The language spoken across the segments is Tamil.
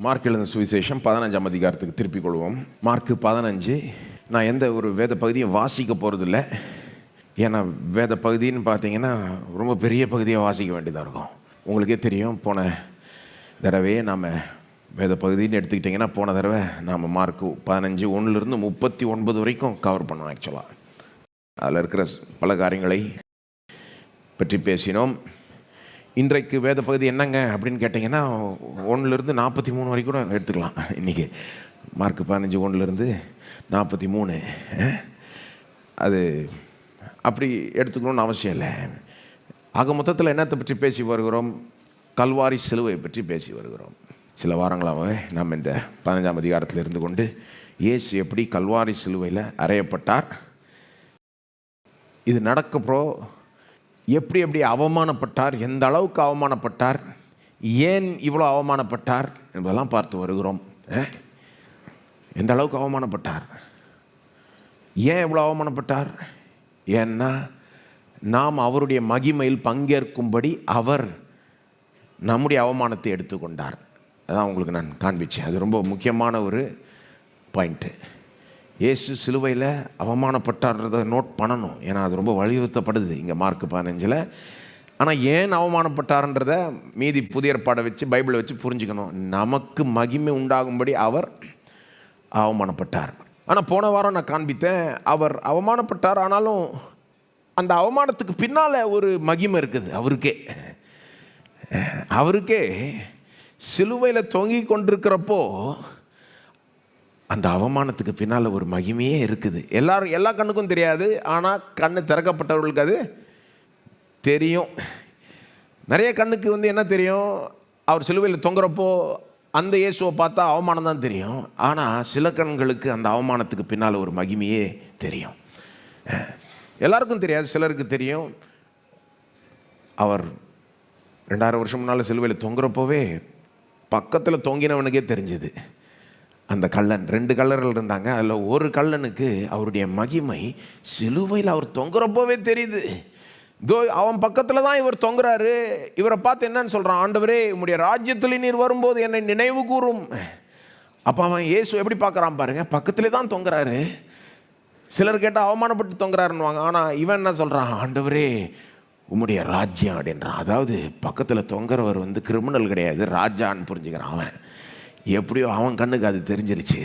மார்க் எழுதின சுவிசேஷம் 15ஆம் அதிகாரத்துக்கு திருப்பிக் கொள்வோம். மார்க் 15. நான் எந்த ஒரு வேத பகுதியும் வாசிக்க போகிறதில்ல. ஏன்னா வேத பகுதின்னு பார்த்தீங்கன்னா ரொம்ப பெரிய பகுதியாக வாசிக்க வேண்டியதாக இருக்கும். உங்களுக்கே தெரியும், போன தடவையே நாம் வேத பகுதின்னு எடுத்துக்கிட்டிங்கன்னா போன தடவை நாம் மார்க் 15 1 39 வரைக்கும் கவர் பண்ணோம். ஆக்சுவலாக அதில் இருக்கிற பல காரியங்களை பற்றி பேசினோம். இன்றைக்கு வேத பகுதி என்னங்க அப்படின்னு கேட்டிங்கன்னா 1 43 வரைக்கும் கூட எடுத்துக்கலாம். இன்றைக்கி மார்க் 15 1 43 அது அப்படி எடுத்துக்கணும்னு அவசியம் இல்லை. ஆக மொத்தத்தில் என்னத்தை பற்றி பேசி வருகிறோம்? கல்வாரி சிலுவை பற்றி பேசி வருகிறோம். சில வாரங்களாகவே நாம் இந்த 15ஆம் அதிகாரத்தில் இருந்து கொண்டு இயேசு எப்படி கல்வாரி சிலுவையில் அறையப்பட்டார், இது நடக்கப்போ எப்படி அவமானப்பட்டார், எந்த அளவுக்கு அவமானப்பட்டார், ஏன் இவ்வளோ அவமானப்பட்டார் என்பதெல்லாம் பார்த்து வருகிறோம். எந்த அளவுக்கு அவமானப்பட்டார், ஏன் இவ்வளோ அவமானப்பட்டார்? ஏன்னா நாம் அவருடைய மகிமையில் பங்கேற்கும்படி அவர் நம்முடைய அவமானத்தை எடுத்துக்கொண்டார். அதான் உங்களுக்கு நான் காண்பிச்சேன். அது ரொம்ப முக்கியமான ஒரு பாயிண்ட்டு. இயேசு சிலுவையில் அவமானப்பட்டார்ன்றதை நோட் பண்ணணும். ஏன்னா அது ரொம்ப வலியுறுத்தப்படுது இங்கே மார்க் 15. ஆனால் ஏன் அவமானப்பட்டார்ன்றதை மீதி புதிய ஏற்பாடை வச்சு பைபிளை வச்சு புரிஞ்சுக்கணும். நமக்கு மகிமை உண்டாகும்படி அவர் அவமானப்பட்டார். ஆனால் போன வாரம் நான் காண்பித்தேன், அவர் அவமானப்பட்டார். ஆனாலும் அந்த அவமானத்துக்கு பின்னால் ஒரு மகிமை இருக்குது. அவருக்கே சிலுவையில் தொங்கி கொண்டிருக்கிறப்போ அந்த அவமானத்துக்கு பின்னால் ஒரு மகிமையே இருக்குது. எல்லா கண்ணுக்கும் தெரியாது, ஆனால் கண்ணு திறக்கப்பட்டவர்களுக்கு அது தெரியும். நிறைய கண்ணுக்கு என்ன தெரியும்? அவர் சிலுவையில் தொங்குறப்போ அந்த இயேசுவை பார்த்தா அவமானம் தான் தெரியும். ஆனால் சில கண்களுக்கு அந்த அவமானத்துக்கு பின்னால் ஒரு மகிமையே தெரியும். எல்லாருக்கும் தெரியாது, சிலருக்கு தெரியும். அவர் 2000 வருஷம் முன்னால் சிலுவையில் தொங்குறப்போவே பக்கத்தில் தொங்கினவனுக்கே தெரிஞ்சுது. அந்த கள்ளன், 2 கள்ளர்கள் இருந்தாங்க. அதில் ஒரு கள்ளனுக்கு அவருடைய மகிமை சிலுவையில் அவர் தொங்குறப்போவே தெரியுது. அவன் பக்கத்தில் தான் இவர் தொங்குறாரு. இவரை பார்த்து என்னன்னு சொல்கிறான்? ஆண்டவரே, உம்முடைய ராஜ்யத்தில் நீர் வரும்போது என்னை நினைவு கூறும். அப்போ அவன் இயேசு எப்படி பார்க்குறான் பாருங்க, பக்கத்துலேயே தான் தொங்குறாரு. சிலர் கேட்டால் அவமானப்பட்டு தொங்குறாருன்னுவாங்க. ஆனால் இவன் என்ன சொல்கிறான்? ஆண்டவரே, உம்முடைய ராஜ்யம் அப்படின்றான். அதாவது பக்கத்தில் தொங்குறவர் கிரிமினல் கிடையாது, ராஜான்னு புரிஞ்சுக்கிறான். அவன் எப்படியோ அவன் கண்ணுக்கு அது தெரிஞ்சிருச்சு.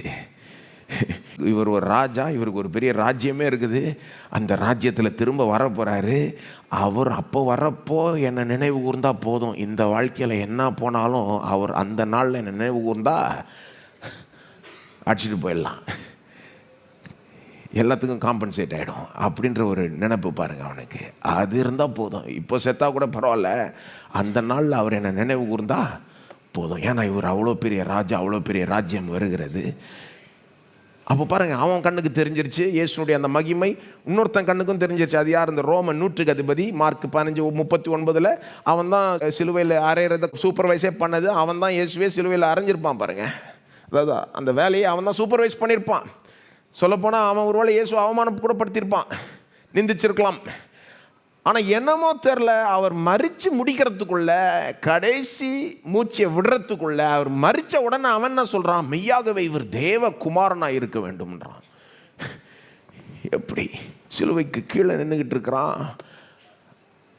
இவர் ஒரு ராஜா, இவருக்கு ஒரு பெரிய ராஜ்யமே இருக்குது. அந்த ராஜ்யத்தில் திரும்ப வரப்போகிறாரு. அவர் அப்போ வரப்போ என்னை நினைவு கூர்ந்தா போதும். இந்த வாழ்க்கையில் என்ன போனாலும் அவர் அந்த நாளில் என்னை நினைவு கூர்ந்தா அடிச்சுட்டு போயிடலாம், எல்லாத்துக்கும் காம்பன்சேட் ஆகிடும் அப்படின்ற ஒரு நினைப்பு பாருங்கள் அவனுக்கு. அது இருந்தால் போதும். இப்போ செத்தா கூட பரவாயில்ல, அந்த நாளில் அவர் என்னை நினைவு கூர்ந்தா போதும். ஏன்னா இவர் அவ்வளோ பெரிய ராஜா, அவ்வளோ பெரிய ராஜ்யம் வருகிறது. அப்போ பாருங்கள், அவன் கண்ணுக்கு தெரிஞ்சிருச்சு இயேசுனுடைய அந்த மகிமை. இன்னொருத்தன் கண்ணுக்கும் தெரிஞ்சிருச்சு. அது யார்? இந்த ரோமன் நூற்றுக்கு அதிபதி. மார்க் 15:39 அவன் தான் சிலுவையில் அரைகிறத சூப்பர்வைஸே பண்ணது. அவன் தான் இயேசுவே சிலுவையில் அரைஞ்சிருப்பான் பாருங்கள். அதாவது அந்த வேலையை அவன் தான் சூப்பர்வைஸ் பண்ணியிருப்பான். சொல்லப்போனால் அவன் ஒரு வேளை இயேசு அவமானம் கூட படுத்தியிருப்பான், நிந்திச்சிருக்கலாம். ஆனால் என்னமோ தெரில, அவர் மரித்து முடிக்கிறதுக்குள்ள, கடைசி மூச்சை விடுறதுக்குள்ள, அவர் மரித்த உடனே அவன் என்ன சொல்கிறான்? மெய்யாகவே இவர் தேவ குமாரனாக இருக்க வேண்டும்ன்றான். எப்படி சிலுவைக்கு கீழே நின்றுக்கிட்டு இருக்கிறான்,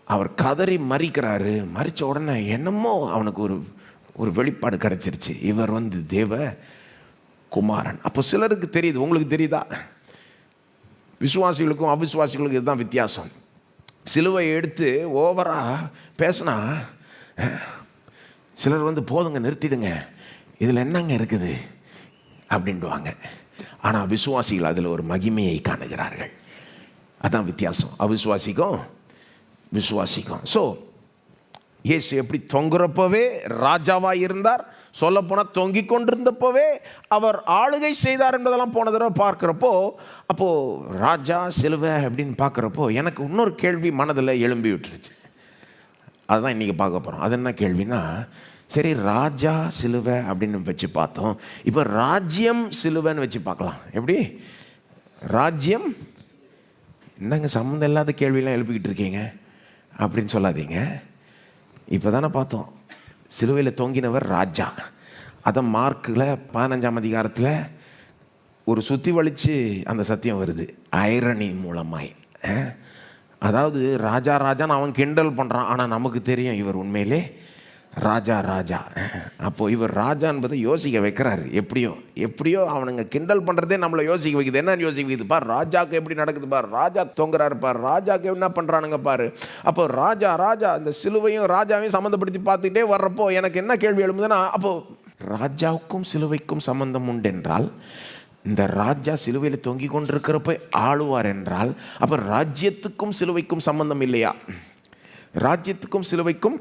அவர் கதறி மறிக்கிறாரு. மறித்த உடனே என்னமோ அவனுக்கு ஒரு வெளிப்பாடு கிடச்சிருச்சு, இவர் தேவ குமாரன். அப்போ சிலருக்கு தெரியுது. உங்களுக்கு தெரியுதா? விசுவாசிகளுக்கும் அவிசுவாசிகளுக்கும் இதுதான் வித்தியாசம். சிலுவையை எடுத்து ஓவராக பேசினா சிலர் போதுங்க, நிறுத்திடுங்க, இதில் என்னங்க இருக்குது அப்படின்டுவாங்க. ஆனால் விசுவாசிகள் அதில் ஒரு மகிமையை காணுகிறார்கள். அதுதான் வித்தியாசம் அவிசுவாசிக்கும் விசுவாசிக்கும். ஸோ இயேசு எப்படி தொங்குறப்பவே ராஜாவாக இருந்தார், சொல்லப்போனால் தொங்கி கொண்டிருந்தப்போவே அவர் ஆளுகை செய்தார் என்பதெல்லாம் போன தடவை பார்க்குறப்போ, அப்போது ராஜா சிலுவை அப்படின்னு பார்க்குறப்போ எனக்கு இன்னொரு கேள்வி மனதில் எழும்பி விட்டுருச்சு. அதுதான் இன்றைக்கி பார்க்க போகிறோம். அது என்ன கேள்வினா, சரி ராஜா சிலுவை அப்படின்னு வச்சு பார்த்தோம், இப்போ ராஜ்யம் சிலுவைன்னு வச்சு பார்க்கலாம். எப்படி ராஜ்யம்? என்னங்க சம்மந்தம் இல்லாத கேள்வியெல்லாம் எழுப்பிக்கிட்டு இருக்கீங்க அப்படின்னு சொல்லாதீங்க. இப்போ தானே பார்த்தோம், சிலுவையில் தொங்கினவர் ராஜா. அதை மார்க்கில் 15ஆம் அதிகாரத்தில் ஒரு சுற்றி வலிச்சு அந்த சத்தியம் வருது, ஐரணி மூலமாய். அதாவது ராஜா ராஜான்னு அவன் கிண்டல் பண்ணுறான், ஆனால் நமக்கு தெரியும் இவர் உண்மையிலே ராஜா ராஜா. அப்போது இவர் ராஜா என்பதை யோசிக்க வைக்கிறாரு. எப்படியோ அவனுங்க கிண்டல் பண்ணுறதே நம்மளை யோசிக்க வைக்குது. என்னன்னு யோசிக்க வைக்குது பார், ராஜாவுக்கு எப்படி நடக்குது பார், ராஜா தொங்குறாரு பார், ராஜாவுக்கு என்ன பண்ணுறானுங்க பாரு. அப்போ ராஜா ராஜா இந்த சிலுவையும் ராஜாவையும் சம்மந்தப்படுத்தி பார்த்துக்கிட்டே வர்றப்போ எனக்கு என்ன கேள்வி எழும்புதுன்னா, அப்போது ராஜாவுக்கும் சிலுவைக்கும் சம்மந்தம் உண்டு என்றால், இந்த ராஜா சிலுவையில் தொங்கி கொண்டிருக்கிறப்ப ஆளுவார் என்றால், அப்போ ராஜ்யத்துக்கும் சிலுவைக்கும் சம்பந்தம் இல்லையா? ராஜ்யத்துக்கும் சிலுவைக்கும்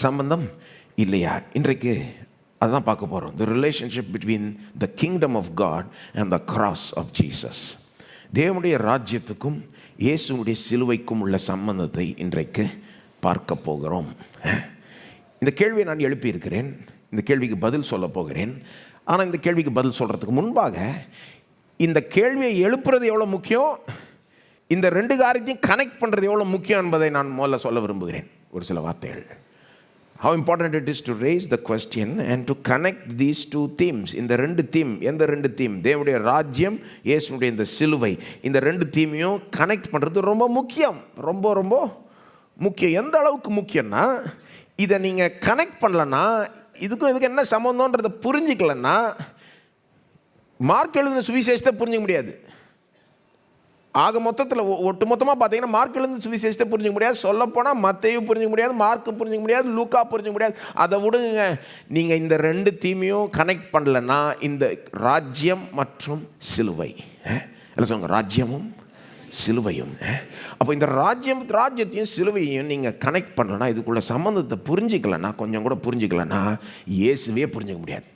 சம்பந்தம் இல்லையா? இன்றைக்கு அதுதான் பார்க்க போகிறோம். The relationship between the kingdom of God and the cross of Jesus. தேவனுடைய ராஜ்யத்துக்கும் இயேசுடைய சிலுவைக்கும் உள்ள சம்பந்தத்தை இன்றைக்கு பார்க்க போகிறோம். இந்த கேள்வியை நான் எழுப்பியிருக்கிறேன், இந்த கேள்விக்கு பதில் சொல்ல போகிறேன். ஆனால் இந்த கேள்விக்கு பதில் சொல்கிறதுக்கு முன்பாக இந்த கேள்வியை எழுப்புறது எவ்வளோ முக்கியம், இந்த ரெண்டு காரியத்தையும் கனெக்ட் பண்ணுறது எவ்வளோ முக்கியம் என்பதை நான் முதல்ல சொல்ல விரும்புகிறேன். ஒரு சில வார்த்தைகள். How important it is to raise the question and to connect these two themes. இந்த ரெண்டு தீம், எந்த ரெண்டு தீம்? தேவனுடைய ராஜ்யம், இயேசுடைய இந்த சிலுவை. இந்த ரெண்டு தீமையும் கனெக்ட் பண்ணுறது ரொம்ப முக்கியம், ரொம்ப ரொம்ப முக்கியம். எந்த அளவுக்கு முக்கியம்னா, இதை நீங்கள் கனெக்ட் பண்ணலன்னா, இதுக்கு என்ன சம்பந்தம்ன்றதை புரிஞ்சிக்கலன்னா, மார்க் எழுதின சுவிசேஷத்தை புரிஞ்சிக்க முடியாது. ஆக மொத்தத்தில் ஒட்டு மொத்தமாக பார்த்தீங்கன்னா மார்க் எழுதின சுவிசேஷத்தை புரிஞ்சிக்க முடியாது. சொல்லப்போனால் மத்தேயும் புரிஞ்சிக்க முடியாது, மார்க்கு புரிஞ்சிக்க முடியாது, லூக்கா புரிஞ்சிக்க முடியாது. அதை விடுங்க, நீங்கள் இந்த ரெண்டு தீமையும் கனெக்ட் பண்ணலன்னா, இந்த ராஜ்யம் மற்றும் சிலுவை, இல்லை சொல்லுங்க, ராஜ்யமும் சிலுவையும். அப்போ இந்த ராஜ்யத்தையும் சிலுவையும் நீங்கள் கனெக்ட் பண்ணலன்னா, இதுக்குள்ள சம்மந்தத்தை புரிஞ்சிக்கலன்னா, கொஞ்சம் கூட புரிஞ்சிக்கலன்னா, இயேசுவே புரிஞ்சிக்க முடியாது.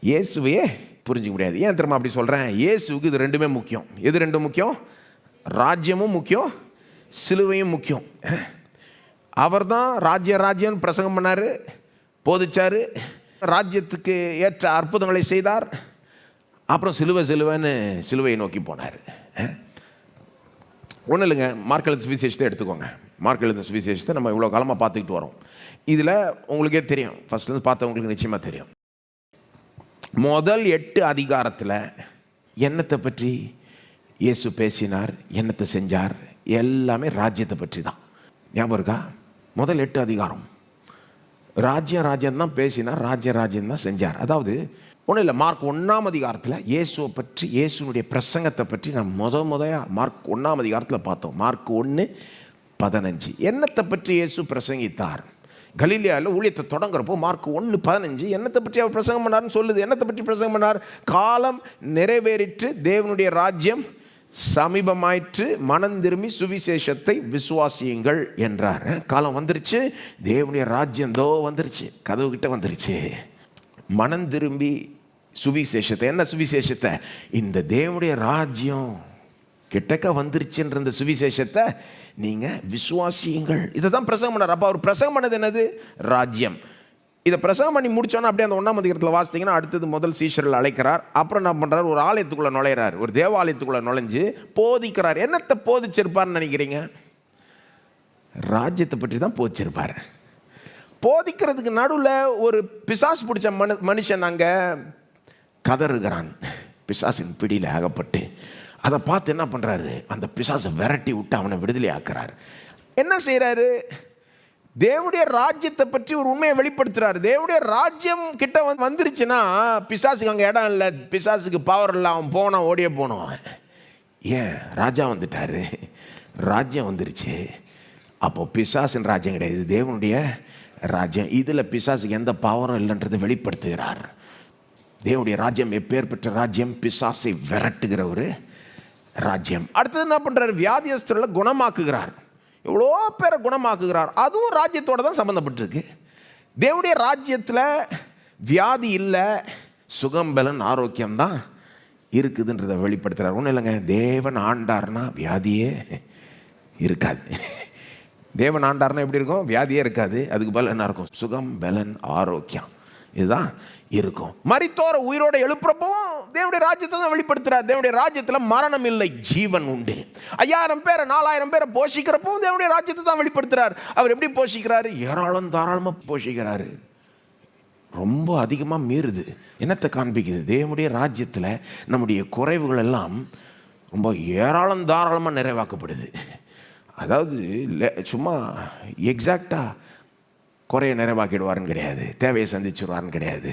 இயேசுவையே புரிஞ்சிக்க முடியாது. ஏன் தெரியுமா அப்படி சொல்கிறேன்? இயேசுவுக்கு இது ரெண்டுமே முக்கியம். எது ரெண்டும் முக்கியம்? ராஜ்யமும் முக்கியம், சிலுவையும் முக்கியம். அவர் தான் ராஜ்யம் பிரசங்கம் பண்ணார், போதிச்சார், ராஜ்யத்துக்கு ஏற்ற அற்புதங்களை செய்தார். அப்புறம் சிலுவைன்னு சிலுவையை நோக்கி போனார். ஒன்றும் இல்லைங்க, மார்க் எழுதின சுவிசேஷத்தை எடுத்துக்கோங்க. மார்க் எழுதின சுவிசேஷத்தை நம்ம இவ்வளோ காலமாக பார்த்துக்கிட்டு வரோம். இதில் உங்களுக்கே தெரியும், ஃபஸ்ட்லேருந்து பார்த்தவங்களுக்கு நிச்சயமாக தெரியும், முதல் 8 அதிகாரத்தில் என்னத்தை பற்றி இயேசு பேசினார், என்னத்தை செஞ்சார், எல்லாமே ராஜ்யத்தை பற்றி தான். ஞாபகம் இருக்கா? முதல் 8 அதிகாரம் ராஜ்யம் தான் பேசினார், ராஜ்யம் தான் செஞ்சார். அதாவது ஒன்றும் இல்லை, மார்க் 1ஆம் அதிகாரத்தில் இயேசுவை பற்றி, இயேசுனுடைய பிரசங்கத்தை பற்றி நான் மார்க் 1ஆம் அதிகாரத்தில் பார்த்தோம். மார்க் 1:15 என்னத்தை பற்றி இயேசு பிரசங்கித்தார். கலிலேயாவில் ஊழியத்தை தொடங்குறப்போ மார்க் 1:15 என்னத்தை பற்றி அவர் பிரசங்கம் பண்ணார்னு சொல்லுது. என்னத்தை பற்றி பிரசங்கம் பண்ணார்? காலம் நிறைவேறிற்று, தேவனுடைய ராஜ்யம் சமீபமாயிற்று, மனம் திரும்பி சுவிசேஷத்தை விசுவாசியுங்கள் என்றார். காலம் வந்துருச்சு, தேவனுடைய ராஜ்யம் தோ வந்துருச்சு, கதவு கிட்ட வந்துருச்சு. மனம் திரும்பி சுவிசேஷத்தை, என்ன சுவிசேஷத்தை? இந்த தேவனுடைய ராஜ்யம் கிட்டக்க வந்துருச்சுன்ற இந்த சுவிசேஷத்தை நீங்கள் விசுவாசியுங்கள். இதை தான் பிரசங்கம் பண்ணார். அப்போ அவர் பிரசங்கம் பண்ணது என்னது? ராஜ்யம். இதை பிரசங்கம் பண்ணி முடிச்சோன்னா அப்படியே அந்த 1ஆம் அதிகாரத்தில் வாசித்தீங்கன்னா, அடுத்தது முதல் சீஷர்கள் அழைக்கிறார். அப்புறம் என்ன பண்ணுறார்? ஒரு ஆலயத்துக்குள்ளே நுழையிறார், ஒரு தேவாலயத்துக்குள்ளே நுழைஞ்சு போதிக்கிறார். என்னத்தை போதிச்சிருப்பார்னு நினைக்கிறீங்க? ராஜ்யத்தை பற்றி தான் போதிச்சிருப்பார். போதிக்கிறதுக்கு நடுவில் ஒரு பிசாசு பிடிச்ச மனுஷன் அங்கே கதறுகிறான், பிசாசின் பிடியில் அகப்பட்டு. அதை பார்த்து என்ன பண்ணுறாரு? அந்த பிசாசை விரட்டி விட்டு அவனை விடுதலை ஆக்குறாரு. என்ன செய்கிறாரு? தேவனுடைய ராஜ்யத்தை பற்றி ஒரு உண்மையை வெளிப்படுத்துகிறார். தேவனுடைய ராஜ்யம் கிட்ட வந்துருச்சுன்னா பிசாசுக்கு அங்கே இடம் இல்லை, பிசாசுக்கு பவர் இல்லை, அவன் போனான், ஓடியே போனோம். ஏன்? ராஜா வந்துட்டாரு, ராஜ்யம் வந்துருச்சு. அப்போது பிசாசின் ராஜ்யம் கிடையாது, தேவனுடைய ராஜ்யம். இதில் பிசாசுக்கு எந்த பவரும் இல்லைன்றதை வெளிப்படுத்துகிறார். தேவனுடைய ராஜ்யம் எப்பேற்பட்ட ராஜ்யம்? பிசாசை விரட்டுகிற ஒரு ராஜ்யம். அடுத்தது என்ன பண்ணுறாரு? வியாதியஸ்தர்களை குணமாக்குகிறார். எவ்வளோ பேரை குணமாக்குகிறார். அதுவும் ராஜ்யத்தோடு தான் சம்மந்தப்பட்டிருக்கு. தேவனுடைய ராஜ்யத்தில் வியாதி இல்லை, சுகம் பலன் ஆரோக்கியம் தான் இருக்குதுன்றதை வெளிப்படுத்துகிறார். ஒன்றும் இல்லைங்க, தேவன் ஆண்டார்னா வியாதியே இருக்காது. தேவன் ஆண்டார்னா எப்படி இருக்கும்? வியாதியே இருக்காது. அதுக்கு பதில் என்ன இருக்கும்? சுகம் பலன் ஆரோக்கியம் இதுதான் இருக்கும். மரித்தோரை உயிரோட எழுப்புறப்பவும் தேவனுடைய ராஜ்யத்தை தான் வெளிப்படுத்துறார். தேவனுடைய ராஜ்யத்தில் மரணம் இல்லை, ஜீவன் உண்டு. 5000 பேரை 4000 பேரை போஷிக்கிறப்பவும் தேவனுடைய ராஜ்யத்தை தான் வெளிப்படுத்துறார். அவர் எப்படி போஷிக்கிறாரு? ஏராளம் தாராளமாக போஷிக்கிறாரு. ரொம்ப அதிகமாக மீறுது. என்னத்தை காண்பிக்குது? தேவனுடைய ராஜ்யத்தில் நம்முடைய குறைவுகள் எல்லாம் ரொம்ப ஏராளம் தாராளமாக நிறைவாக்கப்படுது. அதாவது சும்மா எக்ஸாக்டாக குறைய நிறைவாக்கிடுவாருன்னு கிடையாது, தேவையை சந்திச்சுடுவாருன்னு கிடையாது.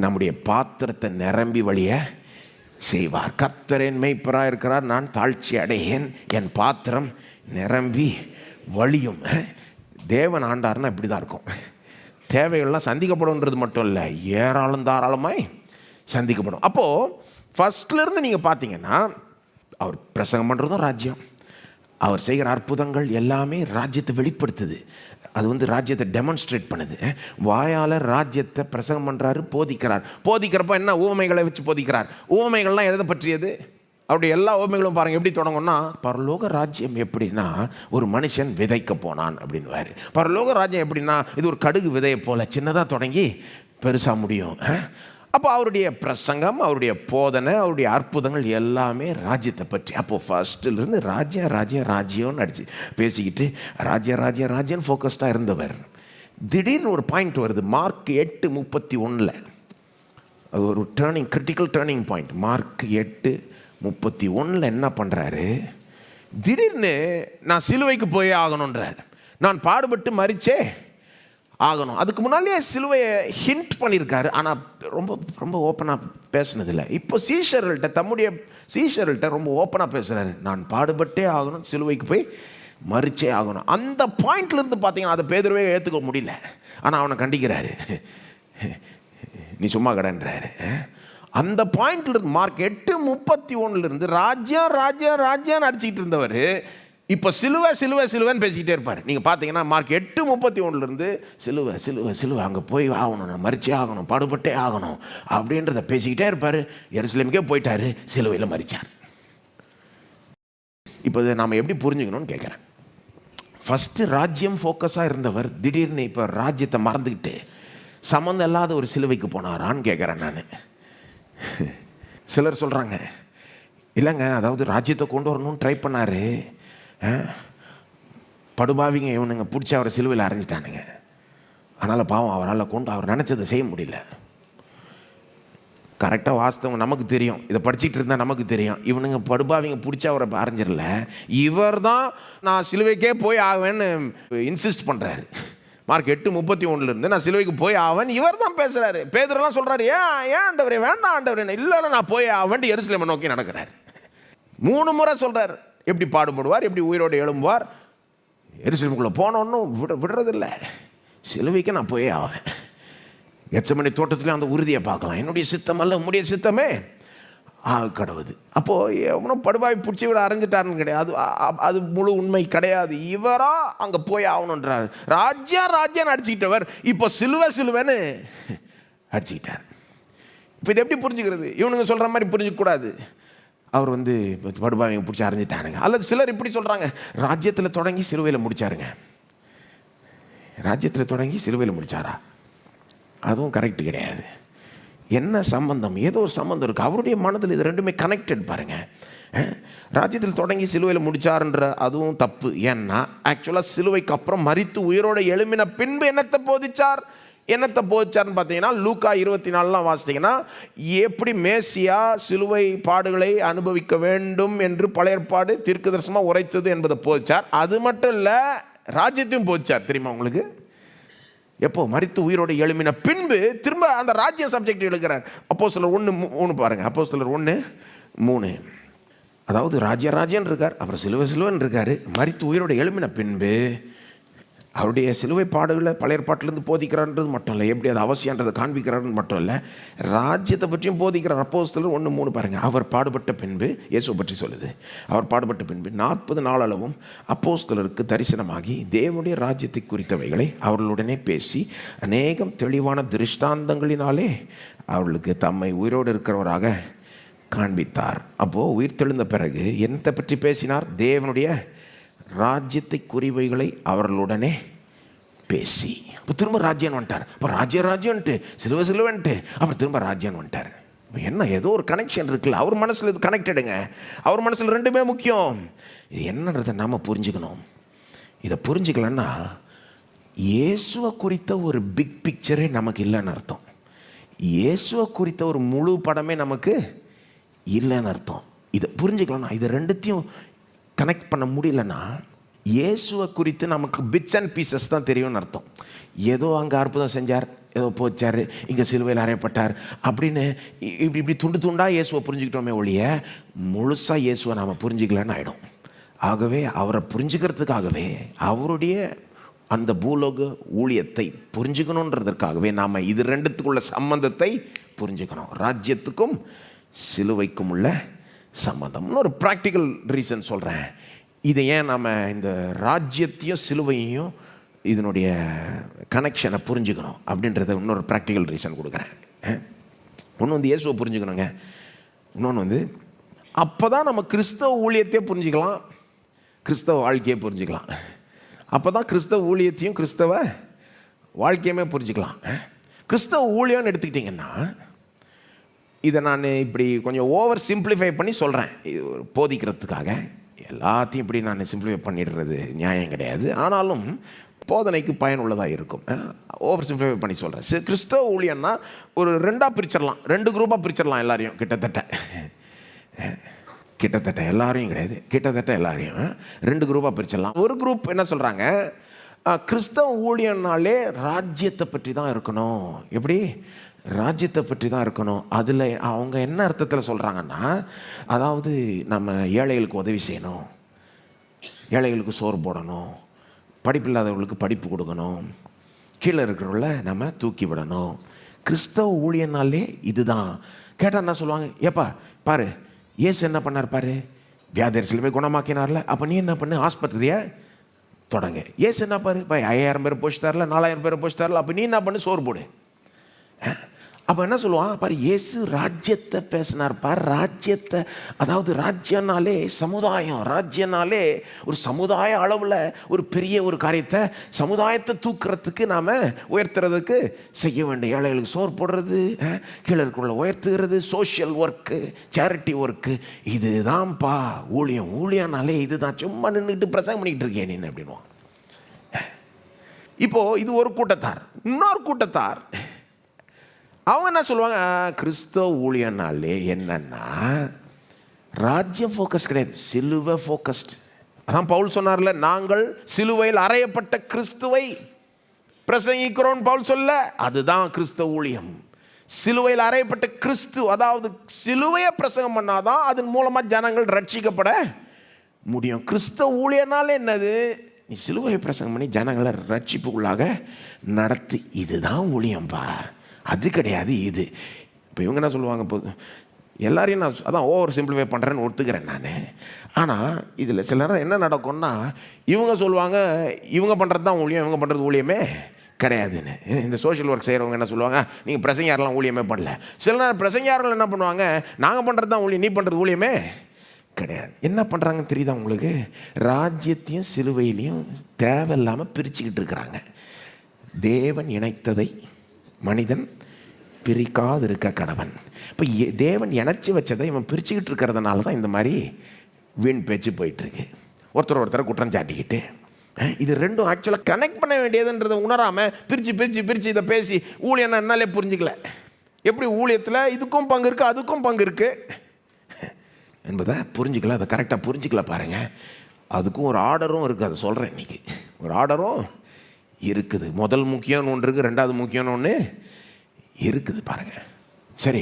நம்முடைய பாத்திரத்தை நிரம்பி வழிய செய்வார். கர்த்தரின் மேய்ப்பராக இருக்கிறார், நான் தாழ்ச்சி அடையேன், என் பாத்திரம் நிரம்பி வழியும். தேவன் ஆண்டார்னா இப்படி தான் இருக்கும். தேவைகள்லாம் சந்திக்கப்படும்ன்றது மட்டும் இல்லை, ஏராளம் தாராளமாய் சந்திக்கப்படும். அப்போது ஃபஸ்ட்லேருந்து நீங்கள் பார்த்தீங்கன்னா அவர் பிரசங்கம் பண்ணுறதும் ராஜ்யம், அவர் செய்கிற அற்புதங்கள் எல்லாமே ராஜ்யத்தை வெளிப்படுத்துது. அது ராஜ்யத்தை டெமான்ஸ்ட்ரேட் பண்ணுது. வாயால் ராஜ்யத்தை பிரசங்கம் பண்ணுறாரு, போதிக்கிறார். போதிக்கிறப்ப என்ன உவமைகளை வச்சு போதிக்கிறார். உவமைகள்லாம் எதை பற்றியது? அவருடைய எல்லா உவமைகளும் பாருங்கள் எப்படி தொடங்கும்னா, பரலோக ராஜ்யம் எப்படின்னா ஒரு மனுஷன் விதைக்க போனான் அப்படின்வாரு. பரலோக ராஜ்யம் எப்படின்னா இது ஒரு கடுகு விதையை போல் சின்னதாக தொடங்கி பெருசாக முடியும். அப்போ அவருடைய பிரசங்கம், அவருடைய போதனை, அவருடைய அற்புதங்கள் எல்லாமே ராஜ்யத்தை பற்றி. அப்போது ஃபஸ்ட்டிலிருந்து ராஜ்யம் ராஜ்யம் ராஜ்யம்னு அடிச்சு பேசிக்கிட்டு ராஜ்யம் ராஜ்யம் ராஜ்யம் ஃபோக்கஸ்டாக இருந்தவர். திடீர்னு ஒரு பாயிண்ட் வருது, மார்க் 8:31. அது ஒரு கிரிட்டிக்கல் டேர்னிங் பாயிண்ட். மார்க் 8:31 என்ன பண்ணுறாரு? திடீர்னு நான் சிலுவைக்கு போயே ஆகணுன்றார். நான் பாடுபட்டு மரிச்சே ஆகணும். அதுக்கு முன்னாலேயே சிலுவையை ஹிண்ட் பண்ணியிருக்காரு, ஆனால் ரொம்ப ரொம்ப ஓப்பனாக பேசுனதில்லை. இப்போ தம்முடைய சீஷர்கள்ட்ட ரொம்ப ஓப்பனாக பேசுகிறாரு. நான் பாடுபட்டே ஆகணும், சிலுவைக்கு போய் மரிச்சே ஆகணும். அந்த பாயிண்ட்லேருந்து பார்த்தீங்கன்னா அதை பேதுருவே ஏற்றுக்க முடியல. ஆனால் அவனை கண்டிக்கிறாரு, நீ சும்மா கடன்றாரு. அந்த பாயிண்ட்லேருந்து மார்க் 8:31 ராஜ்யம் ராஜ்யம் ராஜ்யம் அடிச்சுக்கிட்டு இருந்தவர் இப்போ சிலுவை சிலுவை சிலுவைன்னு பேசிக்கிட்டே இருப்பார். நீங்கள் பார்த்தீங்கன்னா மார்க் 8:31 சிலுவை சிலுவை சிலுவை, அங்கே போய் ஆகணும், நான் மரிச்சே ஆகணும், பாடுபட்டே ஆகணும் அப்படின்றத பேசிக்கிட்டே இருப்பார். எருசலேமுக்கே போயிட்டார், சிலுவையில் மரித்தார். இப்போ இதை நாம் எப்படி புரிஞ்சுக்கணும்னு கேட்குறேன். ஃபஸ்ட்டு ராஜ்யம் ஃபோக்கஸாக இருந்தவர் திடீர்னு இப்போ ராஜ்யத்தை மறந்துக்கிட்டு சம்மந்தம் இல்லாத ஒரு சிலுவைக்கு போனாரான்னு கேட்குறேன் நான். சிலர் சொல்கிறாங்க, இல்லைங்க, அதாவது ராஜ்யத்தை கொண்டு வரணும்னு ட்ரை பண்ணார், படுபாவிங்க இவனுங்க பிடிச்சி அவரை சிலுவையில் அரைஞ்சிட்டானுங்க, அதனால் பாவம் அவர் நினச்சதை செய்ய முடியல. கரெக்டாக வாஸ்தவம் நமக்கு தெரியும், இதை படிச்சுட்டு இருந்தால் நமக்கு தெரியும், இவனுங்க படுபாவிங்க பிடிச்சி அவரை அரைஞ்சிடல, இவர் தான் நான் சிலுவைக்கே போய் ஆவேன்னு இன்சிஸ்ட் பண்ணுறாரு. மார்க் 8:31 நான் சிலுவைக்கு போய் ஆவேன் இவர் தான் பேசுகிறாரு. பேதுருலாம் சொல்கிறாரு, ஏன் ஆண்டவரே, வேண்டாம் ஆண்டவரே, இல்லை நான் போய் ஆவேன் எருசலேமை நோக்கி நடக்கிறார். 3 முறை சொல்கிறார் எப்படி பாடுபடுவார், எப்படி உயிரோடு எழும்புவார். எருசலேமுக்குள்ளே போனோன்னும் விடுறதில்லை, சிலுவைக்கு நான் போயே ஆவேன். கெத்செமனே தோட்டத்தில் அந்த உறுதியை பார்க்கலாம், என்னுடைய சித்தம் அல்ல உம்முடைய சித்தமே கடவுது. அப்போது எவனும் படுபாய் பிடிச்சி விட அரைஞ்சிட்டாருன்னு கிடையாது, அது முழு உண்மை கிடையாது. இவரா அங்கே போய் ஆகணுன்றார். ராஜ்யம் அடிச்சுக்கிட்டவர் இப்போ சிலுவை சிலுவைன்னு அடிச்சுக்கிட்டார். இப்போ இது எப்படி புரிஞ்சுக்கிறது? இவனுங்க சொல்கிற மாதிரி புரிஞ்சிக்கூடாது. அவர் படுபாவிங்க பிடிச்சி அரைஞ்சிட்டானுங்க. அல்லது சிலர் இப்படி சொல்கிறாங்க, ராஜ்யத்தில் தொடங்கி சிலுவையில் முடித்தாருங்க. ராஜ்யத்தில் தொடங்கி சிலுவையில் முடித்தாரா? அதுவும் கரெக்டு கிடையாது. என்ன சம்பந்தம்? ஏதோ ஒரு சம்பந்தம் இருக்குது. அவருடைய மனதில் இது ரெண்டுமே கனெக்டட் பாருங்கள். ராஜ்யத்தில் தொடங்கி சிலுவையில் முடித்தாருன்ற அதுவும் தப்பு. ஏன்னா ஆக்சுவலாக சிலுவைக்கு அப்புறம் மரித்து உயிரோடு எழும்பின பின்பு என்னத்தை போதிச்சார்னு பார்த்தீங்கன்னா லூக்கா 24 வாசித்தீங்கன்னா எப்படி மேசியா சிலுவை பாடுகளை அனுபவிக்க வேண்டும் என்று பழைய ஏற்பாடு தீர்க்கதரிசனமாக உரைத்தது என்பதை போதிச்சார். அது மட்டும் இல்லை, ராஜ்யத்தையும் போதிச்சார். தெரியுமா உங்களுக்கு? எப்போ? மரித்து உயிரோடு எழுமின பின்பு திரும்ப அந்த ராஜ்ய சப்ஜெக்ட் எழுதுகிறார். அப்போஸ்தலர் 1:3 பாருங்கள். அப்போஸ்தலர் 1:3 அதாவது ராஜ்யம் இருக்கார், அப்புறம் சிலுவைன்னு இருக்கார். மரித்து உயிரோடு எழுமின பின்பு அவருடைய சிலுவை பாடுகளை பழைய ஏற்பாட்டிலேருந்து போதிக்கிறான்றது மட்டும் இல்லை, எப்படி அது அவசியன்றதை காண்பிக்கிறாருன்னு மட்டும் இல்லை, ராஜ்யத்தை பற்றியும் போதிக்கிறார். அப்போஸ்தலர் 1:3 பாருங்கள். அவர் பாடுபட்ட பின்பு, இயேசுவை பற்றி சொல்லுது, அவர் பாடுபட்ட பின்பு 40 நாளளவும் அப்போஸ்தலருக்கு தரிசனமாகி தேவனுடைய ராஜ்யத்தை குறித்தவைகளை அவர்களுடனே பேசி அநேகம் தெளிவான திருஷ்டாந்தங்களினாலே அவர்களுக்கு தம்மை உயிரோடு இருக்கிறவராக காண்பித்தார். அப்போது உயிர் தெழுந்த பிறகு என்னத்தை பற்றி பேசினார்? தேவனுடைய ராஜ்யத்தை குறிவைகளை அவர்களுடனே பேசி. இப்போ திரும்ப ராஜ்யம் வந்துட்டார். இப்போ ராஜ்யன்ட்டு சிலுவைன்ட்டு அப்புறம் திரும்ப ராஜ்யம் வந்துட்டார். என்ன ஏதோ ஒரு கனெக்ஷன் இருக்குல்ல, அவர் மனசில் இது கனெக்டடுங்க. அவர் மனசில் ரெண்டுமே முக்கியம். இது என்னன்றதை நாம் புரிஞ்சுக்கணும். இதை புரிஞ்சுக்கலன்னா இயேசுவை குறித்த ஒரு பிக் பிக்சரே நமக்கு இல்லைன்னு அர்த்தம். இயேசுவை குறித்த ஒரு முழு படமே நமக்கு இல்லைன்னு அர்த்தம். இதை புரிஞ்சுக்கலாம்னா, இது ரெண்டுத்தையும் கனெக்ட் பண்ண முடியலன்னா, இயேசுவை குறித்து நமக்கு பிட்ஸ் அண்ட் பீசஸ் தான் தெரியும்னு அர்த்தம். ஏதோ அங்கே அற்புதம் செஞ்சார், ஏதோ போச்சார், இங்கே சிலுவையில் அறையப்பட்டார் அப்படின்னு இப்படி இப்படி துண்டு துண்டாக இயேசுவை புரிஞ்சுக்கிட்டோமே ஒழிய முழுசாக இயேசுவை நாம் புரிஞ்சிக்கலன்னு ஆகிடும். ஆகவே அவரை புரிஞ்சுக்கிறதுக்காகவே, அவருடைய அந்த பூலோக ஊழியத்தை புரிஞ்சுக்கணுன்றதற்காகவே நாம் இது ரெண்டுத்துக்குள்ள சம்பந்தத்தை புரிஞ்சுக்கணும். ராஜ்யத்துக்கும் சிலுவைக்கும் உள்ள சம்பந்தம். இன்னொரு ப்ராக்டிக்கல் ரீசன் சொல்கிறேன். இதை ஏன் நாம் இந்த ராஜ்யத்தையும் சிலுவையையும் இதனுடைய கனெக்ஷனை புரிஞ்சுக்கணும் அப்படின்றத இன்னொரு ப்ராக்டிக்கல் ரீசன் கொடுக்குறேன். ஒன்று வந்து இயேசுவை புரிஞ்சுக்கணுங்க. இன்னொன்று வந்து அப்போ தான் நம்ம கிறிஸ்தவ ஊழியத்தையே புரிஞ்சுக்கலாம், கிறிஸ்தவ வாழ்க்கையை புரிஞ்சுக்கலாம். அப்போ தான் கிறிஸ்தவ ஊழியத்தையும் கிறிஸ்தவ வாழ்க்கையுமே புரிஞ்சுக்கலாம். கிறிஸ்தவ ஊழியம்னு எடுத்துக்கிட்டிங்கன்னா, இதை நான் இப்படி கொஞ்சம் ஓவர் சிம்பிளிஃபை பண்ணி சொல்கிறேன் போதிக்கிறதுக்காக. எல்லாத்தையும் இப்படி நான் சிம்பிளிஃபை பண்ணிடுறது நியாயம் கிடையாது, ஆனாலும் போதனைக்கு பயனுள்ளதாக இருக்கும். ஓவர் சிம்பிளிஃபை பண்ணி சொல்கிறேன். கிறிஸ்தவ ஊழியன்னா ஒரு ரெண்டாக பிரிச்சிடலாம், 2 குரூப்பாக பிரிச்சிடலாம் எல்லாரையும். கிட்டத்தட்ட எல்லாரையும் கிடையாது, கிட்டத்தட்ட எல்லாரையும் 2 குரூப்பாக பிரிச்சிடலாம். ஒரு குரூப் என்ன சொல்கிறாங்க, கிறிஸ்தவ ஊழியனாலே ராஜ்யத்தை பற்றி தான் இருக்கணும். எப்படி? ராஜ்யத்தை பற்றி தான் இருக்கணும். அதில் அவங்க என்ன அர்த்தத்தில் சொல்கிறாங்கன்னா, அதாவது நம்ம ஏழைகளுக்கு உதவி செய்யணும், ஏழைகளுக்கு சோறு போடணும், படிப்பில்லாதவர்களுக்கு படிப்பு கொடுக்கணும், கீழே இருக்கிறவங்கள நம்ம தூக்கி விடணும். கிறிஸ்தவ ஊழியனாலே இதுதான். கேட்டால் என்ன சொல்லுவாங்க, ஏப்பா பாரு இயேசு என்ன பண்ணார் பாரு, வியாதியர் போய் குணமாக்கினார்ல, அப்போ நீ என்ன பண்ணு, ஆஸ்பத்திரியை தொடங்க. இயேசு என்ன பாரு, 5000 பேர் போச்சுட்டார்ல, 4000 பேர் போச்சுட்டார்ல, அப்போ நீ என்ன பண்ணு, சோறு போடு. அப்போ என்ன சொல்லுவான் பாரு, இயேசு ராஜ்யத்தை பேசினார் பார். ராஜ்யத்தை, அதாவது ராஜ்யனாலே சமுதாயம், ராஜ்யனாலே ஒரு சமுதாய அளவில் ஒரு பெரிய ஒரு காரியத்தை, சமுதாயத்தை தூக்குறதுக்கு நாம் உயர்த்துறதுக்கு செய்ய வேண்டிய, ஏழைகளுக்கு சோறு போடுறது, கீழே இருக்கிறவங்களை உயர்த்துகிறது, சோஷியல் ஒர்க்கு, சேரிட்டி ஒர்க்கு, இதுதான்ப்பா ஊழியம். ஊழியனாலே இதுதான். சும்மா நின்றுட்டு பிரசங்கம் பண்ணிக்கிட்டு இருக்கேன் நீ அப்படின்வான். இப்போது இது ஒரு கூட்டத்தார். இன்னொரு கூட்டத்தார் அவங்க என்ன சொல்லுவாங்க, கிறிஸ்தவ ஊழியனாலே என்னன்னா ராஜ்யம் ஃபோக்கஸ் கிடையாது, சிலுவை ஃபோக்கஸ்ட். அதான் பவுல் சொன்னார்ல, நாங்கள் சிலுவையில் அறையப்பட்ட கிறிஸ்துவை பிரசங்கிக்கிறோம் பவுல் சொல்ல. அதுதான் கிறிஸ்தவ ஊழியம். சிலுவையில் அறையப்பட்ட கிறிஸ்து, அதாவது சிலுவையை பிரசங்கம் பண்ணாதான் அதன் மூலமாக ஜனங்கள் ரட்சிக்கப்பட முடியும். கிறிஸ்தவ ஊழியனாலே என்னது, நீ சிலுவையை பிரசங்கம் பண்ணி ஜனங்களை ரட்சிப்புக்குள்ளாக நடத்து, இதுதான் ஊழியம்பா, அது கிடையாது இது. இப்போ இவங்க என்ன சொல்லுவாங்க, போது எல்லாரையும் நான் அதான் ஓவர் சிம்பிளிஃபை பண்ணுறேன்னு ஒத்துக்கிறேன் நான். ஆனால் இதில் சில நேரம் என்ன நடக்கும்னா, இவங்க சொல்லுவாங்க இவங்க பண்ணுறது தான் ஊழியம், இவங்க பண்ணுறது ஊழியமே கிடையாதுன்னு. இந்த சோஷியல் ஒர்க் செய்கிறவங்க என்ன சொல்லுவாங்க, நீங்கள் பிரசங்கியாரெலாம் ஊழியமே பண்ணல. சில நேரம் பிரசங்கியார்கள் என்ன பண்ணுவாங்க, நாங்கள் பண்ணுறது தான் ஊழியம், நீ பண்ணுறது ஊழியமே கிடையாது. என்ன பண்ணுறாங்கன்னு தெரியுதா உங்களுக்கு? ராஜ்யத்தையும் சிலுவையிலையும் தேவையில்லாமல் பிரிச்சுக்கிட்டு இருக்கிறாங்க. தேவன் இணைத்ததை மனிதன் பிரிக்காது இருக்க கடவன். இப்போ தேவன் இணைச்சி வச்சதை இவன் பிரிச்சுக்கிட்டு இருக்கிறதுனால தான் இந்த மாதிரி வீண் பேச்சு போயிட்டுருக்கு. ஒருத்தரை குற்றம் சாட்டிக்கிட்டு, இது ரெண்டும் ஆக்சுவலாக கனெக்ட் பண்ண வேண்டியதுன்றதை உணராமல் பிரித்து இதை பேசி ஊழியன்னா என்னாலே புரிஞ்சிக்கல. எப்படி ஊழியத்தில் இதுக்கும் பங்கு இருக்குது அதுக்கும் பங்கு இருக்குது என்பதை புரிஞ்சிக்கல, அதை கரெக்டாக புரிஞ்சிக்கல பாருங்கள். அதுக்கும் ஒரு ஆர்டரும் இருக்குது, அதை சொல்கிறேன் இன்றைக்கி. ஒரு ஆர்டரும் இருக்குது. முதல் முக்கியம்னு ஒன்று இருக்குது, ரெண்டாவது முக்கியம்னு ஒன்று இருக்குது பாருங்கள். சரி,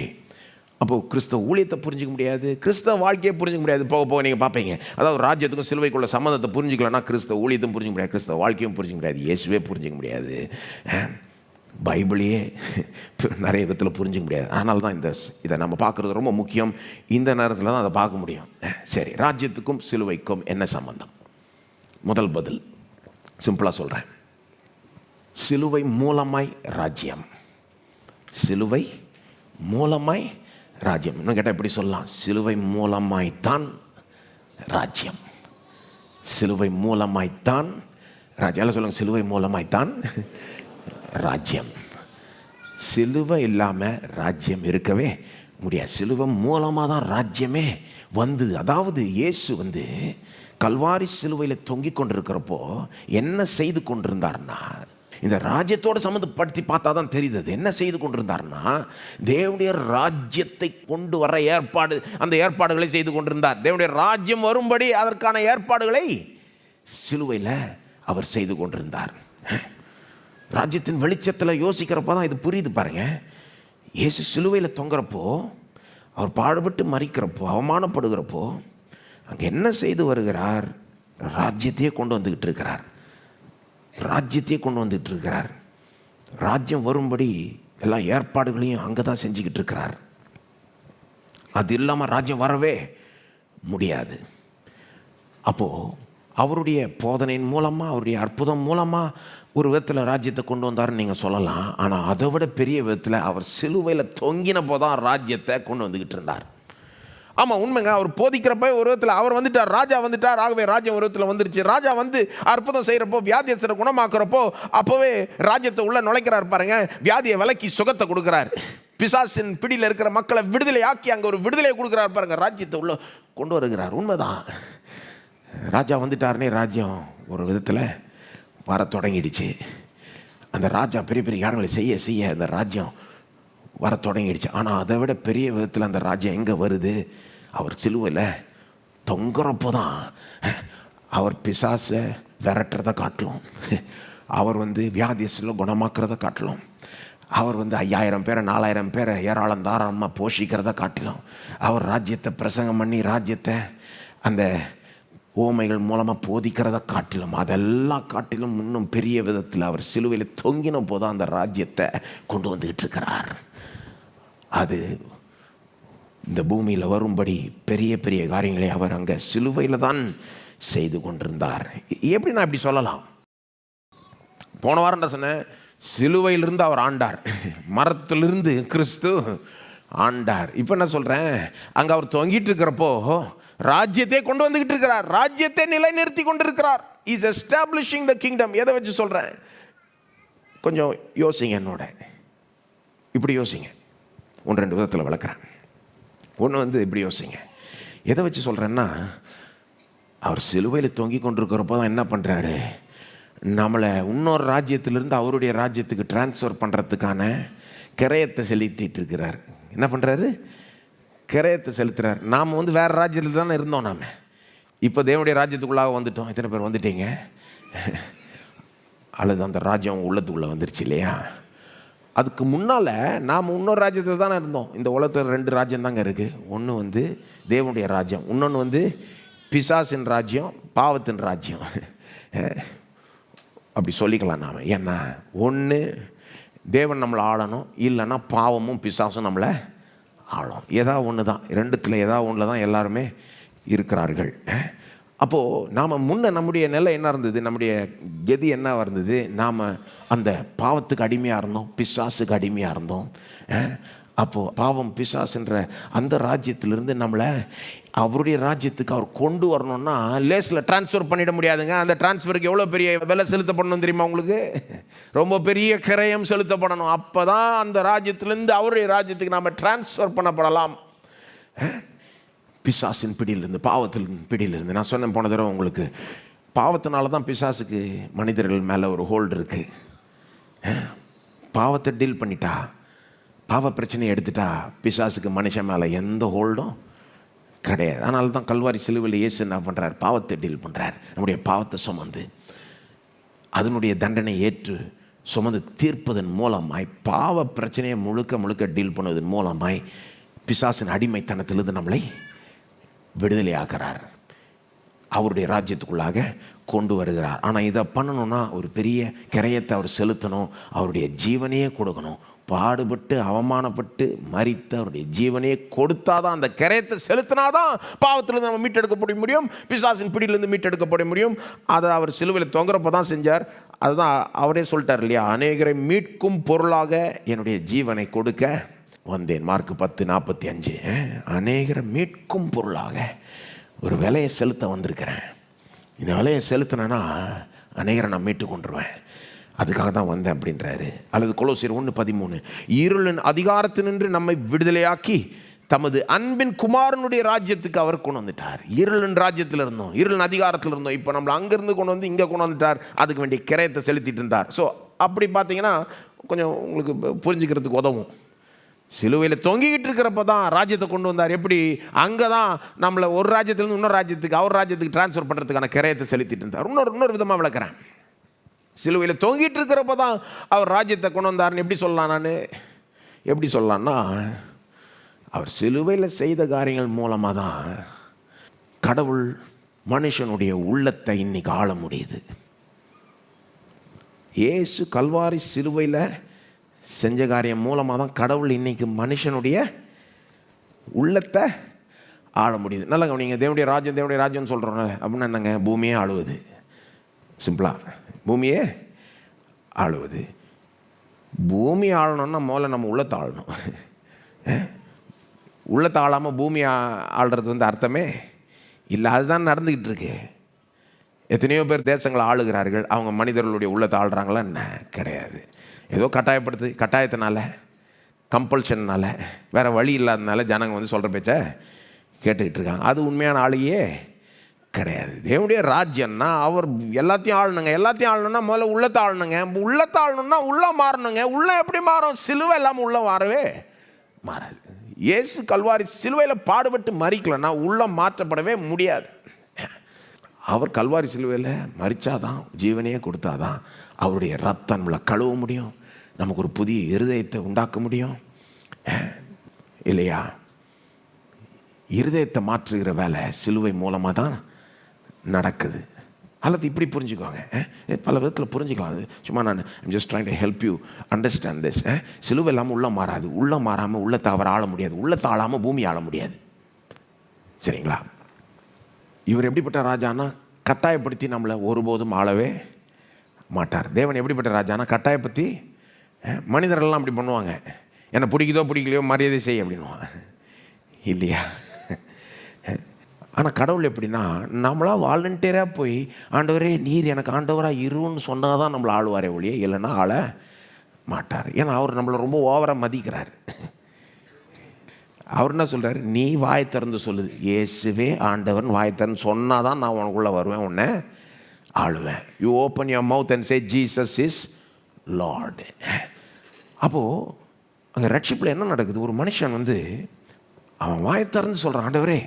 அப்போது கிறிஸ்தவ ஊழியத்தை புரிஞ்சிக்க முடியாது, கிறிஸ்தவ வாழ்க்கையை புரிஞ்சிக்க முடியாது. போக நீங்கள் பார்ப்பீங்க, அதாவது ராஜ்யத்துக்கும் சிலுவைக்குள்ள சம்மந்தத்தை புரிஞ்சிக்கலன்னா கிறிஸ்தவ ஊழியத்தையும் புரிஞ்சிக்க முடியாது, கிறிஸ்தவ வாழ்க்கையும் புரிஞ்சிக்க முடியாது, இயேசுவே புரிஞ்சிக்க முடியாது, பைபிளையே நிறைய விதத்தில் புரிஞ்சிக்க முடியாது. அதனால தான் இதை நம்ம பார்க்குறது ரொம்ப முக்கியம். இந்த நேரத்தில் தான் அதை பார்க்க முடியும். சரி, ராஜ்யத்துக்கும் சிலுவைக்கும் என்ன சம்பந்தம்? முதல் பதில் சிம்பிளாக சொல்கிறேன், சிலுவை மூலமாய் ராஜ்யம். சிலுவை மூலமாய் ராஜ்யம். இன்னும் கேட்டால் எப்படி சொல்லலாம், சிலுவை மூலமாய்த்தான் ராஜ்யம். சிலுவை மூலமாய்த்தான் ராஜ்யம். எல்லாம் சொல்லுங்க, சிலுவை மூலமாய்த்தான் ராஜ்யம். சிலுவை இல்லாமல் ராஜ்யம் இருக்கவே முடியாது. சிலுவை மூலமாக தான் ராஜ்யமே வந்து, அதாவது இயேசு கல்வாரி சிலுவையில் தொங்கிக் கொண்டிருக்கிறப்போ என்ன செய்து கொண்டிருந்தார்னா, இந்த ராஜ்யத்தோடு சம்மந்தப்படுத்தி பார்த்தா தான் தெரியுது அது என்ன செய்து கொண்டிருந்தார்னா, தேவனுடைய ராஜ்யத்தை கொண்டு வர அந்த ஏற்பாடுகளை செய்து கொண்டிருந்தார். தேவனுடைய ராஜ்யம் வரும்படி அதற்கான ஏற்பாடுகளை சிலுவையில் அவர் செய்து கொண்டிருந்தார். ராஜ்யத்தின் வெளிச்சத்தில் யோசிக்கிறப்போ தான் இது புரியுது பாருங்க. இயேசு சிலுவையில் தொங்குறப்போ, அவர் பாடுபட்டு மரிக்கிறப்போ, அவமானப்படுகிறப்போ அங்கே என்ன செய்து வருகிறார்? ராஜ்யத்தையே கொண்டு வந்துக்கிட்டு இருக்கிறார். ராஜ்யத்தையே கொண்டு வந்துட்டு இருக்கிறார். ராஜ்யம் வரும்படி எல்லா ஏற்பாடுகளையும் அங்கே தான் செஞ்சுக்கிட்டு இருக்கிறார். அது இல்லாமல் ராஜ்யம் வரவே முடியாது. அப்போது அவருடைய போதனையின் மூலமாக, அவருடைய அற்புதம் மூலமாக ஒரு விதத்தில் ராஜ்யத்தை கொண்டு வந்தார்னு நீங்கள் சொல்லலாம். ஆனால் அதை விட பெரிய விதத்தில் அவர் சிலுவையில் தொங்கினப்போ தான் ராஜ்யத்தை கொண்டு வந்துக்கிட்டு இருந்தார். ஆமாம், உண்மைங்க. அவர் போதிக்கிறப்ப ஒரு விதத்தில் அவர் வந்துட்டார், ராஜா வந்துட்டார். ஆகவே ராஜ்யம் ஒரு விதத்தில் வந்துருச்சு. ராஜா வந்து அற்புதம் செய்கிறப்போ, வியாதியஸ்தரை குணமாக்குறப்போ, அப்போவே ராஜ்யத்தை உள்ள நுழைக்கிறார் பாருங்க. வியாதியை விலக்கி சுகத்தை கொடுக்குறார். பிசாசின் பிடியில் இருக்கிற மக்களை விடுதலை ஆக்கி அங்கே ஒரு விடுதலையை கொடுக்குறார் பாருங்க. ராஜ்யத்தை உள்ள கொண்டு வருகிறார். உண்மைதான், ராஜா வந்துட்டார்னே ராஜ்யம் ஒரு விதத்தில் வர தொடங்கிடுச்சு. அந்த ராஜா பெரிய பெரிய காரியங்களை செய்ய செய்ய அந்த ராஜ்யம் வர தொடங்கிடுச்சு. ஆனால் அதை விட பெரிய விதத்தில் அந்த ராஜ்யம் எங்கே வருது? அவர் சிலுவையில் தொங்குறப்போ தான். அவர் பிசாசை விரட்டுறதை காட்டிலும், அவர் வந்து வியாதியத்தில் குணமாக்குறதை காட்டிலும், அவர் வந்து 5000 பேரை 4000 பேரை ஏராளம் தாராளமாக போஷிக்கிறத காட்டிலும், அவர் ராஜ்யத்தை பிரசங்கம் பண்ணி ராஜ்யத்தை அந்த ஓமைகள் மூலமாக போதிக்கிறத காட்டிலும், அதெல்லாம் காட்டிலும் இன்னும் பெரிய விதத்தில் அவர் சிலுவையில் தொங்கின போதான் அந்த ராஜ்யத்தை கொண்டு வந்துக்கிட்டு இருக்கிறார். அது இந்த பூமியில் வரும்படி பெரிய பெரிய காரியங்களை அவர் அங்கே சிலுவையில் தான் செய்து கொண்டிருந்தார். எப்படி நான் இப்படி சொல்லலாம்? போன வாரம் என்ன சொன்னேன்? சிலுவையிலிருந்து அவர் ஆண்டார், மரத்திலிருந்து கிறிஸ்து ஆண்டார். இப்போ என்ன சொல்கிறேன்? அங்கே அவர் தொங்கிட்டு இருக்கிறப்போ ராஜ்யத்தை கொண்டு வந்துக்கிட்டு இருக்கிறார். ராஜ்யத்தை நிலைநிறுத்தி கொண்டிருக்கிறார். Is establishing the kingdom. எதை வச்சு சொல்கிறேன்? கொஞ்சம் யோசிங்க என்னோட. இப்படி யோசிங்க. 1-2 விதத்தில் விளக்குறேன். ஒன்று வந்து இப்படி யோசிங்க. எதை வச்சு சொல்கிறேன்னா, அவர் சிலுவையில் தொங்கி கொண்டிருக்கிறப்போ தான் என்ன பண்ணுறாரு? நம்மளை இன்னொரு ராஜ்யத்திலிருந்து அவருடைய ராஜ்யத்துக்கு டிரான்ஸ்ஃபர் பண்ணுறதுக்கான கிரயத்தை செலுத்திட்டு இருக்கிறார். என்ன பண்ணுறாரு? கிரயத்தை செலுத்துறார். நாம் வந்து வேறு ராஜ்யத்தில் தானே இருந்தோம். நாம் இப்போ தேவனுடைய ராஜ்யத்துக்குள்ளாக வந்துட்டோம். எத்தனை பேர் வந்துட்டீங்க? அல்லது அந்த ராஜ்யம் உள்ளத்துக்குள்ளே வந்துருச்சு இல்லையா? அதுக்கு முன்னால் நாம் இன்னொரு ராஜ்யத்தில் தானே இருந்தோம். இந்த உலகத்தில் 2 ராஜ்யம் தாங்க இருக்குது. ஒன்று வந்து தேவனுடைய ராஜ்யம், இன்னொன்று வந்து பிசாசின் ராஜ்யம், பாவத்தின் ராஜ்யம். அப்படி சொல்லிக்கலாம் நாம். ஏன்னா ஒன்று தேவன் நம்மளை ஆளணும், இல்லைன்னா பாவமும் பிசாசும் நம்மளை ஆளும். ஏதாவது ஒன்று தான், 2த்தில் ஏதாவது ஒன்றில் தான் எல்லாருமே இருக்கிறார்கள். அப்போது நாம் முன்ன நம்முடைய நிலை என்ன இருந்தது? நம்முடைய கதி என்ன இருந்தது? நாம் அந்த பாவத்துக்கு அடிமையாக இருந்தோம், பிசாசுக்கு அடிமையாக இருந்தோம். அப்போது பாவம் பிசாசுன்ற அந்த ராஜ்யத்திலிருந்து நம்மளை அவருடைய ராஜ்யத்துக்கு அவர் கொண்டு வரணும்னா லேஸில் டிரான்ஸ்ஃபர் பண்ணிட முடியாதுங்க. அந்த டிரான்ஸ்ஃபருக்கு எவ்வளோ பெரிய விலை செலுத்தப்படணும் தெரியுமா உங்களுக்கு? ரொம்ப பெரிய கிரயம் செலுத்தப்படணும். அப்போ தான் அந்த ராஜ்யத்திலேருந்து அவருடைய ராஜ்யத்துக்கு நாம் டிரான்ஸ்ஃபர் பண்ணப்படலாம். பிசாசின் பிடியிலிருந்து, பாவத்தின் பிடியிலிருந்து. நான் சொன்னேன் போன தடவை உங்களுக்கு, பாவத்தினால தான் பிசாசுக்கு மனிதர்கள் மேலே ஒரு ஹோல்டு இருக்குது. பாவத்தை டீல் பண்ணிட்டா, பாவ பிரச்சனையை எடுத்துட்டா பிசாசுக்கு மனுஷன் மேலே எந்த ஹோல்டும் கிடையாது. அதனால தான் கல்வாரி சிலுவையில் இயேசு என்ன பண்ணுறார்? பாவத்தை டீல் பண்ணுறார். நம்முடைய பாவத்தை சுமந்து அதனுடைய தண்டனை ஏற்று சுமந்து தீர்ப்பதன் மூலமாய், பாவ பிரச்சனையை முழுக்க முழுக்க டீல் பண்ணுவதன் மூலமாய் பிசாசின் அடிமைத்தனத்திலிருந்து நம்மளை விடுதலை ஆகிறார், அவருடைய ராஜ்யத்துக்குள்ளாக கொண்டு வருகிறார். ஆனால் இதை பண்ணணும்னா ஒரு பெரிய கிரயத்தை அவர் செலுத்தணும், அவருடைய ஜீவனையே கொடுக்கணும். பாடுபட்டு அவமானப்பட்டு மரித்து அவருடைய ஜீவனையே கொடுத்தாதான், அந்த கிரயத்தை செலுத்தினாதான் பாவத்திலிருந்து நம்ம மீட்டெடுக்கப்பட முடியும், பிசாசின் பிடியிலிருந்து மீட்டெடுக்கப்பட முடியும். அதை அவர் சிலுவையில் தொங்குறப்போ தான் செஞ்சார். அதுதான் அவரே சொல்லிட்டார் இல்லையா? அநேகரை மீட்கும் பொருளாக என்னுடைய ஜீவனை கொடுக்க வந்தேன். மார்க் 10:45. அநேகரை மீட்கும் பொருளாக ஒரு விலையை செலுத்த வந்திருக்கிறேன். இந்த விலையை செலுத்தினேன்னா அநேகரை நான் மீட்டு கொண்டுருவேன், அதுக்காக தான் வந்தேன் அப்படின்றாரு. அல்லது கொலோசியர் 1:13, இருளின் அதிகாரத்தினின்று நம்மை விடுதலையாக்கி தமது அன்பின் குமாரனுடைய ராஜ்யத்துக்கு அவர் கொண்டு வந்துட்டார். இருளின் ராஜ்யத்தில் இருந்தோம், இருளின் அதிகாரத்தில் இருந்தோம். இப்போ நம்மளை அங்கேருந்து கொண்டு வந்து இங்கே கொண்டு வந்துட்டார். அதுக்கு வேண்டிய கிரயத்தை செலுத்திட்டு இருந்தார். ஸோ அப்படி பார்த்தீங்கன்னா கொஞ்சம் உங்களுக்கு புரிஞ்சுக்கிறதுக்கு உதவும். சிலுவையில் தொங்கிக்கிட்டு இருக்கிறப்ப தான் ராஜ்யத்தை கொண்டு வந்தார். எப்படி? அங்கே தான் நம்மளை ஒரு ராஜ்யத்துலேருந்து இன்னொரு ராஜ்யத்துக்கு, அவர் ராஜ்யத்துக்கு டிரான்ஸ்ஃபர் பண்ணுறதுக்கான கிரயத்தை செலுத்திட்டு இருந்தார். இன்னொரு விதமாக விளக்குறேன். சிலுவையில் தொங்கிட்டு இருக்கிறப்ப தான் அவர் ராஜ்யத்தை கொண்டு வந்தார்னு எப்படி சொல்லலாம்? நான் எப்படி சொல்லலான்னா, அவர் சிலுவையில் செய்த காரியங்கள் மூலமாக தான் கடவுள் மனுஷனுடைய உள்ளத்தை இன்னைக்கு ஆள முடியுது. இயேசு கல்வாரி சிலுவையில் செஞ்ச காரியம் மூலமாக தான் கடவுள் இன்னைக்கு மனுஷனுடைய உள்ளத்தை ஆள முடியுது. நல்லா கவனிங்க. தேவனுடைய ராஜ்யம்னு சொல்கிறோம்ல, அப்படின்னா என்னங்க? பூமியே ஆளுவது. சிம்பிளாக பூமியே ஆளுவது. பூமி ஆளணும்னா முதல்ல நம்ம உள்ளத்தை ஆளணும். உள்ளத்தை ஆளாமல் பூமி ஆள்றது வந்து அர்த்தமே இல்லை. அதுதான் நடந்துக்கிட்டு இருக்கு. எத்தனையோ பேர் தேசங்களை ஆளுகிறார்கள். அவங்க மனிதர்களுடைய உள்ளத்தை ஆளுறாங்களா? என்ன கிடையாது. ஏதோ கட்டாயத்தினால, கம்பல்ஷன்னால, வேறு வழி இல்லாதனால ஜனங்க வந்து சொல்கிற பேச்சை கேட்டுக்கிட்டு இருக்காங்க. அது உண்மையான ஆளுகையே கிடையாது. தேவனுடைய ராஜ்யம்னா அவர் எல்லாத்தையும் ஆளணுன்னா முதல்ல உள்ளத்தை ஆளணுங்க. உள்ளத்தை ஆளணும்னா உள்ள மாறணுங்க. உள்ள எப்படி மாறும்? சிலுவை இல்லாமல் உள்ள மாறவே மாறாது. இயேசு கல்வாரி சிலுவையில் பாடுபட்டு மறிக்கலன்னா உள்ள மாற்றப்படவே முடியாது. அவர் கல்வாரி சிலுவையில் மறிச்சாதான், ஜீவனையே கொடுத்தாதான் அவருடைய ரத்தம் நம்மளை கழுவ முடியும், நமக்கு ஒரு புதிய இருதயத்தை உண்டாக்க முடியும் இல்லையா? இருதயத்தை மாற்றுகிற வேலை சிலுவை மூலமாக தான் நடக்குது. அல்லது இப்படி புரிஞ்சுக்குவாங்க, பல விதத்தில் புரிஞ்சுக்கலாம். அது சும்மா நான் just trying to help you understand this. சிலுவை இல்லாமல் உள்ள மாறாது. உள்ள மாறாமல் உள்ளத்தை அவர் ஆள முடியாது. உள்ளத்தை ஆளாமல் பூமி ஆள முடியாது. சரிங்களா? இவர் எப்படிப்பட்ட ராஜானா கட்டாயப்படுத்தி நம்மளை ஒருபோதும் ஆளவே மாட்டார். தேவன் எப்படிப்பட்ட ராஜானா கட்டாயப்படுத்தி, மனிதர்கள்லாம் அப்படி பண்ணுவாங்க, என்னை பிடிக்குதோ பிடிக்கலையோ மரியாதை செய்ய அப்படின்வாங்க இல்லையா? ஆனால் கடவுள் எப்படின்னா, நம்மளா வாலண்டியராக போய் ஆண்டவரே நீர் எனக்கு ஆண்டவராக இருன்னு சொன்னால் தான் நம்மளை ஆளுவாரே ஒழிய இல்லைன்னா ஆள மாட்டார். ஏன்னா அவர் நம்மளை ரொம்ப ஓவராக மதிக்கிறார். அவர் என்ன சொல்கிறார்? நீ வாய் திறந்து சொல்லுது, இயேசுவே ஆண்டவன் வாய் திறந்து சொன்னால் தான் நான் உனக்குள்ளே வருவேன், உன்னை ஆளுவேன். You open your mouth and say Jesus is lord. அப்போது அங்கே ரட்சிப்பில் என்ன நடக்குது? ஒரு மனுஷன் வந்து அவன் வாய் திறந்து சொல்கிறான், ஆண்டவரே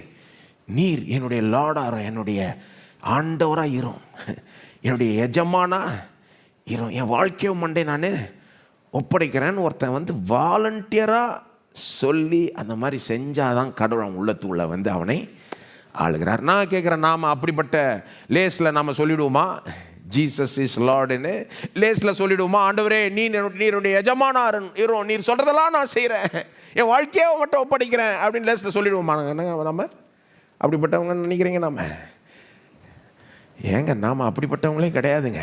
நீர் என்னுடைய லார்டாக, என்னுடைய ஆண்டவராக இரும், என்னுடைய எஜமானா இரும், என் வாழ்க்கையை மண்டே நான் ஒப்படைக்கிறேன்னு ஒருத்தன் வந்து வாலண்டியராக சொல்லி அந்த மாதிரி செஞ்சாதான் கடவுள் அவன் உள்ளத்துக்குள்ள வந்து அவனை ஆளுகிறார். நான் கேட்குறேன், நாம் அப்படிப்பட்ட லேஸில் நாம் சொல்லிவிடுவோமா ஜீசஸ் இஸ் லார்டுன்னு? லேஸில் சொல்லிவிடுவோமா ஆண்டவரே நீருடைய எஜமானார் இரும், நீர் சொல்கிறதெல்லாம் நான் செய்கிறேன், என் வாழ்க்கையை மட்டும் ஒப்படைக்கிறேன் அப்படின்னு லேஸில் சொல்லிவிடுவோமா? நம்ம அப்படிப்பட்டவங்க நினைக்கிறீங்க? நாம் ஏங்க நாம் அப்படிப்பட்டவங்களே கிடையாதுங்க.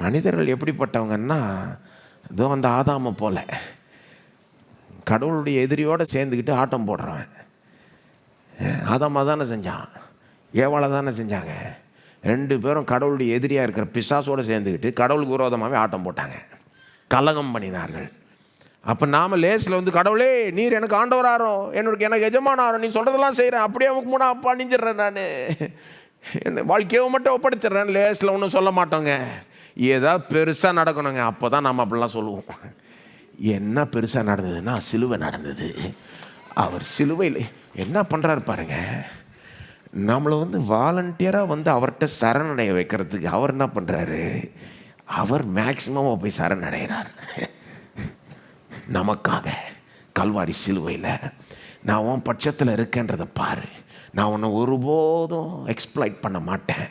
மனிதர்கள் எப்படிப்பட்டவங்கன்னா, இதோ அந்த ஆதாமை போல கடவுளுடைய எதிரியோடு சேர்ந்துக்கிட்டு ஆட்டம் போடுறவன். ஆதாமா தானே செஞ்சான், ஏவாளை தானே செஞ்சாங்க. 2 பேரும் கடவுளுடைய எதிரியாக இருக்கிற பிசாசோடு சேர்ந்துக்கிட்டு கடவுளுக்கு விரோதமாகவே ஆட்டம் போட்டாங்க, கலகம் பண்ணினார்கள். அப்போ நாம் லேஸில் வந்து கடவுளே நீர் எனக்கு ஆண்டவராகிறோம், எனக்கு எஜமானாரும், நீ சொல்கிறதெல்லாம் செய்கிறேன், அப்படியே அவனுக்கு மூணா அப்பா அணிஞ்சிட்றேன், நான் என்ன வாழ்க்கையை மட்டும் ஒப்படைச்சிட்றேன், லேஸில் ஒன்றும் சொல்ல மாட்டோங்க. ஏதாவது பெருசாக நடக்கணுங்க, அப்போ தான் நம்ம அப்படிலாம் சொல்லுவோம். என்ன பெருசாக நடந்ததுன்னா சிலுவை நடந்தது. அவர் சிலுவையில் என்ன பண்ணுறாரு பாருங்க, நம்மளை வந்து வாலண்டியராக வந்து அவர்கிட்ட சரணடைய வைக்கிறதுக்கு அவர் என்ன பண்ணுறாரு, அவர் மேக்சிமமாக போய் சரணடைகிறார் நமக்காக. கல்வாரி சிலுவையில் நான் உன் பட்சத்தில் இருக்கேன்றதை பாரு, நான் உன்னை ஒருபோதும் எக்ஸ்ப்ளாய்ட் பண்ண மாட்டேன்,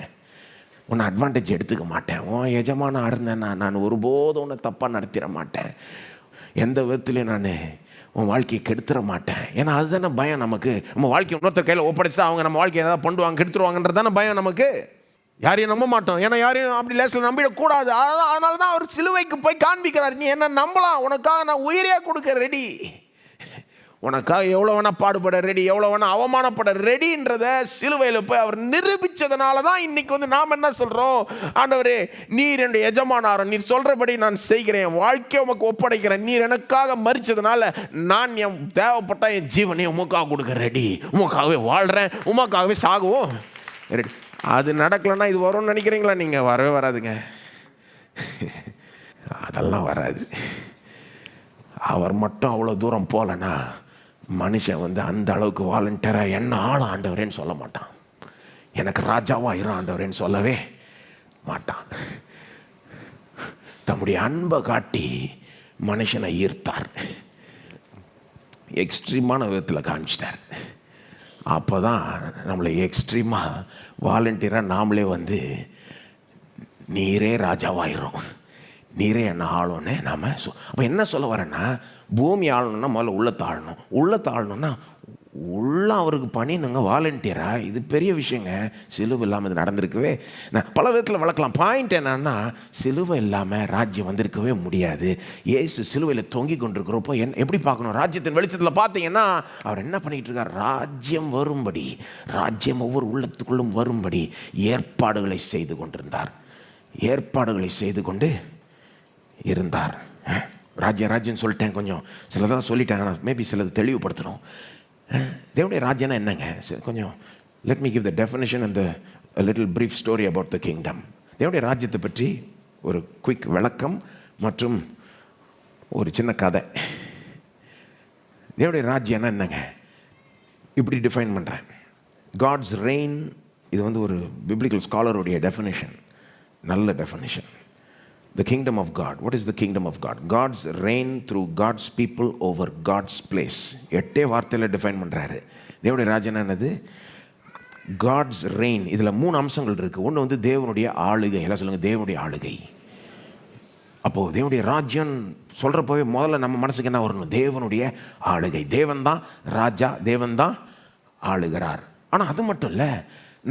உன்னை அட்வான்டேஜ் எடுத்துக்க மாட்டேன், உன் எஜமான இருந்தேன்னா நான் ஒருபோதும் உன்னை தப்பாக நடத்திட மாட்டேன், எந்த விதத்துலையும் நான் உன் வாழ்க்கையை கெடுத்துட மாட்டேன். ஏன்னா அதுதானே பயம் நமக்கு. நம்ம வாழ்க்கையை இன்னொருத்தர் கையில் ஒப்படைச்சா அவங்க நம்ம வாழ்க்கையை ஏதாவது பண்ணுவாங்க, கெடுத்துருவாங்கன்றது தானே பயம் நமக்கு. யாரையும் நம்ப மாட்டோம், ஏன்னா யாரையும் அப்படி லேசில் நம்பிடக்கூடாது. அதனால தான் அவர் சிலுவைக்கு போய் காண்பிக்கிறார், நீ என்ன நம்பலாம், உனக்காக நான் உயிரே கொடுக்க ரெடி, உனக்காக எவ்வளோ வேணால் பாடுபட ரெடி, எவ்வளோ வேணால் அவமானப்பட ரெடின்றத சிலுவையில் போய் அவர் நிரூபித்ததுனால தான் இன்றைக்கி வந்து நாம் என்ன சொல்கிறோம், ஆண்டவரே நீர் என்னுடைய எஜமானாரம், நீர் சொல்கிறபடி நான் செய்கிறேன், வாழ்க்கையை உமக்கு ஒப்படைக்கிறேன், நீர் எனக்காக மறித்ததுனால நான் என் தேவைப்பட்ட என் ஜீவனை உமக்காக கொடுக்க ரெடி, உமக்காகவே வாழ்கிறேன், உமக்காகவே சாகவும் ரெடி. அது நடக்கலைன்னா இது வரும்னு நினைக்கிறீங்களா? நீங்கள் வரவே வராதுங்க. அதெல்லாம் வராது. அவர் மட்டும் அவ்வளோ தூரம் போகலன்னா மனுஷன் வந்து அந்த அளவுக்கு வாலண்டியராக என்ன ஆளும் ஆண்டவரேன்னு சொல்ல மாட்டான். எனக்கு ராஜாவாயிரும் ஆண்டவரேன்னு சொல்லவே மாட்டான். தம்முடைய அன்பை காட்டி மனுஷனை ஈர்த்தார், எக்ஸ்ட்ரீமான விதத்தில் காமிச்சிட்டார். அப்போ தான் நம்மளை எக்ஸ்ட்ரீமாக வாலண்டியராக நாமளே வந்து நீரே ராஜாவாயிரும், நீரே என்ன ஆளணும்னு நாம் அப்போ என்ன சொல்ல வரேன்னா, பூமி ஆளணும்னா முதல்ல உள்ளத்தை ஆளணும், உள்ளத்தை ஆளணும்னா உள்ள அவருக்கு பண்ணினுங்க வாலண்டியராக. இது பெரிய விஷயங்க. சிலுவை இல்லாமல் இது நடந்திருக்கவே நான் பல விதத்தில் வளர்க்கலாம். பாயிண்ட் என்னன்னா, சிலுவை இல்லாமல் ராஜ்யம் வந்திருக்கவே முடியாது. இயேசு சிலுவையில் தொங்கி கொண்டிருக்கிறப்போ எப்படி பார்க்கணும்? ராஜ்யத்தின் வெளிச்சத்தில் பார்த்தீங்கன்னா அவர் என்ன பண்ணிக்கிட்டு இருக்கார்? ராஜ்யம் வரும்படி, ராஜ்யம் ஒவ்வொரு உள்ளத்துக்குள்ளும் வரும்படி ஏற்பாடுகளை செய்து கொண்டிருந்தார், ஏற்பாடுகளை செய்து கொண்டு இருந்தார். ராஜ்யம் சொல்லிட்டேன், கொஞ்சம் சிலதான் சொல்லிட்டாங்க, ஆனால் மேபி சிலது தெளிவுபடுத்தணும். தேவனுடைய ராஜ்யம்னா என்னங்க? கொஞ்சம் let me give the definition and a little brief story about the kingdom. தேவனுடைய ராஜ்யத்தை பற்றி ஒரு குயிக் விளக்கம் மற்றும் ஒரு சின்ன கதை. தேவனுடைய ராஜ்யம்னா என்னங்க? இப்படி டிஃபைன் பண்ணுறேன். காட்ஸ் ரெயின், இது வந்து ஒரு பிப்ளிக்கல் ஸ்காலருடைய டெஃபினிஷன், நல்ல definition. The kingdom of God. What is the kingdom of God? God's reign through God's people over God's place. 8 வார்த்தையில் டிஃபைன் பண்ணுறாரு. தேவனுடைய ராஜ்யம் என்னது? God's reign. இதில் 3 அம்சங்கள் இருக்குது. ஒன்று வந்து தேவனுடைய ஆளுகை. எல்லாம் சொல்லுங்கள், தேவனுடைய ஆளுகை. அப்போது தேவனுடைய ராஜ்யம் சொல்கிறப்போவே முதல்ல நம்ம மனசுக்கு என்ன வரணும்? தேவனுடைய ஆளுகை. தேவன் தான் ராஜா, தேவன் தான் ஆளுகிறார். ஆனால் அது மட்டும் இல்லை,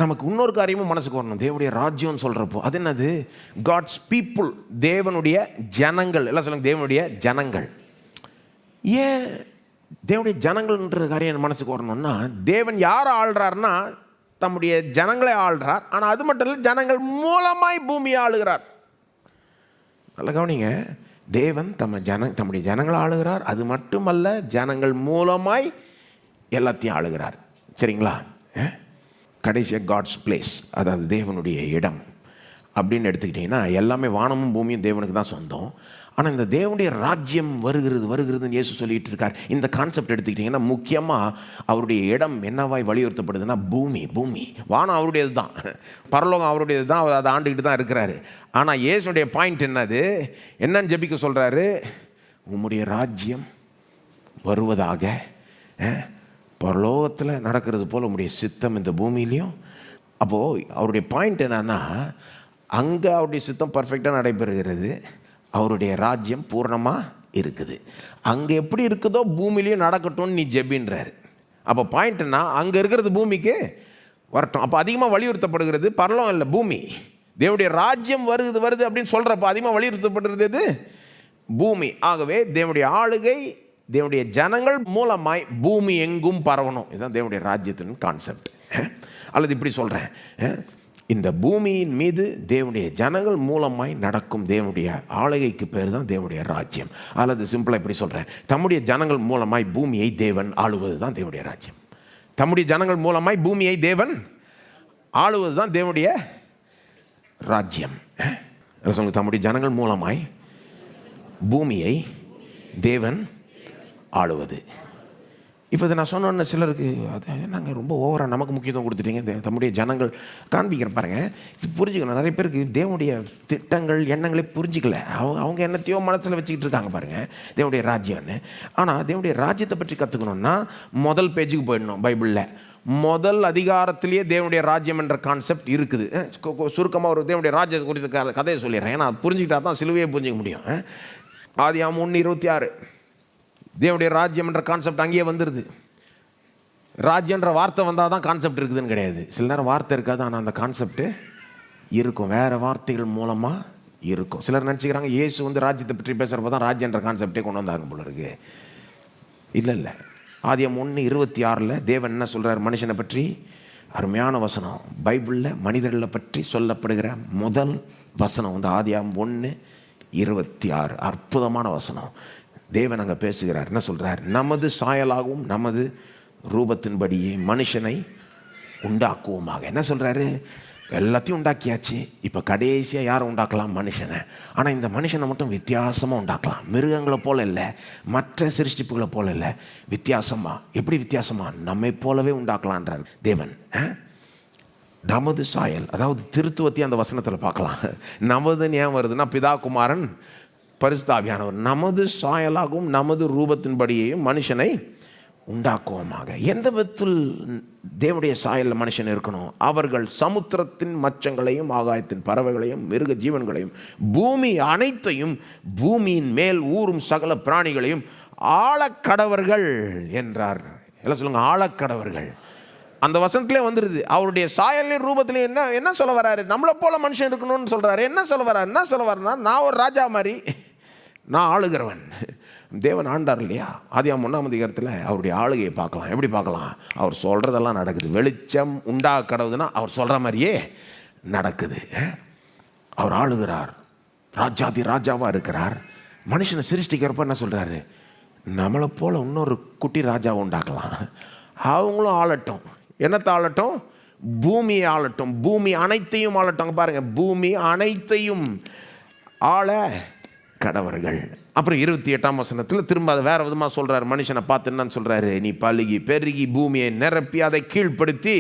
நமக்கு இன்னொரு காரியமும் மனசுக்கு வரணும். தேவனுடைய ராஜ்யம்னு சொல்கிறப்போ அது என்னது? காட்ஸ் பீப்புள், தேவனுடைய ஜனங்கள். எல்லாம் சொல்லுங்க, தேவனுடைய ஜனங்கள். ஏன் தேவனுடைய ஜனங்கள்ன்ற காரியம் மனசுக்கு வரணும்னா, தேவன் யாரை ஆள்றார்னா தம்முடைய ஜனங்களை ஆள்றார். ஆனால் அது மட்டும் இல்லை, ஜனங்கள் மூலமாய் பூமியை ஆளுகிறார். நல்ல கவனிங்க, தேவன் தம்முடைய ஜனங்களை ஆளுகிறார். அது மட்டுமல்ல, ஜனங்கள் மூலமாய் எல்லாத்தையும் ஆளுகிறார். சரிங்களா? கடைசியாக காட்ஸ் பிளேஸ், அதாவது தேவனுடைய இடம் அப்படின்னு எடுத்துக்கிட்டிங்கன்னா, எல்லாமே வானமும் பூமியும் தேவனுக்கு தான் சொந்தம். ஆனால் இந்த தேவனுடைய ராஜ்யம் வருகிறதுன்னு இயேசு சொல்லிகிட்டு இருக்கார். இந்த கான்செப்ட் எடுத்துக்கிட்டிங்கன்னா, முக்கியமாக அவருடைய இடம் என்னவாய் வலியுறுத்தப்படுதுன்னா, பூமி. வானம் அவருடையது தான், பரலோகம் அவருடையது தான், அவர் அதை ஆண்டுக்கிட்டு தான் இருக்கிறாரு. ஆனால் இயேசுடைய பாயிண்ட் என்னன்னு ஜெபிக்க சொல்கிறாரு? உம்முடைய ராஜ்யம் வருவதாக, பரலோகத்தில் நடக்கிறது போல் உங்களுடைய சித்தம் இந்த பூமியிலையும். அப்போது அவருடைய பாயிண்ட் என்னன்னா, அங்கே அவருடைய சித்தம் பர்ஃபெக்டாக நடைபெறுகிறது, அவருடைய ராஜ்யம் பூர்ணமாக இருக்குது. அங்கே எப்படி இருக்குதோ பூமியிலையும் நடக்கட்டும்னு நீ ஜெபின்றாரு. அப்போ பாயிண்ட் என்ன? அங்கே இருக்கிறது பூமிக்கு வரட்டும். அப்போ அதிகமாக வலியுறுத்தப்படுகிறது பரலோகம் இல்லை, பூமி. தேவனுடைய ராஜ்யம் வருது அப்படின்னு சொல்கிறப்போ அதிகமாக வலியுறுத்தப்படுகிறது எது? பூமி. ஆகவே தேவனுடைய ஆளுகை, தேவனுடைய ஜனங்கள் மூலமாய் பூமி எங்கும் பரவணும். இதுதான் தேவனுடைய ராஜ்யத்தின் கான்செப்ட். அல்லது இப்படி சொல்கிறேன், இந்த பூமியின் மீது தேவனுடைய ஜனங்கள் மூலமாய் நடக்கும் தேவனுடைய ஆளுகைக்கு பேர் தான் தேவனுடைய ராஜ்யம். அல்லது சிம்பிளாக இப்படி சொல்கிறேன், தம்முடைய ஜனங்கள் மூலமாய் பூமியை தேவன் ஆளுவது தான் தேவனுடைய ராஜ்யம். தம்முடைய ஜனங்கள் மூலமாய் பூமியை தேவன் ஆளுவது தான் தேவனுடைய ராஜ்யம். சொல்லுங்க, தம்முடைய ஜனங்கள் மூலமாய் பூமியை தேவன் ஆளுவது. இப்போ இதை நான் சொன்னோன்னு சிலருக்கு அது நாங்கள் ரொம்ப ஓவராக நமக்கு முக்கியத்துவம் கொடுத்துட்டீங்க, தம்முடைய ஜனங்கள் காண்பிக்கிற பாருங்க. இது புரிஞ்சுக்கணும். நிறைய பேருக்கு தேவனுடைய திட்டங்கள் எண்ணங்களே புரிஞ்சிக்கல. அவங்க என்னத்தையோ மனசில் வச்சுக்கிட்டு இருக்காங்க பாருங்கள், தேவனுடைய ராஜ்யம்னு. ஆனால் தேவனுடைய ராஜ்யத்தை பற்றி கற்றுக்கணுன்னா முதல் பேஜுக்கு போயிடணும். பைபிளில் முதல் அதிகாரத்திலேயே தேவனுடைய ராஜ்யம் என்ற கான்செப்ட் இருக்குது. சுருக்கமாக ஒரு தேவனுடைய ராஜ்யத்தை குறித்த கதையை சொல்லிடுறேன். ஏன்னா புரிஞ்சுக்கிட்டா தான் சிலுவையை புரிஞ்சிக்க முடியும். ஆதியாகமம் 1:26 தேவனுடைய ராஜ்யம் என்ற கான்செப்ட் அங்கேயே வந்துடுது. ராஜ்யன்ற வார்த்தை வந்தால் தான் கான்செப்ட் இருக்குதுன்னு கிடையாது. சில நேரம் வார்த்தை இருக்காது, ஆனால் அந்த கான்செப்ட்டு இருக்கும், வேறு வார்த்தைகள் மூலமாக இருக்கும். சிலர் நினச்சிக்கிறாங்க இயேசு ராஜ்யத்தை பற்றி பேசுகிறப்ப தான் ராஜ்யன்ற கான்செப்டே கொண்டு வந்தாங்க போல இருக்கு. இல்லை. ஆதியாகமம் 1:26 தேவன் என்ன சொல்கிறார் மனுஷனை பற்றி? அருமையான வசனம். பைபிளில் மனிதர்களை பற்றி சொல்லப்படுகிற முதல் வசனம் ஆதியாகமம் 1:26. அற்புதமான வசனம். தேவன் அங்கே பேசுகிறார். என்ன சொல்கிறார்? நமது சாயலாகவும் நமது ரூபத்தின்படியே மனுஷனை உண்டாக்குவோமாக. என்ன சொல்கிறாரு? எல்லாத்தையும் உண்டாக்கியாச்சு. இப்போ கடைசியாக யாரை உண்டாக்கலாம்? மனுஷனை. ஆனால் இந்த மனுஷனை மட்டும் வித்தியாசமாக உண்டாக்கலாம். மிருகங்களை போல இல்லை, மற்ற சிருஷ்டிப்புகளை போல இல்லை, வித்தியாசமாக. எப்படி வித்தியாசமாக? நம்மை போலவே உண்டாக்கலான்றார் தேவன். நமது சாயல், அதாவது திருத்துவத்தையும் அந்த வசனத்தில் பார்க்கலாம். நமதுன்னு ஏன் வருதுன்னா, பிதா, குமாரன், பரிசுத்த ஆவியானவர் நமது சாயலாகவும் நமது ரூபத்தின்படியையும் மனுஷனை உண்டாக்குவோமாக. எந்த விதத்தில் தேவனுடைய சாயலில் மனுஷன் இருக்கணும்? அவர்கள் சமுத்திரத்தின் மச்சங்களையும் ஆகாயத்தின் பறவைகளையும் மிருக ஜீவன்களையும் பூமி அனைத்தையும் பூமியின் மேல் ஊறும் சகல பிராணிகளையும் ஆழக்கடவர்கள் என்றார். எல்லாம் சொல்லுங்க, ஆழக்கடவர்கள். அந்த வசனத்திலே வந்துடுது. அவருடைய சாயலின் ரூபத்திலே என்ன சொல்ல வர்றாரு? நம்மளை போல மனுஷன் இருக்கணும்னு சொல்கிறாரு. என்ன சொல்ல வர்றாருன்னா, நான் ஒரு ராஜா மாதிரி, நான் ஆளுகிறவன். தேவன் ஆண்டார் இல்லையா? ஆதியாகமம் 1ஆம் அதிகாரத்தில் அவருடைய ஆளுகையை பார்க்கலாம். எப்படி பார்க்கலாம்? அவர் சொல்கிறதெல்லாம் நடக்குது. வெளிச்சம் உண்டாக கடவுதுன்னா அவர் சொல்கிற மாதிரியே நடக்குது. அவர் ஆளுகிறார், ராஜாதி ராஜாவாக இருக்கிறார். மனுஷனை சிருஷ்டிக்கிறப்ப என்ன சொல்கிறாரு? நம்மளை போல் இன்னொரு குட்டி ராஜாவை உண்டாக்கலாம், அவங்களும் ஆளட்டும். என்னத்தை ஆளட்டும்? பூமியை ஆளட்டும், பூமி அனைத்தையும் ஆளட்டும். பாருங்கள், பூமி அனைத்தையும் ஆள கடவர்கள். அப்புறம் 28ஆம் வசனத்தில் திரும்ப அதை வேறு விதமாக சொல்கிறார். மனுஷனை பார்த்து என்னன்னு சொல்கிறாரு? நீ பலுகி பெருகி பூமியை நிரப்பி அதை கீழ்ப்படுத்தி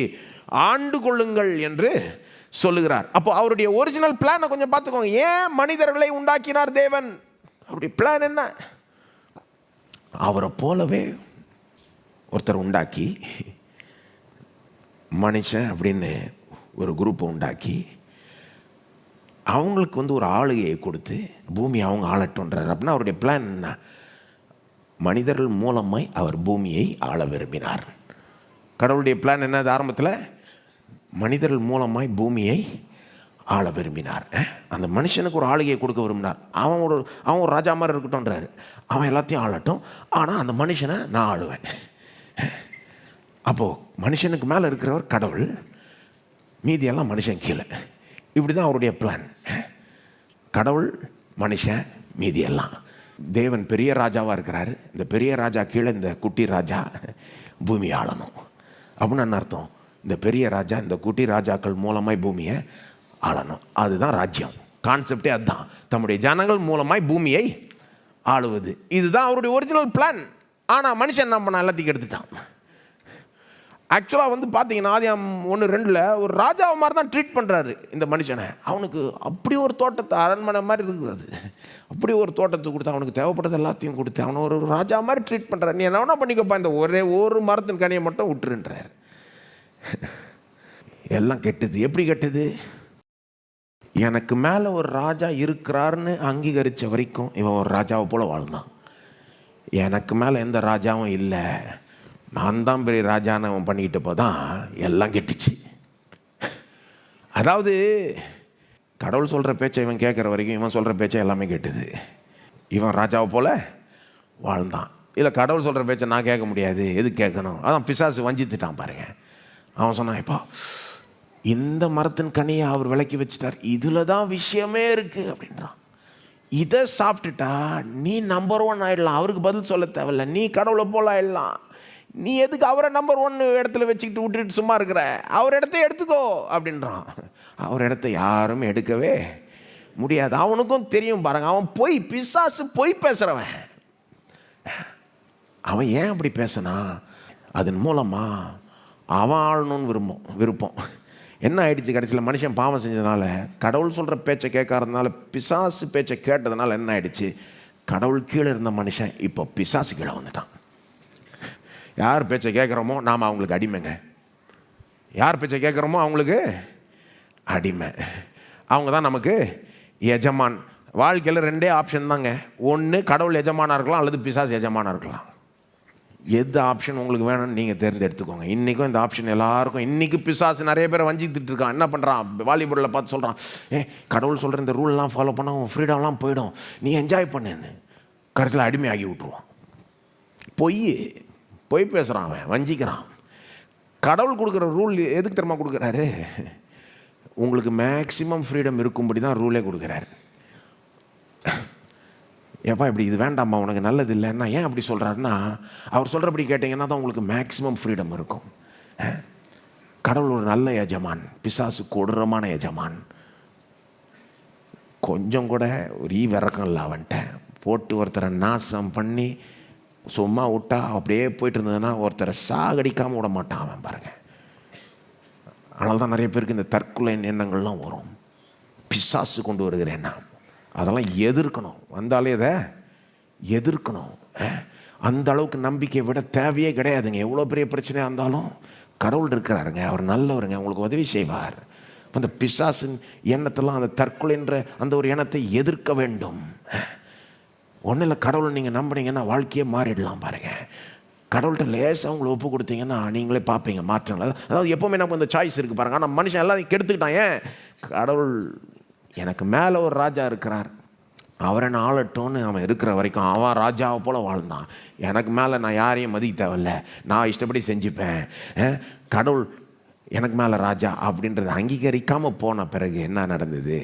ஆண்டு கொள்ளுங்கள் என்று சொல்லுகிறார். அப்போ அவருடைய ஒரிஜினல் பிளானை கொஞ்சம் பார்த்துக்கோங்க. ஏன் மனிதர்களை உண்டாக்கினார் தேவன்? அவருடைய பிளான் என்ன? அவரை போலவே ஒருத்தர் உண்டாக்கி, மனுஷன் அப்படின்னு ஒரு குரூப்பை உண்டாக்கி, அவங்களுக்கு ஒரு ஆளுகையை கொடுத்து பூமி அவங்க ஆளட்டுன்றார். அப்படின்னா அவருடைய பிளான் என்ன? மனிதர்கள் மூலமாய் அவர் பூமியை ஆள விரும்பினார். கடவுளுடைய பிளான் என்னது? ஆரம்பத்தில் மனிதர்கள் மூலமாய் பூமியை ஆள விரும்பினார். அந்த மனுஷனுக்கு ஒரு ஆளுகையை கொடுக்க விரும்பினார். அவன் ஒரு ராஜா மாதிரி இருக்கட்டும்ன்றாரு. அவன் எல்லாத்தையும் ஆளட்டும், ஆனால் அந்த மனுஷனை நான் ஆளுவேன். அப்போது மனுஷனுக்கு மேலே இருக்கிறவர் கடவுள், மீதியெல்லாம் மனுஷன் கீழே. இப்படி தான் அவருடைய பிளான். கடவுள், மனுஷன், மீதியெல்லாம். தேவன் பெரிய ராஜாவாக இருக்கிறார். இந்த பெரிய ராஜா கீழே இந்த குட்டி ராஜா பூமி ஆளணும். அப்படின்னு என்ன அர்த்தம்? இந்த பெரிய ராஜா இந்த குட்டி ராஜாக்கள் மூலமாய் பூமியை ஆளணும். அதுதான் ராஜ்யம். கான்செப்டே அதுதான். தம்முடைய ஜனங்கள் மூலமாய் பூமியை ஆளுவது. இதுதான் அவருடைய ஒரிஜினல் பிளான். ஆனால் மனுஷன் என்ன பண்ண? எல்லாத்தையும் எடுத்துட்டான். ஆக்சுவலாக பார்த்தீங்கன்னா ஆதியாகமம் 1:2 ஒரு ராஜாவை மாதிரி தான் ட்ரீட் பண்ணுறாரு இந்த மனுஷனை. அவனுக்கு அப்படி ஒரு தோட்டத்தை, அரண்மனை மாதிரி இருக்குது அது, அப்படி ஒரு தோட்டத்தை கொடுத்து அவனுக்கு தேவைப்படுறது எல்லாத்தையும் கொடுத்து அவனை ஒரு ராஜா மாதிரி ட்ரீட் பண்ணுறாரு. நீ என்ன பண்ணிக்கப்பா, இந்த ஒரே ஒரு மரத்தின் கனியை மட்டும் விட்டுருன்றார். எல்லாம் கெட்டது. எப்படி கெட்டது? எனக்கு மேலே ஒரு ராஜா இருக்கிறாருன்னு அங்கீகரித்த வரைக்கும் இவன் ஒரு ராஜாவை போல் வாழ்ந்தான். எனக்கு மேலே எந்த ராஜாவும் இல்லை, நான் தான் பெரிய ராஜான்னு அவன் பண்ணிக்கிட்டப்போ தான் எல்லாம் கெட்டுச்சு. அதாவது கடவுள் சொல்கிற பேச்சை இவன் கேட்குற வரைக்கும் இவன் சொல்கிற பேச்சை எல்லாமே கெட்டுது. இவன் ராஜாவை போல் வாழ்ந்தான். இல்லை, கடவுள் சொல்கிற பேச்சை நான் கேட்க முடியாது, எதுக்கு கேட்கணும்? அதான் பிசாசு வஞ்சித்துட்டான் பாருங்க. அவன் சொன்னான், இப்போ இந்த மரத்தின் கனியை அவர் விலக்கி வச்சுட்டார், இதில் தான் விஷயமே இருக்குது அப்படின்றான். இதை சாப்பிட்டுட்டா நீ நம்பர் 1 ஆகிடலாம், அவருக்கு பதில் சொல்ல தேவையில்லை, நீ கடவுளை போல் ஆகிடலாம். நீ எதுக்கு அவரை நம்பர் 1 இடத்துல வச்சுக்கிட்டு விட்டுட்டு சும்மா இருக்கிற? அவர் இடத்த எடுத்துக்கோ அப்படின்றான். அவர் இடத்த யாரும் எடுக்கவே முடியாது. அவனுக்கும் தெரியும் பாருங்க, அவன் பிசாசு பொய் பேசுகிறவன். அவன் ஏன் அப்படி பேசினா? அதன் மூலமாக அவன் ஆளணும்னு விருப்பம். என்ன ஆயிடுச்சு? கடைசியில் மனுஷன் பாவம் செஞ்சதுனால, கடவுள் சொல்கிற பேச்சை கேட்காததுனால, பிசாசு பேச்சை கேட்டதுனால என்ன ஆயிடுச்சு? கடவுள் கீழே இருந்த மனுஷன் இப்போ பிசாசு கீழே வந்துட்டான். யார் பேச்சை கேட்குறோமோ நாம் அவங்களுக்கு அடிமைங்க. யார் பேச்சை கேட்குறோமோ அவங்களுக்கு அடிமை. அவங்க தான் நமக்கு எஜமான். வாழ்க்கையில் 2 ஆப்ஷன் தாங்க. ஒன்று கடவுள் எஜமானாக இருக்கலாம், அல்லது பிசாசு எஜமானாக இருக்கலாம். எது ஆப்ஷன் உங்களுக்கு வேணும்னு நீங்கள் தேர்ந்தெடுத்துக்கோங்க. இன்றைக்கும் இந்த ஆப்ஷன் எல்லாருக்கும். இன்றைக்கி பிசாசு நிறைய பேரை வஞ்சித்துட்டு இருக்கான். என்ன பண்ணுறான்? வாலிபுரில் பார்த்து சொல்கிறான், கடவுள் சொல்கிற இந்த ரூல்லாம் ஃபாலோ பண்ணால் உன் ஃப்ரீடம்லாம் போயிடும், நீ என்ஜாய் பண்ணுன்னு. கடைசியில் அடிமையாகி விட்ருவான். பொய் பேசுகிறான், அவன் வஞ்சிக்கிறான். கடவுள் கொடுக்குற ரூல் எதுக்கு தெரியுமா கொடுக்குறாரு? உங்களுக்கு மேக்சிமம் ஃப்ரீடம் இருக்கும்படி தான் ரூலே கொடுக்குறாரு. ஏப்பா இப்படி இது வேண்டாம்மா, உனக்கு நல்லது இல்லைன்னா ஏன் அப்படி சொல்கிறாருன்னா, அவர் சொல்கிறபடி கேட்டிங்கன்னா தான் உங்களுக்கு மேக்ஸிமம் ஃப்ரீடம் இருக்கும். கடவுள் ஒரு நல்ல எஜமான், பிசாசு கொடூரமான எஜமான். கொஞ்சம் கூட ஒரு விறக்கம் இல்லை அவன்கிட்ட. போட்டு ஒருத்தரை நாசம் பண்ணி சும்மா விட்டா அப்படியே போயிட்டு இருந்ததுன்னா ஒருத்தரை சாகடிக்காமல் விட மாட்டான் அவன், பாருங்கள். அதனால தான் நிறைய பேருக்கு இந்த தற்கொலை எண்ணங்கள்லாம் வரும். பிசாசு கொண்டு வருகிறேன் நான், அதெல்லாம் எதிர்க்கணும். வந்தாலே அதை எதிர்க்கணும். அந்த அளவுக்கு நம்பிக்கையை விட தேவையே கிடையாதுங்க. எவ்வளோ பெரிய பிரச்சனையாக இருந்தாலும் கடவுள் இருக்கிறாருங்க, அவர் நல்லவருங்க, உங்களுக்கு உதவி செய்வார். அந்த பிசாசின் எண்ணத்தெல்லாம், அந்த தற்கொலைன்ற அந்த ஒரு எண்ணத்தை எதிர்க்க வேண்டும். ஒன்றும் இல்லை, கடவுளை நீங்கள் நம்பினீங்கன்னா வாழ்க்கையே மாறிடலாம் பாருங்கள். கடவுள்கிட்ட லேசாக உங்களை ஒப்பு கொடுத்தீங்கன்னா நீங்களே பார்ப்பீங்க மாற்றங்கள். அதாவது எப்போவுமே நமக்கு அந்த சாய்ஸ் இருக்குது பாருங்கள். ஆனால் மனுஷன் எல்லாத்தையும் கெடுத்துக்கிட்டான். ஏன்? கடவுள் எனக்கு மேலே ஒரு ராஜா இருக்கிறார், அவரை நான் ஆளட்டும்னு அவன் இருக்கிற வரைக்கும் அவன் ராஜாவை போல் வாழ்ந்தான். எனக்கு மேலே நான் யாரையும் மதிக்க தேவையில்ல, நான் இஷ்டப்படி செஞ்சுப்பேன், கடவுள் எனக்கு மேலே ராஜா அப்படின்றத அங்கீகரிக்காமல் போன பிறகு என்ன நடந்தது?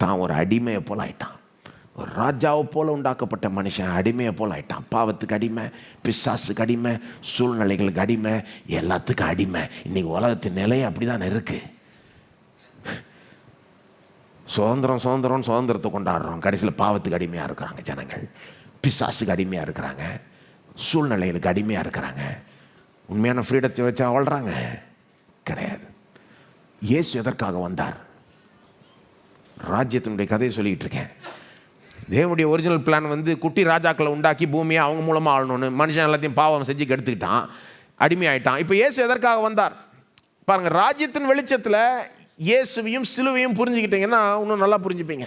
தான் ஒரு அடிமையை போல் ஆயிட்டான். ஒரு ராஜாவை போல் உண்டாக்கப்பட்ட மனுஷன் அடிமையை போல் ஆயிட்டான். பாவத்துக்கு அடிமை, பிசாசுக்கு அடிமை, சூழ்நிலைகளுக்கு அடிமை, எல்லாத்துக்கும் அடிமை. இன்றைக்கி உலகத்தின் நிலையை அப்படி தான் இருக்குது. சுதந்திரத்தை கொண்டாடுறோம், கடைசியில் பாவத்துக்கு அடிமையாக இருக்கிறாங்க ஜனங்கள், பிசாசுக்கு அடிமையாக இருக்கிறாங்க, சூழ்நிலைகளுக்கு அடிமையாக இருக்கிறாங்க. உண்மையான ஃப்ரீடத்தை வச்சா வாழ்கிறாங்க? கிடையாது. இயேசு எதற்காக வந்தார்? ராஜ்யத்தினுடைய கதையை சொல்லிக்கிட்டு இருக்கேன். தேவனுடைய ஒரிஜினல் பிளான் வந்து குட்டி ராஜாக்களை உண்டாக்கி பூமியை அவங்க மூலமாக ஆளணும்னு. மனுஷன் எல்லாத்தையும் பாவம் செஞ்சு கெடுத்துக்கிட்டான், அடிமையாயிட்டான். இப்போ இயேசு எதற்காக வந்தார் பாருங்கள். ராஜ்யத்தின் வெளிச்சத்தில் இயேசுவையும் சிலுவையும் புரிஞ்சுக்கிட்டீங்கன்னா இன்னும் நல்லா புரிஞ்சுப்பீங்க.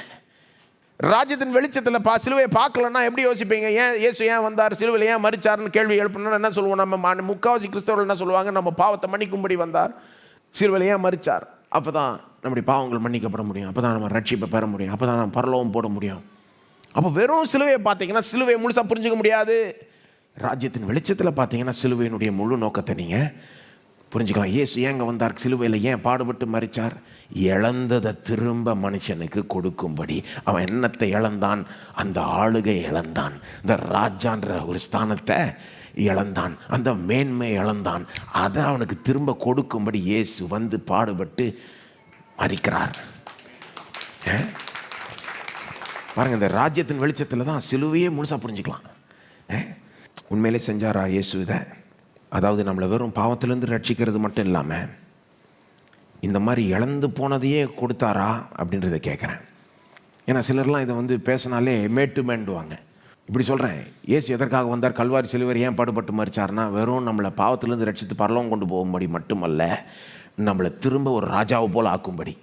ராஜ்யத்தின் வெளிச்சத்தில் சிலுவையை பார்க்கலன்னா எப்படி யோசிப்பீங்க? ஏன் இயேசு ஏன் வந்தார், சிலுவையில் ஏன் மரிச்சார்னு கேள்வி எழுப்பணும்னா என்ன சொல்லுவோம்? நம்ம முக்காவாசி கிறிஸ்தவர்கள் என்ன சொல்லுவாங்க? நம்ம பாவத்தை மன்னிக்கும்படி வந்தார், சிலுவையில் ஏன் மரிச்சார், அப்போ தான் நம்முடைய பாவங்கள் மன்னிக்கப்பட முடியும், அப்போ தான் நம்ம ரட்சிப்பை பெற முடியும், அப்போ தான் நம்ம பரலோகம் போட முடியும். அப்போ வெறும் சிலுவையை பார்த்தீங்கன்னா சிலுவையை முழுசாக புரிஞ்சுக்க முடியாது. ராஜ்யத்தின் வெளிச்சத்தில் பார்த்தீங்கன்னா சிலுவையினுடைய முழு நோக்கத்தை நீங்கள் புரிஞ்சுக்கலாம். இயேசு ஏங்க வந்தார், சிலுவையில் ஏன் பாடுபட்டு மரித்தார்? இழந்ததை திரும்ப மனுஷனுக்கு கொடுக்கும்படி. அவன் எண்ணத்தை இழந்தான், அந்த ஆளுகை இழந்தான், இந்த ராஜான்ற ஒரு ஸ்தானத்தை இழந்தான், அந்த மேன்மை இழந்தான். அதை அவனுக்கு திரும்ப கொடுக்கும்படி இயேசு வந்து பாடுபட்டு மரிக்கிறார். பாருங்க, இந்த ராஜ்யத்தின் வெளிச்சத்தில் தான் சிலுவையே முழுசாக புரிஞ்சுக்கலாம். உண்மையிலே செஞ்சாரா இயேசு இதை? அதாவது நம்மளை வெறும் பாவத்திலேருந்து ரட்சிக்கிறது மட்டும் இல்லாமல் இந்த மாதிரி இழந்து போனதையே கொடுத்தாரா அப்படின்றத கேட்குறேன். ஏன்னா சிலர்லாம் இதை வந்து பேசினாலே மேண்டுவாங்க. இப்படி சொல்கிறேன், இயேசு எதற்காக வந்தார், கல்வாரி சிலுவையில் ஏன் பாடுபட்டு மரிச்சார்னா வெறும் நம்மளை பாவத்திலேருந்து ரட்சித்து பரலோகம் கொண்டு போகும்படி மட்டுமல்ல, நம்மளை திரும்ப ஒரு ராஜாவை போல் ஆக்கும்படி.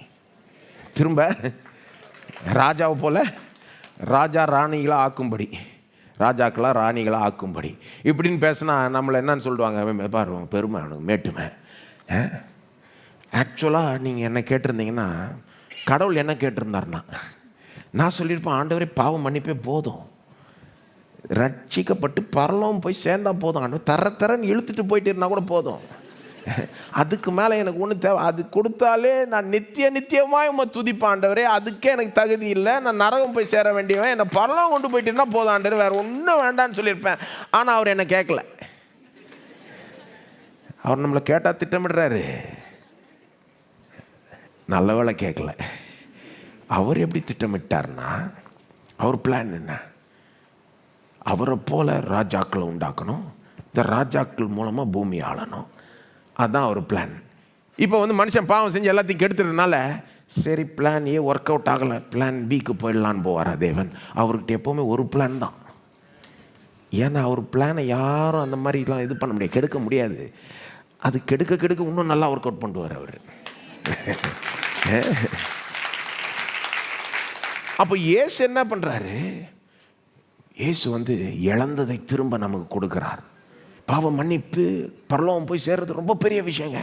திரும்ப ராஜாவை போல் ராஜா ராணிகளாக ஆக்கும்படி, ராஜாக்களாக ராணிகளாக ஆக்கும்படி. இப்படின்னு பேசினா நம்மளை என்னன்னு சொல்லுவாங்க? பாரு பெருமை, அவனுக்கு மேட்டுமை. ஆக்சுவலாக நீங்கள் என்ன கேட்டிருந்தீங்கன்னா, கடவுள் என்ன கேட்டிருந்தார்னா, நான் சொல்லியிருப்பேன், ஆண்டவரே பாவம் மன்னிப்பே போதும், ரட்சிக்கப்பட்டு பரலோகம் போய் சேர்ந்தா போதும், ஆண்டவர் தரன்னு இழுத்துட்டு போயிட்டு இருந்தால் கூட போதும், அதுக்கு மேலே எனக்கு ஒன்று தேவை. அது கொடுத்தாலே நான் நித்தியமாக உம்மை துதிப்பேன் ஆண்டவரே, அதுக்கே எனக்கு தகுதி இல்லை, நான் நரகம் போய் சேர வேண்டியவன், என்னை பரலோகம் கொண்டு போயிட்டு இருந்தால் போதும் ஆண்டவர், வேறு ஒன்றும் வேண்டான்னு சொல்லியிருப்பேன். ஆனால் அவர் என்னை கேட்கல. அவர் நம்மளை கேட்டால் திட்டமிடுறாரு. நல்ல வேளை கேட்கல. அவர் எப்படி திட்டமிட்டார்னா, அவர் பிளான் என்ன? அவரை போல ராஜாக்களை உண்டாக்கணும், இந்த ராஜாக்கள் மூலமாக பூமி ஆளணும். அதுதான் அவர் பிளான். இப்போ வந்து மனுஷன் பாவம் செஞ்சு எல்லாத்தையும் கெடுத்துறதுனால சரி பிளான் ஏ ஒர்க் அவுட் ஆகலை, பிளான் பிக்கு போயிடலான்னு போவாரா தேவன்? அவர்கிட்ட எப்போவுமே ஒரு பிளான் தான். ஏன்னா அவர் பிளானை யாரும் அந்த மாதிரிலாம் இது பண்ண முடியாது, கெடுக்க முடியாது. அது கெடுக்க இன்னும் நல்லா ஒர்க் அவுட் பண்ணுவார் அவர். அப்போ இயேசு என்ன பண்ணுறாரு? இயேசு வந்து இழந்ததை திரும்ப நமக்கு கொடுக்குறார். பாவ மன்னிப்பு, பரலோகம் போய் சேர்றது ரொம்ப பெரிய விஷயங்க.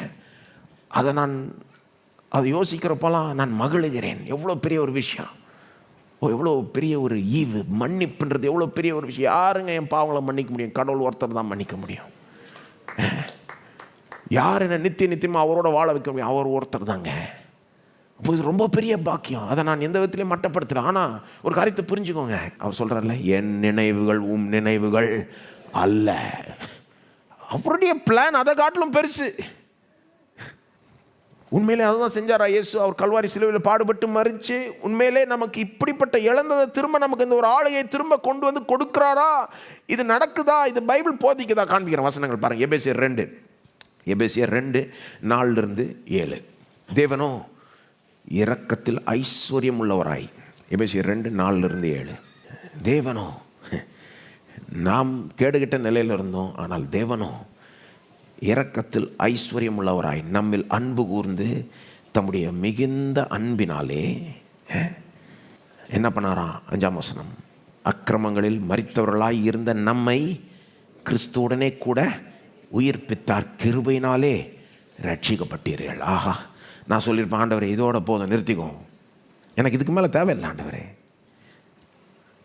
அதை யோசிக்கிறப்பெல்லாம் நான் மகிழுகிறேன். எவ்வளோ பெரிய ஒரு விஷயம், எவ்வளோ பெரிய ஒரு ஈவு. மன்னிப்புன்றது எவ்வளோ பெரிய ஒரு விஷயம். யாருங்க என் பாவங்களை மன்னிக்க முடியும்? கடவுள் ஒருத்தர் தான் மன்னிக்க முடியும். யார் என்ன நித்தியமாக அவரோட வாழ வைக்க முடியும்? அவர் ஒருத்தர் தாங்க. அப்போ இது ரொம்ப பெரிய பாக்கியம். அதை நான் எந்த விதத்துலையும் மட்டப்படுத்துகிறேன். ஆனால் ஒரு காரியத்தை புரிஞ்சுக்கோங்க, அவர் சொல்கிறார்ல, என் நினைவுகள் உம் நினைவுகள் அல்ல. அவருடைய பிளான் அதை காட்டிலும் பெருசு. உண்மையிலே அதுதான் செஞ்சாரா இயேசு? அவர் கல்வாரி சிலுவையில் பாடுபட்டு மரிச்சு உண்மையிலே நமக்கு இப்படிப்பட்ட இழந்ததை திரும்ப நமக்கு இந்த ஒரு ஆளுகையை திரும்ப கொண்டு வந்து கொடுக்குறாரா? இது நடக்குதா? இது பைபிள் போதிக்குதா? காண்பிக்கிற வசனங்கள் பாருங்கள். எபேசியர் 2:4-7. தேவனோ இரக்கத்தில் ஐஸ்வர்யம் உள்ளவராய். எபேசியர் 2:4-7. தேவனோ, நாம் கேடுகிட்ட நிலையில் இருந்தோம், ஆனால் தேவனோ இரக்கத்தில் ஐஸ்வர்யம் உள்ளவராய் நம்மில் அன்பு கூர்ந்து தம்முடைய மிகுந்த அன்பினாலே என்ன பண்ணாராம்? 5ஆம் வசனம், அக்கிரமங்களில் மரித்தவர்களாய் இருந்த நம்மை கிறிஸ்துவுடனே கூட உயிர்ப்பித்தார், கிருபையினாலே ரட்சிக்கப்பட்டீர்கள். ஆஹா, நான் சொல்லியிருப்பேன், ஆண்டவரே இதோட போதும், நிறுத்திக்கும், எனக்கு இதுக்கு மேலே தேவையில்லை ஆண்டவரே.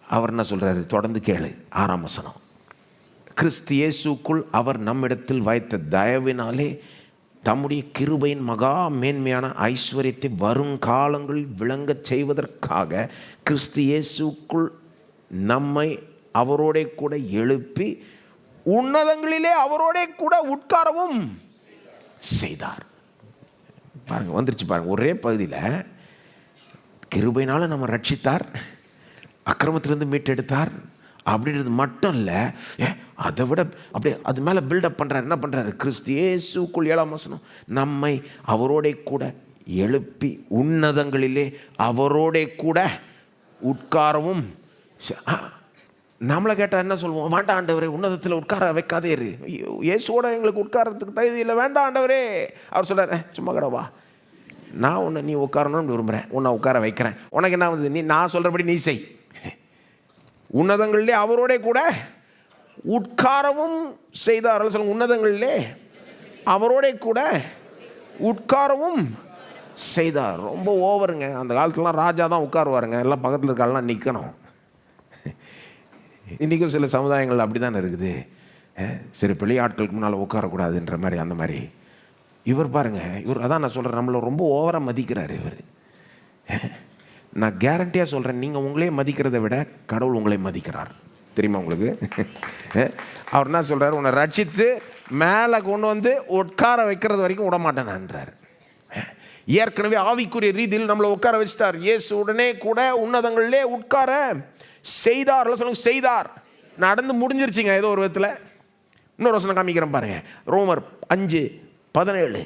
அவர் என்ன சொல்கிறாரு? தொடர்ந்து கேளு. 6ஆம் வசனம், கிறிஸ்து இயேசுக்குள் அவர் நம்மிடத்தில் வைத்த தயவினாலே தம்முடைய கிருபையின் மகா மேன்மையான ஐஸ்வர்யத்தை வருங்காலங்களில் விளங்கச் செய்வதற்காக கிறிஸ்து இயேசுக்குள் நம்மை அவரோட கூட எழுப்பி உன்னதங்களிலே அவரோட கூட உட்காரவும் செய்தார். பாருங்க, வந்துருச்சு பாருங்க. ஒரே பகுதியில் கிருபையினால நம்ம ரட்சித்தார், அக்கிரமத்திலிருந்து மீட்டெடுத்தார் அப்படின்றது மட்டும் இல்லை, அதை விட அப்படியே அது மேலே பில்டப் பண்ணுறாரு. என்ன பண்ணுறாரு? கிறிஸ்து இயேசுக்குள் 7ஆம் வசனம், நம்மை அவரோட கூட எழுப்பி உன்னதங்களிலே அவரோட கூட உட்காரவும். நம்மளை கேட்டால் என்ன சொல்லுவோம்? வேண்டாம் ஆண்டவரே, உன்னதத்தில் உட்கார வைக்காதே இரு, இயேசுவோட எங்களுக்கு உட்காரத்துக்கு தகுதி இல்லை, வேண்டாம் ஆண்டவரே. அவர் சொல்கிறார், சும்மா கடவா, நான் உன்னை நீ உட்காரணும்னு விரும்புகிறேன், உன்னை உட்கார வைக்கிறேன். உனக்கு என்ன வந்து, நான் சொல்கிறபடி நீ செய். உன்னதங்களிலே அவரோட கூட உட்காரவும் செய்தார். சொல்லுங்க, உன்னதங்களிலே அவரோட கூட உட்காரவும் செய்தார். ரொம்ப ஓவருங்க. அந்த காலத்துலலாம் ராஜா தான் உட்காருவாருங்க, எல்லாம் பக்கத்தில் இருக்காலாம் நிற்கணும். இன்றைக்கும் சில சமுதாயங்கள் அப்படி தானே இருக்குது. சரி, பெரிய ஆட்களுக்கு முன்னால் உட்காரக்கூடாதுன்ற மாதிரி, அந்த மாதிரி. இவர் பாருங்க, இவர் அதான் நான் சொல்கிறேன், நம்மளை ரொம்ப ஓவராக மதிக்கிறார் இவர். நான் கேரண்டியாக சொல்கிறேன், நீங்கள் உங்களே மதிக்கிறதை விட கடவுள் உங்களை மதிக்கிறார். தெரியுமா உங்களுக்கு? அவர் என்ன சொல்கிறார்? உன்னை ரட்சித்து மேலே கொண்டு வந்து உட்கார வைக்கிறது வரைக்கும் விட மாட்டேன்ன்றார். ஏற்கனவே ஆவிக்குரிய ரீதியில் நம்மளை உட்கார வச்சுட்டார். இயேசு உடனே கூட உன்னதங்களிலே உட்கார செய்தார். சொல்லுங்க, செய்தார். நடந்து முடிஞ்சிருச்சிங்க ஏதோ ஒரு விதத்தில். இன்னொரு வசனம் காமிக்கிறேன் பாருங்க, ரோமர் 5:17.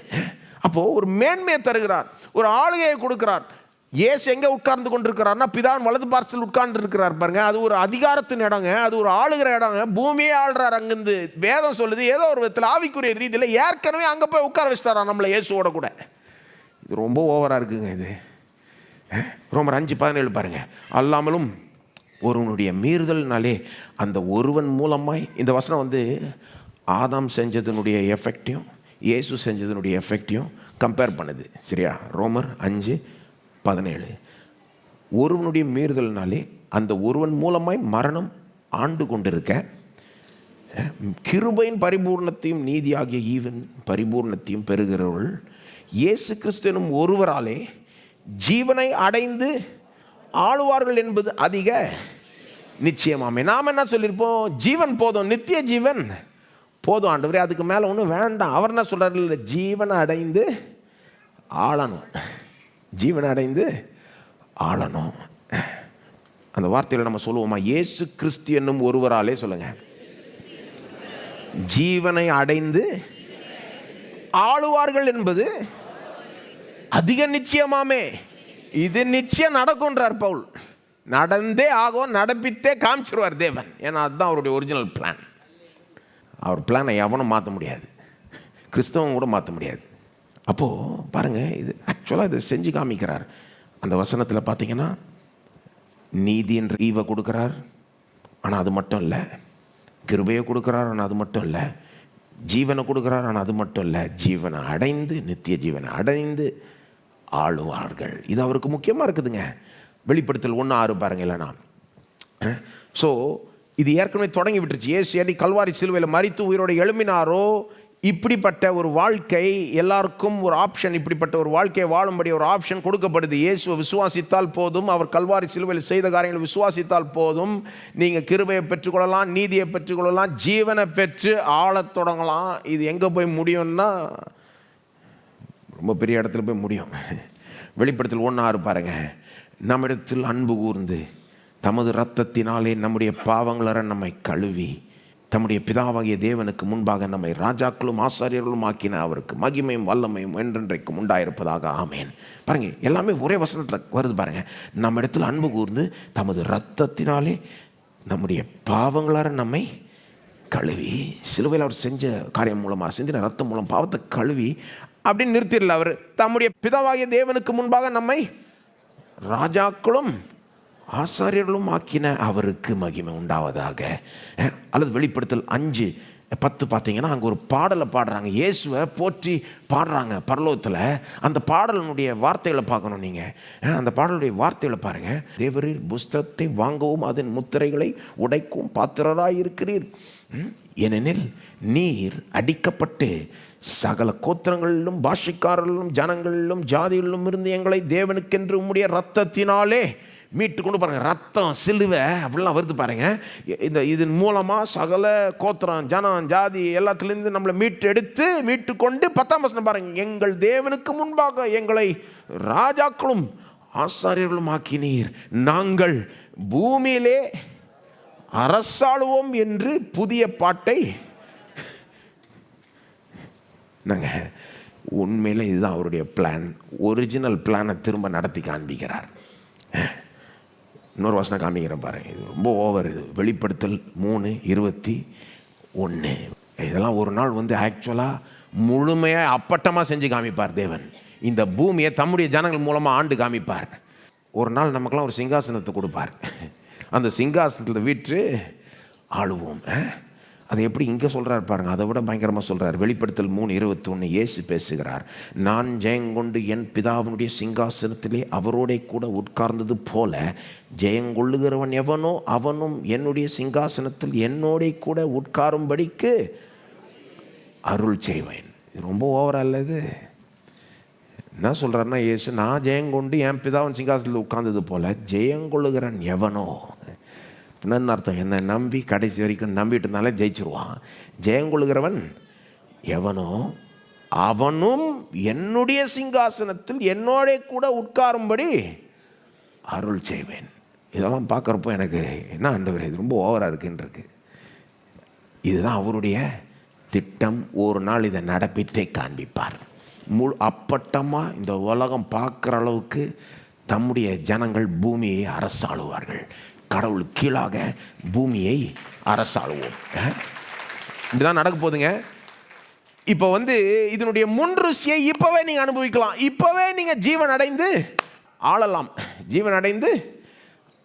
அப்போது ஒரு மேன்மையை தருகிறார், ஒரு ஆளுகையை கொடுக்கிறார். இயேசு எங்கே உட்கார்ந்து கொண்டிருக்கிறார்னா பிதான் வலது பார்சல் உட்கார்ந்து இருக்கிறார் பாருங்க. அது ஒரு அதிகாரத்தின் இடங்க, அது ஒரு ஆளுகிற இடங்க, பூமியே ஆள்றார். அங்கிருந்து வேதம் சொல்லுது ஏதோ ஒரு விதத்தில் ஆவிக்குரிய ரீதியில் ஏற்கனவே அங்கே போய் உட்கார வச்சுட்டாரா நம்மளை இயேசுவோட கூட. இது ரொம்ப ஓவராக இருக்குங்க இது. ரோமர் 5:17 பாருங்க, அல்லாமலும் ஒருவனுடைய மீறுதல்னாலே அந்த ஒருவன் மூலமாய், இந்த வசனம் வந்து ஆதாம் செஞ்சதனுடைய எஃபெக்டையும் இயேசு செஞ்சதனுடைய எஃபெக்டையும் கம்பேர் பண்ணுது. சரியா? ரோமர் 5:17, ஒருவனுடைய மீறுதல்னாலே அந்த ஒருவன் மூலமாய் மரணம் ஆண்டு கொண்டிருக்க கிருபையின் பரிபூர்ணத்தையும் நீதியாகிய ஈவன் பரிபூர்ணத்தையும் பெறுகிறவர்கள் இயேசு கிறிஸ்து எனும் ஒருவராலே ஜீவனை அடைந்து ஆளுவார்கள் என்பது அதிக நிச்சயமாமே. நாம் என்ன சொல்லியிருப்போம்? ஜீவன் போதும், நித்திய ஜீவன் போதும் ஆண்டவரே, அதுக்கு மேலே ஒன்றும் வேண்டாம். அவர் என்ன சொல்கிறார்? இல்லை, ஜீவனை அடைந்து ஆளணும், ஜீவனை அடைந்து ஆளணும். அந்த வார்த்தையில் நம்ம சொல்லுவோமா? இயேசு கிறிஸ்து என்னும் ஒருவராலே, சொல்லுங்க, ஜீவனை அடைந்து ஆளுவார்கள் என்பது அதிக நிச்சயமாமே. இது நிச்சயம் நடக்கும்ன்றார் பவுல். நடந்தே ஆகும், நடப்பித்தே காமிச்சிருவார் தேவன். ஏன்னா அதுதான் அவருடைய ஒரிஜினல் பிளான். அவர் பிளானை எவனும் மாற்ற முடியாது, கிறிஸ்தவம் கூட மாற்ற முடியாது. அப்போது பாருங்கள், இது ஆக்சுவலாக இதை செஞ்சு காமிக்கிறார். அந்த வசனத்தில் பார்த்தீங்கன்னா நீதி என்ற ஈவை கொடுக்குறார், ஆனால் அது மட்டும் இல்லை. கிருபையை கொடுக்குறார், ஆனால் அது மட்டும் இல்லை. ஜீவனை கொடுக்குறார், ஆனால் அது மட்டும் இல்லை. ஜீவனை அடைந்து, நித்திய ஜீவனை அடைந்து ஆளுவார்கள். இது அவருக்கு முக்கியமாக இருக்குதுங்க. வெளிப்படுத்தல் 1:6 பாருங்கள். இல்லைனா ஸோ இது ஏற்கனவே தொடங்கி விட்டுருச்சு. இயேசு ஏறி கல்வாரி சிலுவையில் மரித்து உயிரோடு எழும்பினாரோ, இப்படிப்பட்ட ஒரு வாழ்க்கை எல்லாருக்கும் ஒரு ஆப்ஷன், இப்படிப்பட்ட ஒரு வாழ்க்கையை வாழும்படி ஒரு ஆப்ஷன் கொடுக்கப்படுது. இயேசுவை விசுவாசித்தால் போதும், அவர் கல்வாரி சிலுவையில் செய்த காரியங்களை விசுவாசித்தால் போதும், நீங்கள் கிருபையை பெற்றுக்கொள்ளலாம், நீதியை பெற்றுக்கொள்ளலாம், ஜீவனை பெற்று ஆளத் தொடங்கலாம். இது எங்கே போய் முடியும்னா ரொம்ப பெரிய இடத்துல போய் முடியும். வெளிப்படுத்தல் 1:6 பாருங்க. நம்மிடத்தில் அன்பு கூர்ந்து தமது இரத்தத்தினாலே நம்முடைய பாவங்களற நம்மை கழுவி தம்முடைய பிதாவாகிய தேவனுக்கு முன்பாக நம்மை ராஜாக்களும் ஆசாரியர்களும் ஆக்கின அவருக்கு மகிமையும் வல்லமையும் என்றென்றைக்கும் உண்டாயிருப்பதாக. ஆமேன். பாருங்க, எல்லாமே ஒரே வசனத்தில் வருது பாருங்க. நம்ம இடத்துல அன்பு கூர்ந்து தமது இரத்தத்தினாலே நம்முடைய பாவங்களார நம்மை கழுவி, சிலுவையில் அவர் செஞ்ச காரியம் மூலமாக செஞ்சின ரத்தம் மூலம் பாவத்தை கழுவி அப்படின்னு நிறுத்திடல. அவர் தம்முடைய பிதாவாகிய தேவனுக்கு முன்பாக நம்மை ராஜாக்களும் ஆசாரியர்களும் ஆக்கின அவருக்கு மகிமை உண்டாவதாக. அல்லது வெளிப்படுத்தல் 5:10 பார்த்தீங்கன்னா அங்கே ஒரு பாடலை பாடுறாங்க. இயேசுவை போற்றி பாடுறாங்க பரலோகத்தில். அந்த பாடலினுடைய வார்த்தைகளை பார்க்கணும் நீங்கள். அந்த பாடலுடைய வார்த்தைகளை பாருங்கள். தேவரீர் புஸ்தகத்தை வாங்கவும் அதன் முத்திரைகளை உடைக்கும் பாத்திரராய் இருக்கிறீர். ஏனெனில் நீர் அடிக்கப்பட்டு சகல கோத்திரங்களிலும் பாஷைக்காரர்களும் ஜனங்களிலும் ஜாதிகளிலும் இருந்து எங்களை தேவனுக்கென்று உம்முடைய ரத்தத்தினாலே மீட்டு கொண்டு பாருங்க. ரத்தம், சிலுவை அப்படிலாம் வருது பாருங்க. இதன் மூலமாக சகல கோத்திரம் ஜனம் ஜாதி எல்லாத்துலேருந்து நம்மளை மீட்டு கொண்டு 10ஆம் வசனம் பாருங்க. எங்கள் தேவனுக்கு முன்பாக எங்களை ராஜாக்களும் ஆசாரியர்களும் ஆக்கினீர். நாங்கள் பூமியிலே அரசாளுவோம் என்று புதிய பாட்டை. நாங்கள் உண்மையில் இதுதான் அவருடைய பிளான். ஒரிஜினல் பிளானை திரும்ப நடத்தி காண்பிக்கிறார். இன்னொரு வசனம் காமிக்கிறேன் பாருங்க. இது ரொம்ப ஓவர். இது வெளிப்படுத்தல் 3:21. இதெல்லாம் ஒரு நாள் ஆக்சுவலாக முழுமையாக அப்பட்டமாக செஞ்சு காமிப்பார் தேவன். இந்த பூமியை தம்முடைய ஜனங்கள் மூலமாக ஆண்டு காமிப்பார். ஒரு நாள் நமக்கெல்லாம் ஒரு சிங்காசனத்தை கொடுப்பார். அந்த சிங்காசனத்தில் வீட்டு ஆளுவோம். அதை எப்படி இங்கே சொல்கிறார் பாருங்க. அதை விட பயங்கரமாக சொல்கிறார். வெளிப்படுத்தல் 3:21 இயேசு பேசுகிறார். நான் ஜெயங்கொண்டு என் பிதாவினுடைய சிங்காசனத்திலே அவரோட கூட உட்கார்ந்தது போல ஜெயங்கொள்ளுகிறவன் எவனோ அவனும் என்னுடைய சிங்காசனத்தில் என்னோட கூட உட்காரும்படிக்கு அருள் செய்வேன். இது ரொம்ப ஓவரா இல்லது? என்ன சொல்கிறாருன்னா, இயேசு நான் ஜெயங்கொண்டு என் பிதாவின் சிங்காசனத்தில் உட்கார்ந்தது போல ஜெயங்கொள்ளுகிறன் எவனோ. என்னன்னு அர்த்தம்? என்னை நம்பி கடைசி வரைக்கும் நம்பிட்டு இருந்தாலே ஜெயிச்சிருவான். ஜெயங்கொள்கிறவன் எவனோ அவனும் என்னுடைய சிங்காசனத்தில் என்னோட கூட உட்காரும்படி அருள் செய்வேன். இதெல்லாம் பார்க்குறப்போ எனக்கு என்ன ஆண்டவரே, இது ரொம்ப ஓவராக இருக்குன்றிருக்கு. இதுதான் அவருடைய திட்டம். ஒரு நாள் இதை நடப்பித்தே காண்பிப்பார். அப்பட்டமாக இந்த உலகம் பார்க்குற அளவுக்கு தம்முடைய ஜனங்கள் பூமியை அரசாளுவார்கள். கடவுள் கீழாக பூமியை அரசாளுவோம். இப்படிதான் நடக்க போதுங்க. இப்போ இதனுடைய முன்ருசியை இப்போவே நீங்கள் அனுபவிக்கலாம். இப்போவே நீங்கள் ஜீவன் அடைந்து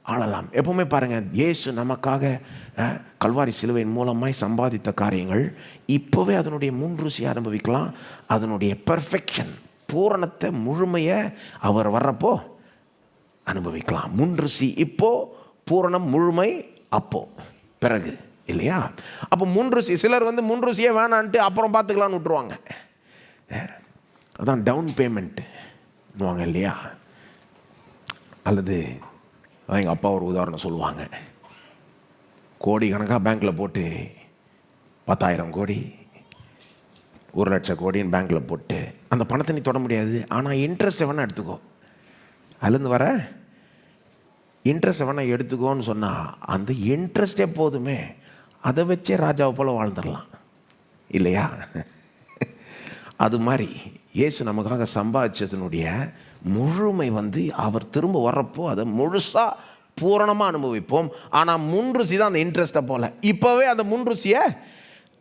ஆளலாம். எப்பவுமே பாருங்கள், இயேசு நமக்காக கல்வாரி சிலுவையின் மூலமாய் சம்பாதித்த காரியங்கள் இப்போவே அதனுடைய முன்ருசியை அனுபவிக்கலாம். அதனுடைய பெர்ஃபெக்ஷன், பூரணத்தை, முழுமையை அவர் வர்றப்போ அனுபவிக்கலாம். முன்ருசி இப்போ, பூரணம் முழுமை அப்போ, பிறகு இல்லையா? அப்போ முன்ருசி, சிலர் முன்ருசியே வேணான்ட்டு அப்புறம் பார்த்துக்கலான்னு விட்டுருவாங்க. அதான் டவுன் பேமெண்ட்டுவாங்க இல்லையா? அல்லது அதான் எங்கள் அப்பா ஒரு உதாரணம் சொல்லுவாங்க. கோடி கணக்காக பேங்க்கில் போட்டு 10,000 கோடி 1,00,000 கோடின்னு பேங்க்கில் போட்டு அந்த பணத்தை நீ தொட முடியாது. ஆனால் இன்ட்ரெஸ்ட் வேணால் எடுத்துக்கோ, அதுலேருந்து வர இன்ட்ரெஸ்ட் வேணால் எடுத்துக்கோன்னு சொன்னால் அந்த இன்ட்ரெஸ்டே போதுமே, அதை வச்சே ராஜாவை போல் வாழ்ந்துடலாம் இல்லையா? அது மாதிரி இயேசு நமக்காக சம்பாதிச்சதனுடைய முழுமை அவர் திரும்ப வர்றப்போ அதை முழுசாக பூரணமாக அனுபவிப்போம். ஆனால் முன்ருசி தான் அந்த இன்ட்ரெஸ்ட்டை போல். இப்போவே அந்த முன்ருசியை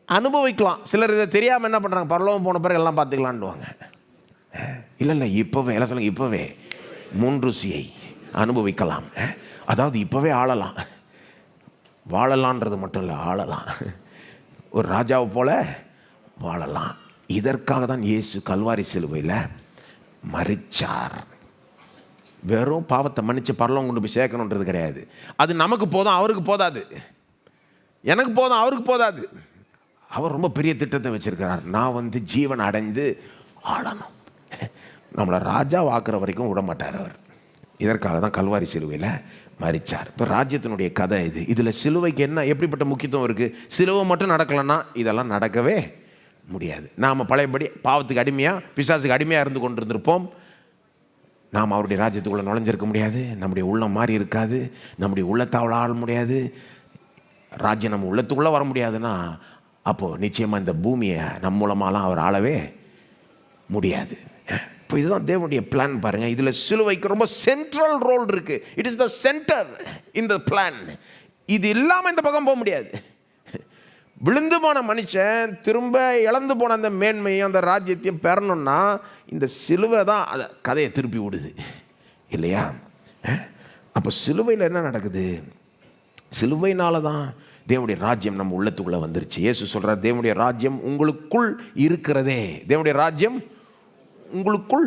அனுபவிக்கலாம். சிலர் இதை தெரியாமல் என்ன பண்ணுறாங்க, பரலோகம் போன பிறகு எல்லாம் பார்த்துக்கலான்டுவாங்க. இல்லை, இப்போவே எல்லாம் சொல்லுங்க, இப்போவே முன்ருசியை அனுபவிக்கலாம். அதாவது இப்போவே ஆளலாம். வாழலான்றது மட்டும் இல்லை, ஆளலாம். ஒரு ராஜாவை போல வாழலாம். இதற்காக தான் இயேசு கல்வாரி சிலுவையில் மரிச்சார். வெறும் பாவத்தை மன்னிச்சு பரலோகம் கொண்டு போய் சேர்க்கணுன்றது கிடையாது. அது நமக்கு போதும், அவருக்கு போதாது. எனக்கு போதும், அவருக்கு போதாது. அவர் ரொம்ப பெரிய திட்டத்தை வச்சிருக்கிறார். நான் ஜீவன் அடைந்து ஆளணும். நம்மளை ராஜா வாக்குற வரைக்கும் விட மாட்டார் அவர். இதற்காக தான் கல்வாரி சிலுவையில் மரிச்சார். இப்போ ராஜ்யத்தினுடைய கதை இது. இதில் சிலுவைக்கு எப்படிப்பட்ட முக்கியத்துவம் இருக்குது? சிலுவை மட்டும் நடக்கலைன்னா இதெல்லாம் நடக்கவே முடியாது. நாம் பழையபடி பாவத்துக்கு அடிமையாக, பிசாசுக்கு அடிமையாக இருந்து கொண்டிருந்திருப்போம். நாம் அவருடைய ராஜ்யத்துக்குள்ளே நுழைஞ்சிருக்க முடியாது. நம்முடைய உள்ளம் மாறி இருக்காது. நம்முடைய உள்ளத்தை அவ்வளோ ஆள முடியாது. ராஜ்யம் நம்ம உள்ளத்துக்குள்ளே வர முடியாதுன்னா அப்போது நிச்சயமாக இந்த பூமியை நம் மூலமாலாம் அவர் ஆளவே முடியாது. இப்போ இதுதான் தேவனுடைய பிளான் பாருங்கள். இதில் சிலுவைக்கு ரொம்ப சென்ட்ரல் ரோல் இருக்குது. It is the centre in the plan. இது இல்லாமல் இந்த பக்கம் போக முடியாது. விழுந்து போன மனுஷன் திரும்ப இழந்து போன அந்த மேன்மையும் அந்த ராஜ்யத்தையும் பெறணும்னா இந்த சிலுவை தான் அதை கதையை திருப்பி விடுது இல்லையா? அப்போ சிலுவையில் என்ன நடக்குது? சிலுவையினால தான் தேவனுடைய ராஜ்யம் நம்ம உள்ளத்துக்குள்ளே வந்துருச்சு. இயேசு சொல்கிறார், தேவனுடைய ராஜ்யம் உங்களுக்குள் இருக்கிறதே. தேவனுடைய ராஜ்யம் உங்களுக்குள்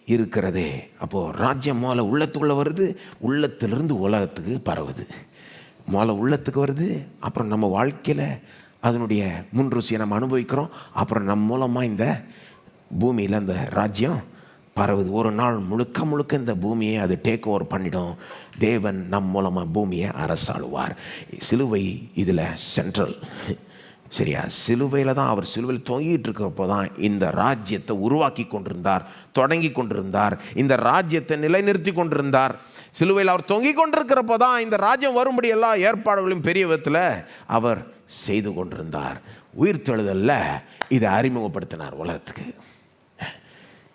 இருக்கிறதே. அப்போது ராஜ்யம் முதல்ல உள்ளத்துக்குள்ளே வருது, உள்ளத்திலிருந்து உலகத்துக்கு பரவுது. முதல்ல உள்ளத்துக்கு வருது, அப்புறம் நம்ம வாழ்க்கையில் அதனுடைய முன் ருசியை நம்ம அனுபவிக்கிறோம். அப்புறம் நம்ம மூலமாக இந்த பூமியில் அந்த ராஜ்யம் பரவுது. ஒரு நாள் முழுக்க முழுக்க இந்த பூமியை அது டேக் ஓவர் பண்ணிடும். தேவன் நம் மூலமாக பூமியை அரசாளுவார். சிலுவை இதில் சென்ட்ரல். சரியா? சிலுவையில் தான் அவர் சிலுவையில் தொங்கிட்டு இருக்கிறப்போ தான் இந்த ராஜ்யத்தை உருவாக்கி கொண்டிருந்தார், தொடங்கி கொண்டிருந்தார், இந்த ராஜ்யத்தை நிலைநிறுத்தி கொண்டிருந்தார். சிலுவையில் அவர் தொங்கி கொண்டிருக்கிறப்போ தான் இந்த ராஜ்யம் வரும்படி எல்லா ஏற்பாடுகளையும் பெரிய விதத்தில் அவர் செய்து கொண்டிருந்தார். உயிர்த்தெழுதலில் இதை அறிமுகப்படுத்தினார் உலகத்துக்கு.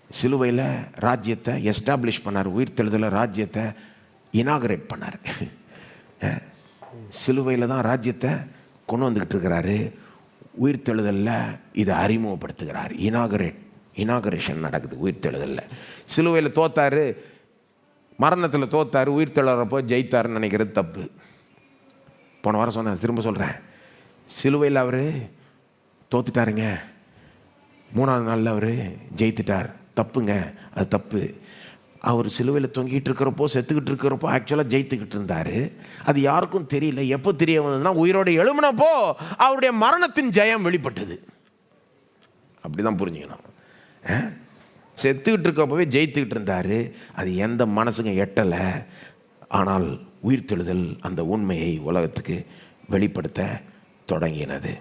சிலுவையில் ராஜ்யத்தை எஸ்டாப்ளிஷ் பண்ணார். உயிர்த்தெழுதலில் ராஜ்யத்தை இனாகரேட் பண்ணார். சிலுவையில் தான் ராஜ்யத்தை கொண்டு வந்துக்கிட்டு இருக்கிறாரு. உயிர்த்தெழுதலில் இதை அறிமுகப்படுத்துகிறார். இனாகரேஷன் நடக்குது உயிர்த்தெழுதலில். சிலுவையில் தோத்தார், மரணத்தில் தோத்தார், உயிர்த்தெழுறப்போ ஜெயித்தாருன்னு நினைக்கிறது தப்பு. போன வாரம் சொன்னேன், திரும்ப சொல்கிறேன். சிலுவையில் அவர் தோத்துட்டாருங்க, 3ஆவது நாளில் அவர் ஜெயித்துட்டார். தப்புங்க, அது தப்பு. அவர் சிலுவையில் தொங்கிட்டு இருக்கிறப்போ, செத்துக்கிட்டு இருக்கிறப்போ ஆக்சுவலாக ஜெயித்துக்கிட்டு இருந்தார். அது யாருக்கும் தெரியல. எப்போ தெரிய வந்ததுன்னா உயிரோடு எழும்பினப்போ அவருடைய மரணத்தின் ஜெயம் வெளிப்பட்டது. அப்படி தான் புரிஞ்சுக்கணும். செத்துக்கிட்டு இருக்கப்போவே ஜெயித்துக்கிட்டு இருந்தார். அது எந்த மனசுங்க எட்டலை. ஆனால் உயிர்த்தெழுதல் அந்த உண்மையை உலகத்துக்கு வெளிப்படுத்த தொடங்கினது.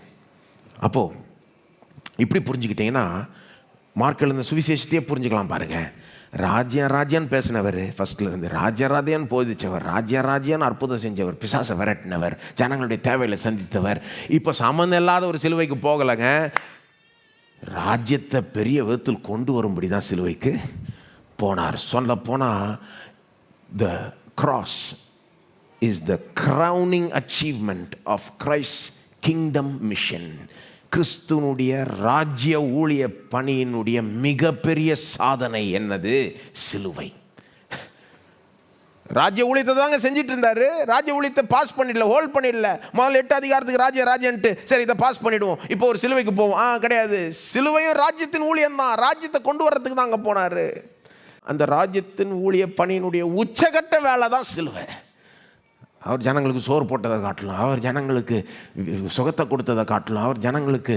அப்போது இப்படி புரிஞ்சுக்கிட்டிங்கன்னா மார்க் எழுந்த சுவிசேஷத்தையே புரிஞ்சுக்கலாம் பாருங்கள். ராஜ்யான்னு பேசினவர், ஃபஸ்ட்டில் இருந்து ராஜ்யான்னு போதிச்சவர், ராஜ்யான்னு அற்புதம் செஞ்சவர், பிசாசை விரட்டினவர், ஜனங்களுடைய தேவைகளை சந்தித்தவர். இப்போ சம்மந்தம் இல்லாத ஒரு சிலுவைக்கு போகலைங்க. ராஜ்யத்தை பெரிய விதத்தில் கொண்டு வரும்படி தான் சிலுவைக்கு போனார். சொல்ல போனால் the cross is the crowning achievement of Christ kingdom mission. கிறிஸ்துவனுடைய ராஜ்ய ஊழிய பணியினுடைய மிகப்பெரிய சாதனை என்னது? சிலுவை. ராஜ்ய ஊழியத்தை தாங்க செஞ்சுட்டு இருந்தாரு. ராஜ்ய ஊழியத்தை பாஸ் பண்ணிடல, ஹோல்ட் பண்ணிடல. முதல்ல 8 அதிகாரத்துக்கு ராஜ்யன்ட்டு சரி இதை பாஸ் பண்ணிடுவோம், இப்போ ஒரு சிலுவைக்கு போவோம். கிடையாது. சிலுவையும் ராஜ்யத்தின் ஊழியம் தான். ராஜ்யத்தை கொண்டு வர்றதுக்கு தான் அங்கே போனார். அந்த ராஜ்யத்தின் ஊழிய பணியினுடைய உச்சகட்ட வேலை தான் சிலுவை. அவர் ஜனங்களுக்கு சோறு போட்டதை காட்டலாம், அவர் ஜனங்களுக்கு சுகத்தை கொடுத்ததை காட்டலாம், அவர் ஜனங்களுக்கு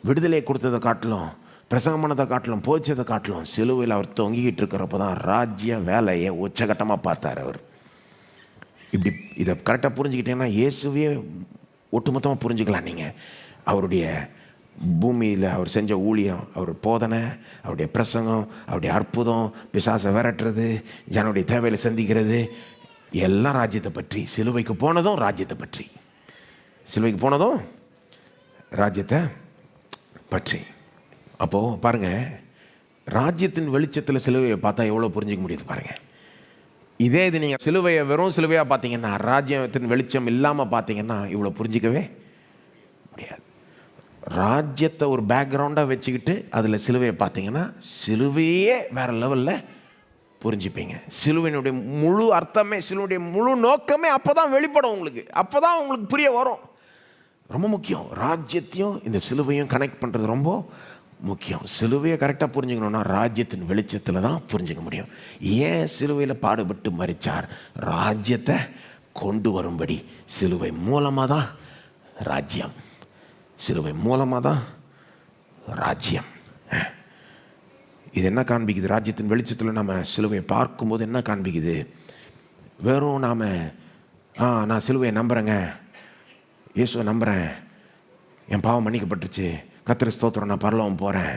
விடுதலை கொடுத்ததை காட்டலாம், பிரசங்கமானதை காட்டலாம், போச்சதை காட்டலாம். சிலுவையில் அவர் தொங்கிக்கிட்டு இருக்கிறப்ப தான் ராஜ்ய வேலையை உச்சகட்டமாக பார்த்தார் அவர். இப்படி இதை கரெக்டாக புரிஞ்சுக்கிட்டீங்கன்னா இயேசுவே ஒட்டுமொத்தமாக புரிஞ்சுக்கலாம் நீங்கள். அவருடைய பூமியில் அவர் செஞ்ச ஊழியம், அவர் போதனை, அவருடைய பிரசங்கம், அவருடைய அற்புதம், பிசாசை விரட்டுறது, ஜனனுடைய தேவையை சந்திக்கிறது, எல்லாம் ராஜ்யத்தை பற்றி. சிலுவைக்கு போனதும் ராஜ்யத்தை பற்றி. சிலுவைக்கு போனதும் ராஜ்யத்தை பற்றி. அப்போது பாருங்கள், ராஜ்யத்தின் வெளிச்சத்தில் சிலுவையை பார்த்தா எவ்வளோ புரிஞ்சிக்க முடியுது பாருங்கள். இதே இது நீங்கள் சிலுவையை வெறும் சிலுவையாக பார்த்தீங்கன்னா, ராஜ்யத்தின் வெளிச்சம் இல்லாமல் பார்த்தீங்கன்னா இவ்வளோ புரிஞ்சிக்கவே முடியாது. ராஜ்யத்தை ஒரு பேக்ரவுண்டாக வச்சுக்கிட்டு அதில் சிலுவையை பார்த்தீங்கன்னா சிலுவையே வேறு லெவலில் புரிஞ்சுப்பீங்க. சிலுவையினுடைய முழு அர்த்தமே, சிலுவையுடைய முழு நோக்கமே அப்போ தான் வெளிப்படும் உங்களுக்கு. அப்போ தான் உங்களுக்கு புரிய வரும். ரொம்ப முக்கியம். ராஜ்யத்தையும் இந்த சிலுவையும் கனெக்ட் பண்ணுறது ரொம்ப முக்கியம். சிலுவையை கரெக்டாக புரிஞ்சுக்கணுன்னா ராஜ்யத்தின் வெளிச்சத்தில் தான் புரிஞ்சுக்க முடியும். ஏன் சிலுவையில் பாடுபட்டு மரித்தார்? ராஜ்யத்தை கொண்டு வரும்படி. சிலுவை மூலமாக தான் ராஜ்யம். சிலுவை மூலமாக தான் ராஜ்யம். இது என்ன காண்பிக்குது? ராஜ்யத்தின் வெளிச்சத்தில் நம்ம சிலுவையை பார்க்கும்போது என்ன காண்பிக்குது? வெறும் நாம் நான் சிலுவையை நம்புகிறேங்க, இயேசுவை நம்புகிறேன், என் பாவம் மன்னிக்கப்பட்டுருச்சு, கர்த்தருக்கு ஸ்தோத்திரம், நான் பரலோகம் போகிறேன்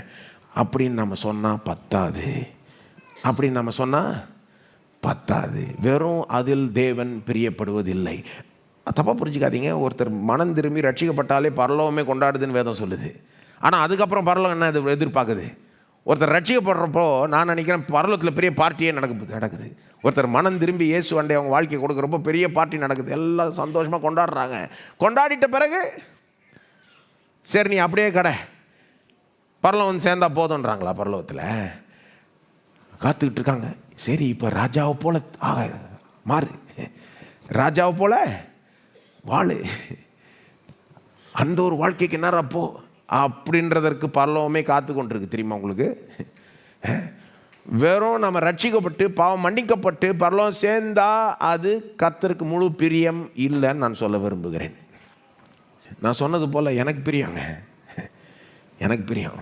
அப்படின்னு நம்ம சொன்னால் பத்தாது. அப்படின்னு நம்ம சொன்னால் பத்தாது. வெறும் அதில் தேவன் பிரியப்படுவதில்லை. தப்பாக புரிஞ்சுக்காதீங்க. ஒருத்தர் மனம் திரும்பி ரட்சிக்கப்பட்டாலே பரலோகமே கொண்டாடுதுன்னு வேதம் சொல்லுது. ஆனால் அதுக்கப்புறம் பரலோகம் என்ன இது எதிர்பார்க்குது? ஒருத்தர் ரட்சிக்கப்படுறப்போ நான் நினைக்கிறேன் பரலோகத்தில் பெரிய பார்ட்டியே நடக்குது. ஒருத்தர் மனம் திரும்பி இயேசு அண்டை அவங்க வாழ்க்கையை கொடுக்குறப்போ பெரிய பார்ட்டி நடக்குது. எல்லாம் சந்தோஷமாக கொண்டாடுறாங்க. கொண்டாடிட்ட பிறகு சரி நீ அப்படியே பரலோகம் சேர்ந்தா போதுன்றாங்களா? பரலோகத்தில் காத்துக்கிட்டு இருக்காங்க. சரி இப்போ ராஜாவை போல மாறு, ராஜாவை போல வாழு, அந்த ஒரு வாழ்க்கைக்கு என்ன அப்போ அப்படின்றதற்கு பரலோகமே காத்து கொண்டிருக்கு. தெரியுமா உங்களுக்கு? வெறும் நம்ம ரட்சிக்கப்பட்டு பாவம் மன்னிக்கப்பட்டு பரலோகம் சேர்ந்தா அது கர்த்தருக்கு முழு பிரியம் இல்லைன்னு நான் சொல்ல விரும்புகிறேன். நான் சொன்னது போல் எனக்கு பிரியங்க, எனக்கு பிரியம்.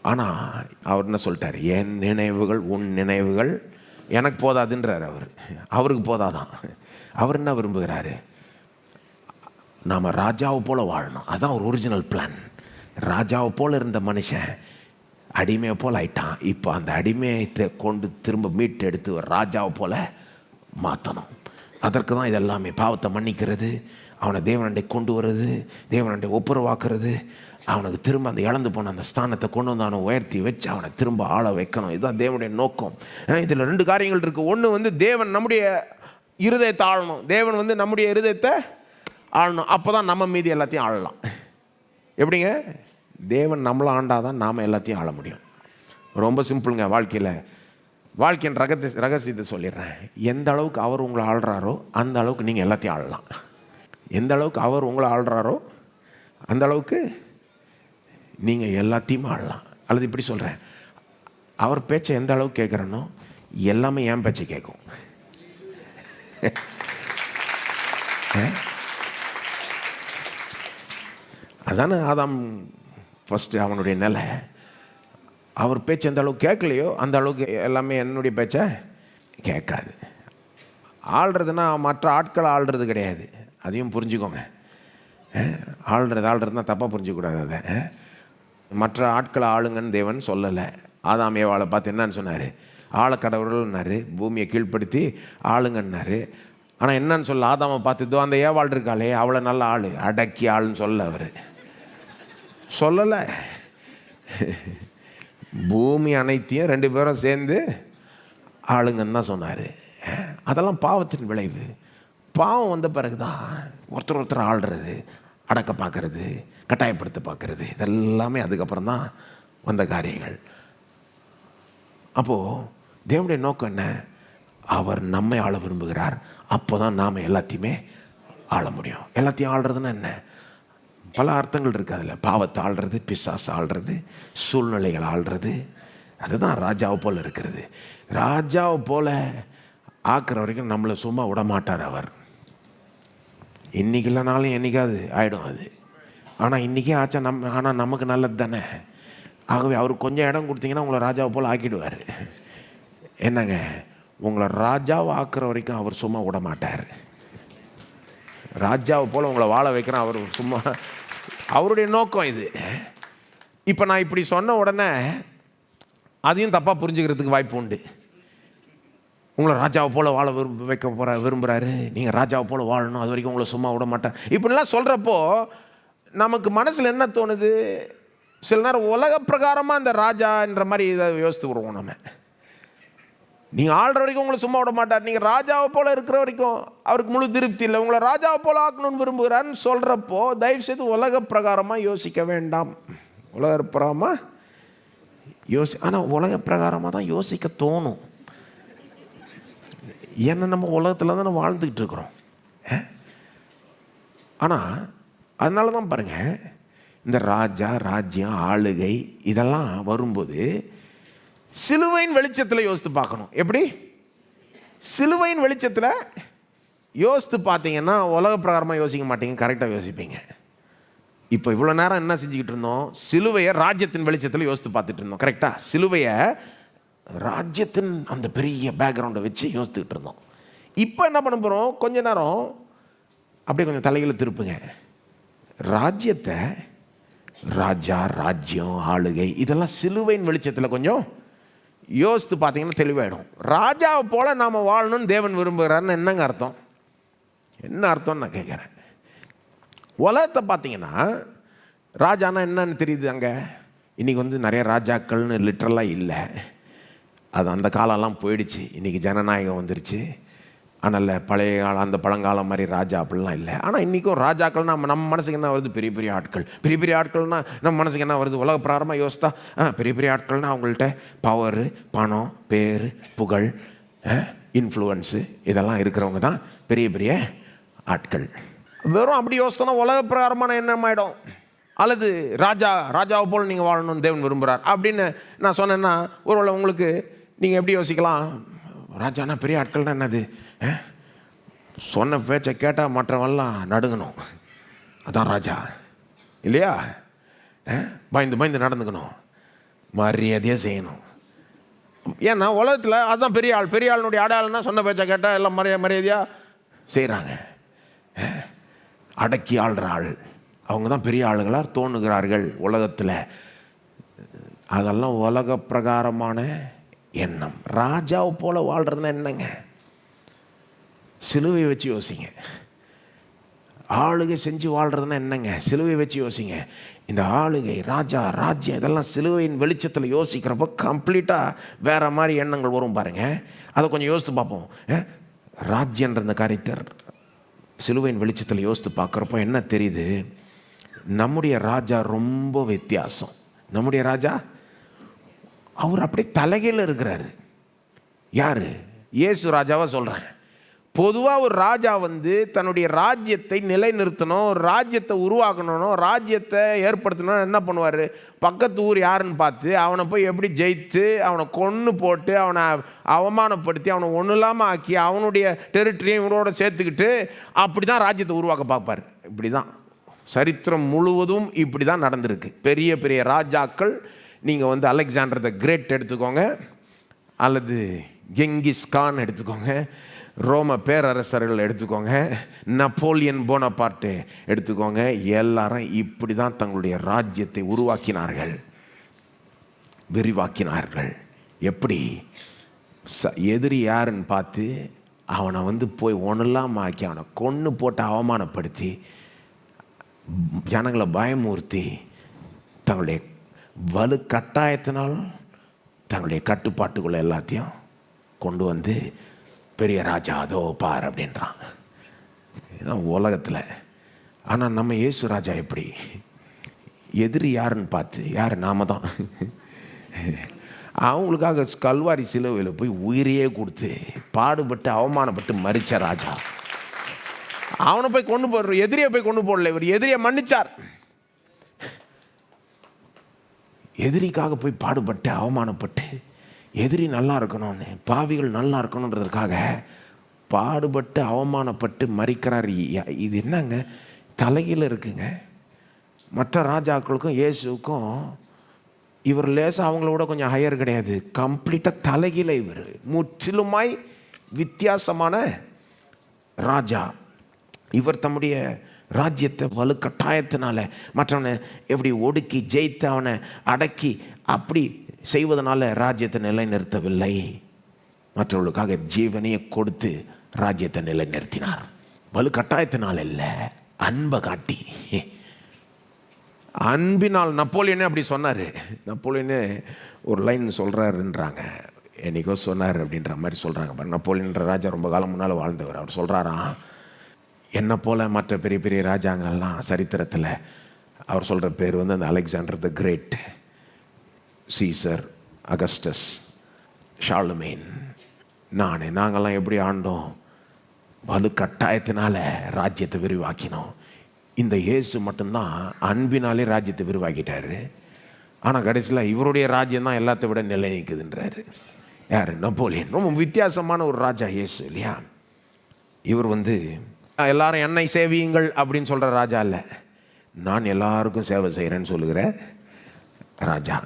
ஆனால் அவர் என்ன சொல்லிட்டார்? என் நினைவுகள் உன் நினைவுகள் எனக்கு போதாதுன்றார். அவருக்கு போதாதான். அவர் என்ன விரும்புகிறாரு? நாம் ராஜாவை போல் வாழணும். அதுதான் ஒரு ஒரிஜினல் பிளான். ராஜாவை போல் இருந்த மனுஷன் அடிமையை போல் ஆயிட்டான். இப்போ அந்த அடிமையத்தை கொண்டு திரும்ப மீட்டு எடுத்து ஒரு ராஜாவை போல் மாற்றணும். அதற்கு தான் இதெல்லாமே. பாவத்தை மன்னிக்கிறது, அவனை தேவனண்டை கொண்டு வர்றது, தேவனண்டை ஒப்புரவாக்குறது, அவனுக்கு திரும்ப அந்த இழந்து போன அந்த ஸ்தானத்தை கொண்டு வந்து அவனை உயர்த்தி வச்சு அவனை திரும்ப ஆள வைக்கணும். இதுதான் தேவனுடைய நோக்கம். இதில் 2 காரியங்கள் இருக்குது. ஒன்று வந்து தேவன் நம்முடைய இருதயத்தை ஆளணும். தேவன் வந்து நம்முடைய இருதயத்தை ஆளணும். அப்போ தான் நம்ம மீதி எல்லாத்தையும் ஆளலாம். எப்படிங்க? தேவன் நம்மளை ஆண்டாதான் நாம் எல்லாத்தையும் ஆள முடியும். ரொம்ப சிம்பிளுங்க. வாழ்க்கையின் ரகசியத்தை சொல்லிடுறேன். எந்த அளவுக்கு அவர் உங்களை ஆள்றாரோ அந்த அளவுக்கு நீங்கள் எல்லாத்தையும் ஆளலாம். எந்த அளவுக்கு அவர் உங்களை ஆள்றாரோ அந்த அளவுக்கு நீங்கள் எல்லாத்தையும் ஆளலாம். அல்லது இப்படி சொல்கிறேன், அவர் பேச்சை எந்த அளவுக்கு கேட்குறனோ எல்லாமே என் பேச்சை கேட்கும். அதானே ஆதாம் ஃபஸ்ட்டு அவனுடைய நிலை. அவர் பேச்சு எந்த அளவுக்கு கேட்கலையோ அந்த அளவுக்கு எல்லாமே என்னுடைய பேச்சை கேட்காது. ஆள்றதுன்னா மற்ற ஆட்களை ஆள்றது கிடையாது. அதையும் புரிஞ்சுக்கோங்க. ஆள்றதுனா தப்பாக புரிஞ்சிக்கூடாது. அதை மற்ற ஆட்களை ஆளுங்கன்னு தேவன் சொல்லலை. ஆதாம் ஏவாளை பார்த்து என்னன்னு சொன்னார்? ஆழக்கடவுள்னாரு, பூமியை கீழ்ப்படுத்தி ஆளுங்கன்னாரு. ஆனால் என்னன்னு சொல்ல, ஆதாமை பார்த்து அந்த ஏவாள் இருக்காளே அவளை நல்ல ஆள், அடக்கி ஆளுன்னு சொல்ல அவர் சொல்லலை. பூமி அனைத்தையும் 2 பேரும் சேர்ந்து ஆளுங்கன்னு தான் சொன்னார். அதெல்லாம் பாவத்தின் விளைவு. பாவம் வந்த பிறகு தான் ஒருத்தர் ஆள்றது, அடக்க பார்க்கறது, கட்டாயப்படுத்த பார்க்கறது, இதெல்லாமே அதுக்கப்புறம் தான் வந்த காரியங்கள். அப்போது தேவனுடைய நோக்கம் என்ன? அவர் நம்மை ஆள விரும்புகிறார். அப்போ தான் நாம் எல்லாத்தையுமே ஆள முடியும். எல்லாத்தையும் ஆள்றதுன்னா என்ன? பல அர்த்தங்கள் இருக்குது அதில். பாவத்தை ஆள்றது, பிசாசு ஆள்றது, சூழ்நிலைகள் ஆள்றது. அதுதான் ராஜாவை போல் இருக்கிறது. ராஜாவை போல் ஆக்குற வரைக்கும் நம்மளை சும்மா விட மாட்டார் அவர். இன்றைக்கி இல்லைனாலும் என்றைக்காவது ஆகிடும் அது. ஆனால் இன்றைக்கே ஆச்சா ஆனால் நமக்கு நல்லது தானே. ஆகவே அவருக்கு கொஞ்சம் இடம் கொடுத்தீங்கன்னா உங்களை ராஜாவை போல் ஆக்கிடுவார். என்னங்க, உங்களை ராஜாவை ஆக்குற வரைக்கும் அவர் சும்மா விட மாட்டார். ராஜாவை போல் உங்களை வாழ வைக்கிறேன் அவர் சும்மா. அவருடைய நோக்கம் இது. இப்போ நான் இப்படி சொன்ன உடனே அதையும் தப்பாக புரிஞ்சுக்கிறதுக்கு வாய்ப்பு உண்டு. உங்களை ராஜாவை போல் வாழ விரும்புகிறாரு, நீங்கள் ராஜாவை போல் வாழணும், அது வரைக்கும் உங்களை சும்மா விட மாட்டேன் இப்படிலாம் சொல்கிறப்போ நமக்கு மனசில் என்ன தோணுது? சில நேரம் உலக பிரகாரமாக அந்த ராஜான்ற மாதிரி இதை யோசித்து விடுவோம் நம்ம. நீங்கள் ஆள்ற வரைக்கும் உங்களை சும்மா விட மாட்டார், நீங்கள் ராஜாவை போல் இருக்கிற வரைக்கும் அவருக்கு முழு திருப்தி இல்லை, உங்களை ராஜாவை போல் ஆக்கணும்னு விரும்புகிறான்னு சொல்கிறப்போ தயவுசெய்து உலக பிரகாரமாக யோசிக்க வேண்டாம். உலக பிரகாரமாக ஆனால் உலக பிரகாரமாக தான் யோசிக்க தோணும். ஏன்னா நம்ம உலகத்தில் தானே வாழ்ந்துக்கிட்டு இருக்கிறோம். ஆனால் அதனால தான் பாருங்கள், இந்த ராஜ்யம், ஆளுகை இதெல்லாம் வரும்போது சிலுவையின் வெளிச்சத்தில் யோசித்து பார்க்கணும். எப்படி? சிலுவையின் வெளிச்சத்தில் யோசித்து பார்த்தீங்கன்னா உலக பிரகாரமாக யோசிக்க மாட்டீங்க, கரெக்டாக யோசிப்பீங்க. இப்போ இவ்வளோ நேரம் என்ன செஞ்சுக்கிட்டு இருந்தோம்? சிலுவையை ராஜ்யத்தின் வெளிச்சத்தில் யோசித்து பார்த்துட்டு இருந்தோம். கரெக்டாக சிலுவையை ராஜ்யத்தின் அந்த பெரிய பேக்ரவுண்டை வச்சு யோசித்துக்கிட்டு இருந்தோம். இப்போ என்ன பண்ண போகிறோம்? கொஞ்ச நேரம் அப்படியே கொஞ்சம் தலைகளை திருப்புங்க. ராஜ்யத்தை ராஜா, ராஜ்யம், ஆளுகை, இதெல்லாம் சிலுவையின் வெளிச்சத்தில் கொஞ்சம் யோசித்து பார்த்தீங்கன்னா தெளிவாயிடும். ராஜாவை போல நாம் வாழணும்னு தேவன் விரும்புகிறாருன்னு என்னங்க அர்த்தம்? என்ன அர்த்தம்னு நான் கேட்குறேன். உலகத்தை பார்த்தீங்கன்னா ராஜானா என்னன்னு தெரியுது. அங்கே இன்றைக்கி வந்து நிறைய ராஜாக்கள்னு லிட்ரலாக இல்லை. அது அந்த காலம்லாம் போயிடுச்சு. இன்றைக்கி ஜனநாயகம் வந்துருச்சு. அதனால் பழைய காலம், அந்த பழங்காலம் மாதிரி ராஜா அப்படிலாம் இல்லை. ஆனால் இன்றைக்கும் ராஜாக்கள் நம்ம மனசுக்கு என்ன வருது? பெரிய பெரிய ஆட்கள். பெரிய பெரிய ஆட்கள்னால் நம்ம மனசுக்கு என்ன வருது? உலக பிராரமாக யோசித்தா பெரிய பெரிய ஆட்கள்னால் அவங்கள்ட்ட பவர், பணம், பேர், புகழ், இன்ஃப்ளூயன்ஸு இதெல்லாம் இருக்கிறவங்க தான் பெரிய பெரிய ஆட்கள். வெறும் அப்படி யோசித்தோன்னா உலக பிரகாரமான எண்ணம் ஆகிடும். அல்லது ராஜாவை போல் நீங்கள் வாழணும்னு தேவன் விரும்புகிறார் அப்படின்னு நான் சொன்னேன்னா ஒருவேளை உங்களுக்கு நீங்கள் எப்படி யோசிக்கலாம்? ராஜானா பெரிய ஆட்கள்னா என்னது? சொன்ன பேச்சை கேட்டால் மற்றவெல்லாம் நடுங்கணும், அதான் ராஜா இல்லையா? பயந்து பயந்து நடந்துக்கணும், மரியாதையாக செய்யணும். ஏன்னா உலகத்தில் அதுதான் பெரிய ஆள். பெரிய ஆளுனுடைய அடையாளம்னா சொன்ன பேச்சை கேட்டால் எல்லாம் மரியாதையாக செய்கிறாங்க. அடக்கி ஆள்ற ஆள் அவங்க தான் பெரிய ஆளுகளாக தோணுகிறார்கள் உலகத்தில். அதெல்லாம் உலக பிரகாரமான எண்ணம். ராஜாவை போல வாழ்கிறதுனா என்னங்க? சிலுவை வச்சு யோசிங்க. ஆளுகை செஞ்சு வாழ்கிறதுனா என்னங்க? சிலுவை வச்சு யோசிங்க. இந்த ஆளுகை, ராஜா, ராஜ்யம் இதெல்லாம் சிலுவையின் வெளிச்சத்தில் யோசிக்கிறப்போ கம்ப்ளீட்டாக வேறு மாதிரி எண்ணங்கள் வரும் பாருங்கள். அதை கொஞ்சம் யோசித்து பார்ப்போம். ராஜ்யன்ற இந்த காரியத்தை சிலுவையின் வெளிச்சத்தில் யோசித்து பார்க்குறப்போ என்ன தெரியுது? நம்முடைய ராஜா ரொம்ப வித்தியாசம். நம்முடைய ராஜா அவர் அப்படியே தலைகையில் இருக்கிறாரு. யார்? இயேசு ராஜாவை சொல்கிறேன். பொதுவாக ஒரு ராஜா வந்து தன்னுடைய ராஜ்யத்தை நிலைநிறுத்தணும், ராஜ்யத்தை உருவாக்கணும், ராஜ்யத்தை ஏற்படுத்தணும். என்ன பண்ணுவார்? பக்கத்து ஊர் யாருன்னு பார்த்து அவனை போய் எப்படி ஜெயித்து அவனை கொன்று போட்டு அவனை அவமானப்படுத்தி அவனை ஒன்றும் இல்லாமல் ஆக்கி அவனுடைய டெரிட்டரியை இவனோட சேர்த்துக்கிட்டு அப்படி தான் ராஜ்யத்தை உருவாக்க பார்ப்பார். இப்படி தான் சரித்திரம் முழுவதும் இப்படி தான் நடந்திருக்கு. பெரிய பெரிய ராஜாக்கள், நீங்கள் வந்து அலெக்சாண்டர் த கிரேட் எடுத்துக்கோங்க, அல்லது கெங்கிஸ் கான் எடுத்துக்கோங்க, ரோம பேரரசர்கள் எடுத்துக்கோங்க, நப்போலியன் போனபார்ட்டே எடுத்துக்கோங்க, எல்லாரும் இப்படி தான் தங்களுடைய ராஜ்யத்தை உருவாக்கினார்கள், விரிவாக்கினார்கள். எப்படி? எதிரி யாருன்னு பார்த்து அவனை வந்து போய் ஒன்றுலாம் ஆக்கி அவனை கொன்று போட்டு அவமானப்படுத்தி ஜனங்களை பயமூர்த்தி தங்களுடைய வலு கட்டாயத்தினாலும் தங்களுடைய கட்டுப்பாட்டுக்குள்ள எல்லாத்தையும் கொண்டு வந்து பெரிய ராஜா அதோ பார் அப்படின்றாங்க. இதுதான் உலகத்தில். ஆனால் நம்ம இயேசு ராஜா எப்படி? எதிரி யாருன்னு பார்த்து, யார்? நாம தான். அவங்களுக்காக கல்வாரி சிலுவையில் போய் உயிரையே கொடுத்து பாடுபட்டு அவமானப்பட்டு மரித்த ராஜா. அவனை போய் கொண்டு போடுற எதிரியை போய் கொண்டு போடல, இவர் எதிரியை மன்னிச்சார். எதிரிக்காக போய் பாடுபட்டு அவமானப்பட்டு எதிரி நல்லா இருக்கணும்னு, பாவிகள் நல்லா இருக்கணுன்றதுக்காக பாடுபட்டு அவமானப்பட்டு மறிக்கிறார். இது என்னங்க தலையில் இருக்குங்க? மற்ற ராஜாக்களுக்கும் இயேசுக்கும் இவர் லேசாக அவங்களோட கொஞ்சம் ஹையர் கிடையாது, கம்ப்ளீட்டாக தலைகீழ. இவர் முற்றிலுமாய் வித்தியாசமான ராஜா. இவர் தம்முடைய ராஜ்யத்தை வலுக்கட்டாயத்தினால மற்றவனை எப்படி ஒடுக்கி ஜெயித்து அவனை அடக்கி அப்படி செய்வதனால ராஜ்யத்தை நிலைநிறுத்தவில்லை, மற்றவர்களுக்காக ஜீவனையை கொடுத்து ராஜ்யத்தை நிலைநிறுத்தினார். வலுக்கட்டாயத்தினால் இல்லை, அன்பை காட்டி. அன்பினால். நப்போலியனே அப்படி சொன்னார். நப்போலியனே ஒரு லைன் சொல்கிறாருன்றாங்க, என்னைக்கோ சொன்னார் அப்படின்ற மாதிரி சொல்கிறாங்க பாரு. நப்போலியன்ற ராஜா ரொம்ப காலம் முன்னால் வாழ்ந்தவர். அவர் சொல்கிறாராம், என்னை போல் மற்ற பெரிய பெரிய ராஜாங்கள்லாம் சரித்திரத்தில், அவர் சொல்கிற பேர் வந்து அந்த Alexander the Great, Caesar, Augustus, Charlemagne, நாங்கள்லாம் எப்படி ஆண்டோம்? வலு கட்டாயத்தினால ராஜ்யத்தை விரிவாக்கினோம். இந்த இயேசு மட்டும்தான் அன்பினாலே ராஜ்யத்தை விரிவாக்கிட்டாரு. ஆனால் கடைசியில் இவருடைய ராஜ்யம் தான் எல்லாத்தை விட நிலை நிற்குதுன்றாரு. யார்? நப்போலியன். ரொம்ப வித்தியாசமான ஒரு ராஜா இயேசு இல்லையா? இவர் வந்து எல்லாரும் என்னை சேவியுங்கள் அப்படின்னு சொல்கிற ராஜா இல்லை, நான் எல்லாருக்கும் சேவை செய்கிறேன்னு சொல்லுகிற ராஜா.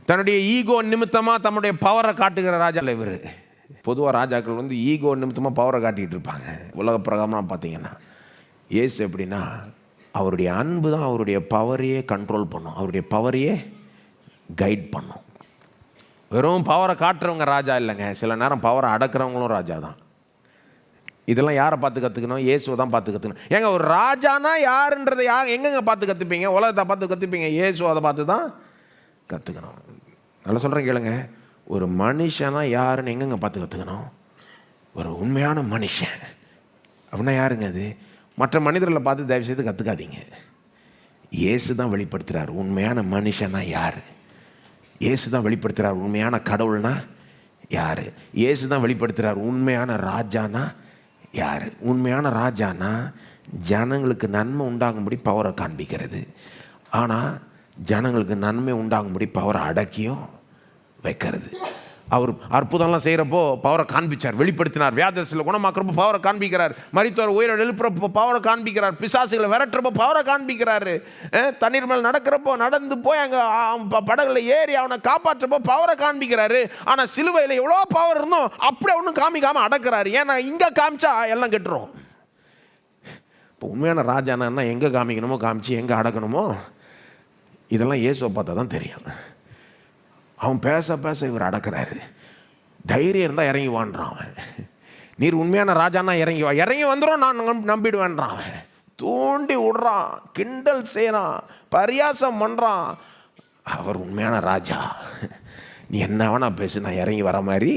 தன்னுடைய ஈகோ நிமித்தமாக தன்னுடைய பவரை காட்டுகிற ராஜா இல்லை இவர். பொதுவாக ராஜாக்கள் வந்து ஈகோ நிமித்தமாக பவரை காட்டிகிட்டு இருப்பாங்க உலக பிரகாரமாக பார்த்தீங்கன்னா. இயேசு எப்படின்னா அவருடைய அன்பு தான் அவருடைய பவரையே கண்ட்ரோல் பண்ணும், அவருடைய பவரையே கைட் பண்ணும். வெறும் பவரை காட்டுறவங்க ராஜா இல்லைங்க, சில நேரம் பவரை அடக்கிறவங்களும் ராஜா தான். இதெல்லாம் யாரை பார்த்து கற்றுக்கணும்? இயேசுவை தான் பார்த்து கற்றுக்கணும். ஏங்க ஒரு ராஜானா யாருன்றதை எங்கெங்க பார்த்து கற்றுப்பீங்க? உலகத்தை பார்த்து கற்றுப்பீங்க? இயேசு அதை பார்த்து தான் கற்றுக்கணும். நல்லா சொல்கிறேன் கேளுங்க, ஒரு மனுஷனா யாருன்னு எங்கெங்க பார்த்து கற்றுக்கணும்? ஒரு உண்மையான மனுஷன் அப்படின்னா யாருங்க அது? மற்ற மனிதர்களை பார்த்து தயவு செய்து கற்றுக்காதீங்க. இயேசு தான் வெளிப்படுத்துகிறார் உண்மையான மனுஷனா யார். இயேசு தான் வெளிப்படுத்துகிறார் உண்மையான கடவுள்னா யார். இயேசு தான் வெளிப்படுத்துகிறார் உண்மையான ராஜானா யார். உண்மையான ராஜானா ஜனங்களுக்கு நன்மை உண்டாகும்படி பவரை காண்பிக்கிறது. ஆனால் ஜனங்களுக்கு நன்மை உண்டாகும்படி பவரை அடக்கியும் வைக்கிறது. அவர் அற்புதம்லாம் செய்கிறப்போ பவரை காண்பிச்சார், வெளிப்படுத்தினார். வியாதியில் குணமாக்குறப்போ பவரை காண்பிக்கிறார். மரித்தோர் உயிரை எழுப்புறப்போ பவரை காண்பிக்கிறார். பிசாசுகளை விரட்டுறப்போ பவரை காண்பிக்கிறாரு. தண்ணீர் மேல் நடக்கிறப்போ நடந்து போய் அங்கே படகுல ஏறி அவனை காப்பாற்றுறப்போ பவரை காண்பிக்கிறாரு. ஆனால் சிலுவையில் எவ்வளோ பவர் இருந்தோம் அப்படியே ஒன்றும் காமிக்காமல் அடக்கிறாரு. ஏன்னா இங்கே காமிச்சா எல்லாம் கெட்டுரும். இப்போ உண்மையான ராஜானா எங்கே காமிக்கணுமோ காமிச்சு எங்கே அடக்கணுமோ இதெல்லாம் இயேசுவை பார்த்தா தான் தெரியும். அவன் பேச பேச இவர் அடக்கிறாரு. தைரியம் இருந்தால் இறங்கி வான்றான் அவன். நீர் உண்மையான ராஜானா இறங்கி வா, இறங்கி வந்துடும் நான் நம்பிடுவேன்றான் அவன். தூண்டி விடுறான், கிண்டல் செய்கிறான், பரியாசம் பண்ணுறான். அவர் உண்மையான ராஜா. நீ என்ன வேணா பேசு, நான் இறங்கி வர மாதிரி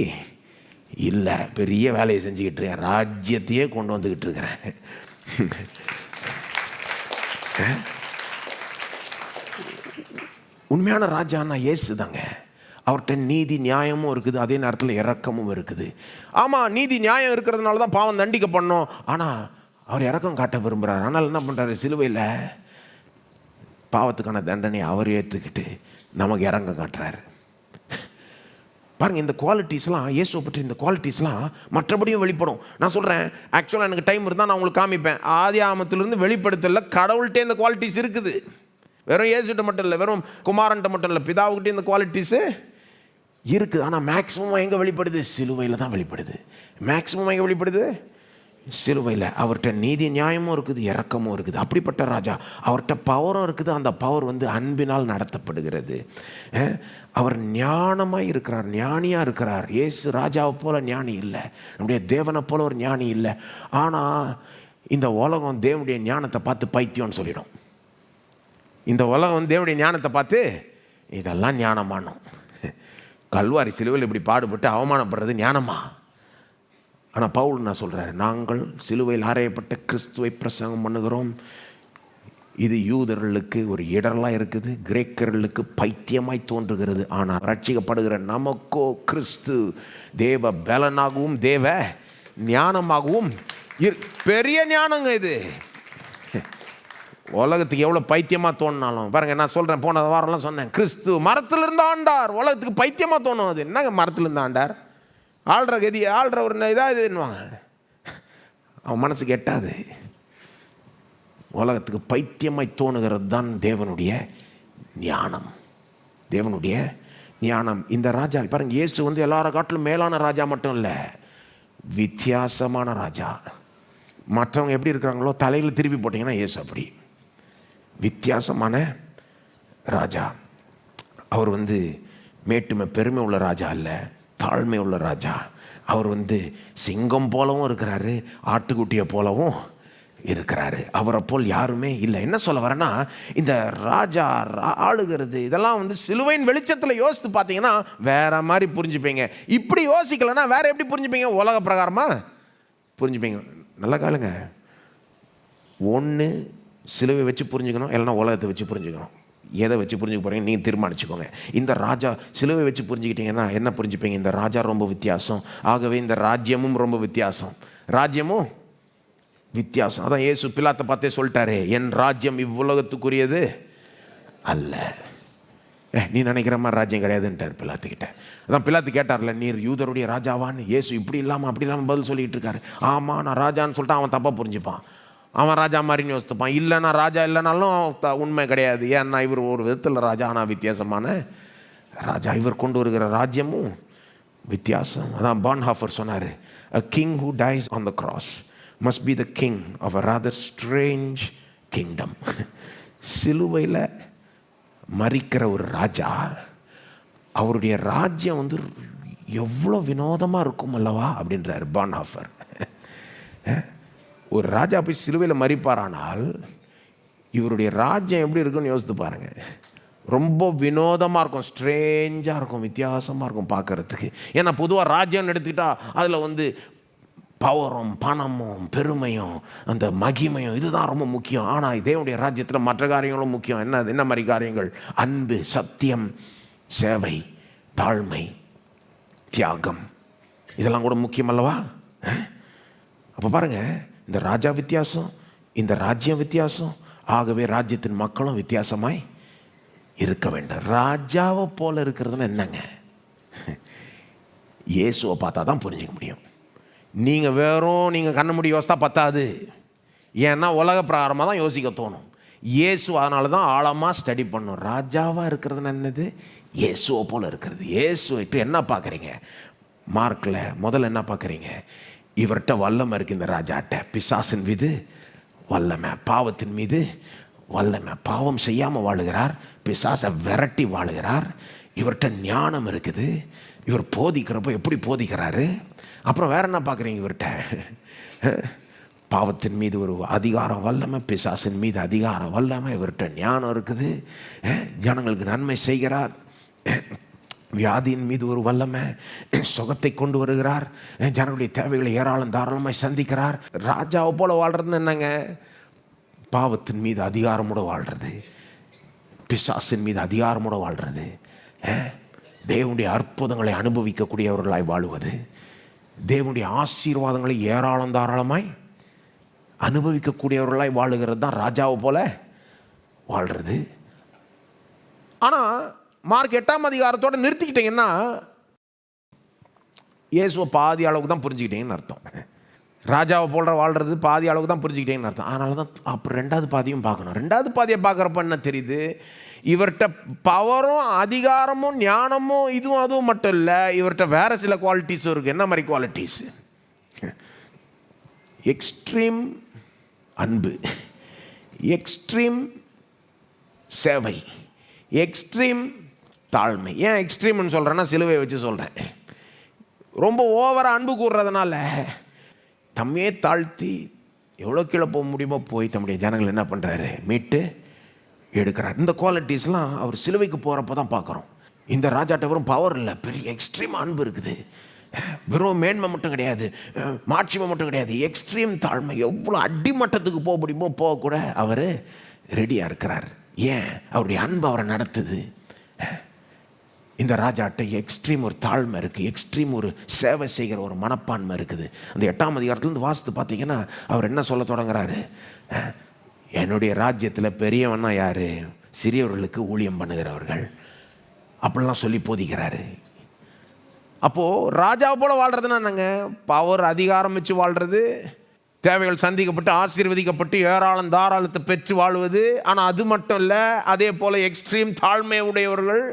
இல்லை, பெரிய வேலையை செஞ்சுக்கிட்டு இருக்கேன், ராஜ்யத்தையே கொண்டு வந்துக்கிட்டு இருக்கிறேன். உண்மையான ராஜான்னா இயேசு தாங்க. அவர்கிட்ட நீதி நியாயமும் இருக்குது, அதே நேரத்தில் இரக்கமும் இருக்குது. ஆமாம், நீதி நியாயம் இருக்கிறதுனால தான் பாவம் தண்டிக்கப்படணும். ஆனால் அவர் இரக்கம் காட்ட விரும்புகிறார். ஆனால் என்ன பண்ணுறாரு? சிலுவையில் பாவத்துக்கான தண்டனை அவர் ஏற்றுக்கிட்டு நமக்கு இரக்கம் காட்டுறாரு. பாருங்கள், இந்த குவாலிட்டிஸ்லாம் இயேசுவை பற்றி இந்த குவாலிட்டிஸ்லாம் மற்றபடியும் வெளிப்படும். நான் சொல்கிறேன், ஆக்சுவலாக எனக்கு டைம் இருந்தால் நான் உங்களுக்கு காமிப்பேன். ஆதி ஆமத்திலிருந்து வெளிப்படுத்தல கடவுள்கிட்டே இந்த குவாலிட்டிஸ் இருக்குது. வெறும் இயேசுகிட்ட மட்டும் இல்லை, வெறும் குமாரன்ட்ட மட்டும் இல்லை, பிதாவுக்கிட்டே இந்த குவாலிட்டிஸு இருக்குது. ஆனால் மேக்ஸிமம் எங்கே வெளிப்படுது? சிலுவையில் தான் வெளிப்படுது. மேக்ஸிமம் எங்கே வெளிப்படுது? சிலுவையில். அவர்கிட்ட நீதி நியாயமும் இருக்குது, இரக்கமும் இருக்குது. அப்படிப்பட்ட ராஜா. அவர்கிட்ட பவரும் இருக்குது. அந்த பவர் அன்பினால் நடத்தப்படுகிறது. அவர் ஞானமாக இருக்கிறார், ஞானியாக இருக்கிறார். இயேசு ராஜாவை போல ஞானி இல்லை, நம்முடைய தேவனை போல ஒரு ஞானி இல்லை. ஆனால் இந்த உலகம் தேவனுடைய ஞானத்தை பார்த்து பைத்தியம்னு சொல்லிடும். இந்த உலகம் தேவனுடைய ஞானத்தை பார்த்து இதெல்லாம் ஞானமானோம். கல்வாரி சிலுவையில் இப்படி பாடுபட்டு அவமானப்படுறது ஞானமா? ஆனால் பவுல் நான் சொல்கிறாரு, நாங்கள் சிலுவையில் அறையப்பட்ட கிறிஸ்துவை பிரசங்கம் பண்ணுகிறோம். இது யூதர்களுக்கு ஒரு இடரலாக இருக்குது, கிரேக்கர்களுக்கு பைத்தியமாய் தோன்றுகிறது. ஆனால் ரட்சிக்கப்படுகிற நமக்கோ கிறிஸ்து தேவ பலனாகவும் தேவ ஞானமாகவும் பெரிய ஞானங்க இது. உலகத்துக்கு எவ்வளோ பைத்தியமாக தோணினாலும் பாருங்கள், நான் சொல்கிறேன், போன வாரம்லாம் சொன்னேன், கிறிஸ்து மரத்திலிருந்து ஆண்டார். உலகத்துக்கு பைத்தியமாக தோணும். அது என்னங்க மரத்திலிருந்து ஆண்டார்? ஆள்ற கதி, ஆள்ற ஒரு இதாக இதுன்னுவாங்க. அவன் மனசுக்கு எட்டாது. உலகத்துக்கு பைத்தியமாய் தோணுகிறது தான் தேவனுடைய ஞானம். தேவனுடைய ஞானம். இந்த ராஜா பாருங்க, இயேசு எல்லார காட்டிலும் மேலான ராஜா மட்டும் இல்லை, வித்தியாசமான ராஜா. மற்றவங்க எப்படி இருக்கிறாங்களோ தலையில் திருப்பி போட்டிங்கன்னா இயேசு அப்படி வித்தியாசமான ராஜா. அவர் மேட்டுமை பெருமை உள்ள ராஜா இல்லை, தாழ்மை உள்ள ராஜா. அவர் சிங்கம் போலவும் இருக்கிறாரு, ஆட்டுக்குட்டியை போலவும் இருக்கிறாரு. அவரை போல் யாருமே இல்லை. என்ன சொல்ல வரேன்னா, இந்த ராஜா ஆளுகிறது இதெல்லாம் சிலுவையின் வெளிச்சத்தில் யோசித்து பார்த்தீங்கன்னா வேற மாதிரி புரிஞ்சுப்பீங்க. இப்படி யோசிக்கலைன்னா வேற எப்படி புரிஞ்சுப்பீங்க? உலக பிரகாரமாக புரிஞ்சுப்பீங்க. நல்லா காலுங்க, ஒன்று சிலுவை வச்சு புரிஞ்சுக்கணும், இல்லைன்னா உலகத்தை வச்சு புரிஞ்சுக்கணும். எதை வச்சு புரிஞ்சுக்க போகிறீங்க நீங்கள் தீர்மானிச்சுக்கோங்க. இந்த ராஜா சிலுவை வச்சு புரிஞ்சுக்கிட்டீங்கன்னா என்ன புரிஞ்சுப்பீங்க? இந்த ராஜா ரொம்ப வித்தியாசம். ஆகவே இந்த ராஜ்யமும் ரொம்ப வித்தியாசம். ராஜ்யமும் வித்தியாசம். அதான் இயேசு பிலாத்தை பார்த்தே சொல்லிட்டாரு, என் ராஜ்யம் இவ்வுலகத்துக்குரியது அல்ல. நீ நினைக்கிற மாதிரி ராஜ்யம் கிடையாதுன்ட்டார் பிலாத்துக்கிட்ட. அதான் பிலாத்து கேட்டார்ல, நீர் யூதருடைய ராஜாவான்னு. இயேசு இப்படி இல்லாமல் அப்படி இல்லாமல் பதில் சொல்லிகிட்டு இருக்காரு. ஆமாம் நான் ராஜான்னு சொல்லிட்டு அவன் தப்பாக புரிஞ்சுப்பான். அவன் ராஜா மாதிரின்னு யோசித்துப்பான். இல்லைன்னா ராஜா இல்லைனாலும் உண்மை கிடையாது. ஏன்னா இவர் ஒரு விதத்தில் ராஜா, ஆனால் வித்தியாசமான ராஜா. இவர் கொண்டு வருகிற ராஜ்யமும் வித்தியாசம். அதான் பான்ஹாஃபர் சொன்னார், a king who dies on the cross must be the king of a rather strange kingdom. சிலுவையில் மரிக்கிற ஒரு ராஜா, அவருடைய ராஜ்யம் வந்து எவ்வளோ வினோதமாக இருக்கும் அல்லவா அப்படின்றார் பான்ஹாஃபர். ஒரு ராஜா போய் சிலுவையில் மரிப்பாரானால் இவருடைய ராஜ்யம் எப்படி இருக்குன்னு யோசித்து பாருங்கள். ரொம்ப வினோதமாக இருக்கும், ஸ்ட்ரேஞ்சாக இருக்கும், வித்தியாசமாக இருக்கும் பார்க்குறதுக்கு. ஏன்னா பொதுவாக ராஜ்யம்னு எடுத்துக்கிட்டால் அதில் வந்து பவரும் பணமும் பெருமையும் அந்த மகிமையும் இதுதான் ரொம்ப முக்கியம். ஆனால் தேவனுடைய ராஜ்யத்தில் மற்ற காரியங்களும் முக்கியம். என்ன மாதிரி காரியங்கள்? அன்பு, சத்தியம், சேவை, தாழ்மை, தியாகம், இதெல்லாம் கூட முக்கியம் அல்லவா? அப்போ பாருங்கள், இந்த ராஜா வித்தியாசம், இந்த ராஜ்யம் வித்தியாசம். ஆகவே ராஜ்யத்தின் மக்களும் வித்தியாசமாய் இருக்க வேண்டும். ராஜாவை போல இருக்கிறதுன்னு என்னங்க? இயேசுவை பார்த்தா தான் புரிஞ்சிக்க முடியும். நீங்கள் கண்ண மூடி யோசித்தா பத்தாது. ஏன்னா உலக பிரகாரமாக தான் யோசிக்க தோணும். இயேசு அதனால தான் ஆழமாக ஸ்டடி பண்ணும். ராஜாவாக இருக்கிறதுன்னு என்னது? இயேசுவை போல் இருக்கிறது. இயேசுவிட்டு என்ன பார்க்குறீங்க? மார்க்கில் முதல்ல என்ன பார்க்குறீங்க? இவர்கிட்ட வல்லமை இருக்குது. இந்த ராஜாட்ட பிசாசின் மீது வல்லமை, பாவத்தின் மீது வல்லமை. பாவம் செய்யாமல் வாழுகிறார், பிசாசை விரட்டி வாழுகிறார். இவர்கிட்ட ஞானம் இருக்குது. இவர் போதிக்கிறப்போ எப்படி போதிக்கிறாரு. அப்புறம் வேற என்ன பார்க்குறீங்க? இவர்கிட்ட பாவத்தின் மீது ஒரு அதிகாரம் வல்லமை, பிசாசின் மீது அதிகாரம் வல்லமை. இவர்கிட்ட ஞானம் இருக்குது. ஜனங்களுக்கு நன்மை செய்கிறார். வியாதியின் மீது ஒரு வல்லமை, சுகத்தை கொண்டு வருகிறார். ஜனங்களுடைய தேவைகளை ஏராளம் தாராளமாக சந்திக்கிறார். ராஜாவை போல வாழ்கிறதுன்னு என்னங்க? பாவத்தின் மீது அதிகாரமோடு வாழ்கிறது, பிசாசின் மீது அதிகாரமோடு வாழ்கிறது, தேவனுடைய அற்புதங்களை அனுபவிக்கக்கூடியவர்களாய் வாழுவது, தேவனுடைய ஆசீர்வாதங்களை ஏராளம் தாராளமாய் அனுபவிக்கக்கூடியவர்களாய் வாழுகிறது தான் ராஜாவை போல வாழ்கிறது. ஆனால் மார்க் 8ஆம் அதிகாரத்தோடு நிறுத்திக்கிட்டீங்கன்னா இயேசுவை பாதி அளவுக்கு தான் புரிஞ்சுக்கிட்டீங்கன்னு அர்த்தம். ராஜாவை போல வாழ்கிறது பாதி அளவுக்கு தான் புரிஞ்சுக்கிட்டேன்னு அர்த்தம். அதனால தான் அப்புறம் 2வது பாதியும் பார்க்கணும். 2வது பாதியை பார்க்குறப்ப என்ன தெரியுது? இவர்கிட்ட பவரும் அதிகாரமும் ஞானமும் இதுவும் அதுவும் மட்டும் இல்லை, இவர்கிட்ட வேறு சில குவாலிட்டிஸும் இருக்குது. என்ன மாதிரி குவாலிட்டிஸு? எக்ஸ்ட்ரீம் அன்பு, எக்ஸ்ட்ரீம் சேவை, எக்ஸ்ட்ரீம் தாழ்மை. ஏன் எக்ஸ்ட்ரீம்னு சொல்கிறேன்னா சிலுவையை வச்சு சொல்கிறேன். ரொம்ப ஓவராக அன்பு கூறுறதுனால தம்மையே தாழ்த்தி எவ்வளோ கீழே போக முடியுமோ போய் தம்முடைய ஜனங்கள் என்ன பண்ணுறாரு? மீட்டு எடுக்கிறார். இந்த குவாலிட்டிஸ்லாம் அவர் சிலுவைக்கு போகிறப்போ தான் பார்க்குறோம். இந்த ராஜாட்ட வெறும் பவர் இல்லை, பெரிய எக்ஸ்ட்ரீம் அன்பு இருக்குது. வெறும் மேன்மை மட்டும் கிடையாது, மாட்சிமை மட்டும் கிடையாது, எக்ஸ்ட்ரீம் தாழ்மை. எவ்வளோ அடிமட்டத்துக்கு போக முடியுமோ போகக்கூட அவர் ரெடியாக இருக்கிறார். ஏன்? அவருடைய அன்பு அவரை நடத்துது. இந்த ராஜாட்ட எக்ஸ்ட்ரீம் ஒரு தாழ்மை இருக்குது, எக்ஸ்ட்ரீம் ஒரு சேவை செய்கிற ஒரு மனப்பான்மை இருக்குது. அந்த 8ஆம் அதிகாரத்துலேருந்து வாசித்து பார்த்தீங்கன்னா அவர் என்ன சொல்ல தொடங்குறாரு? என்னுடைய ராஜ்யத்தில் பெரியவன்னா யார்? சிறியவர்களுக்கு ஊழியம் பண்ணுகிறவர்கள், அப்படிலாம் சொல்லி போதிக்கிறாரு. அப்போது ராஜாவை போல் வாழ்கிறதுனா என்னங்க? பவர் அதிகாரம் வச்சு வாழ்கிறது, தேவைகள் சந்திக்கப்பட்டு ஆசீர்வதிக்கப்பட்டு ஏராளம் தாராளத்தை பெற்று வாழ்வது. ஆனால் அது மட்டும் இல்லை, அதே போல் எக்ஸ்ட்ரீம் தாழ்மை உடையவர்கள்,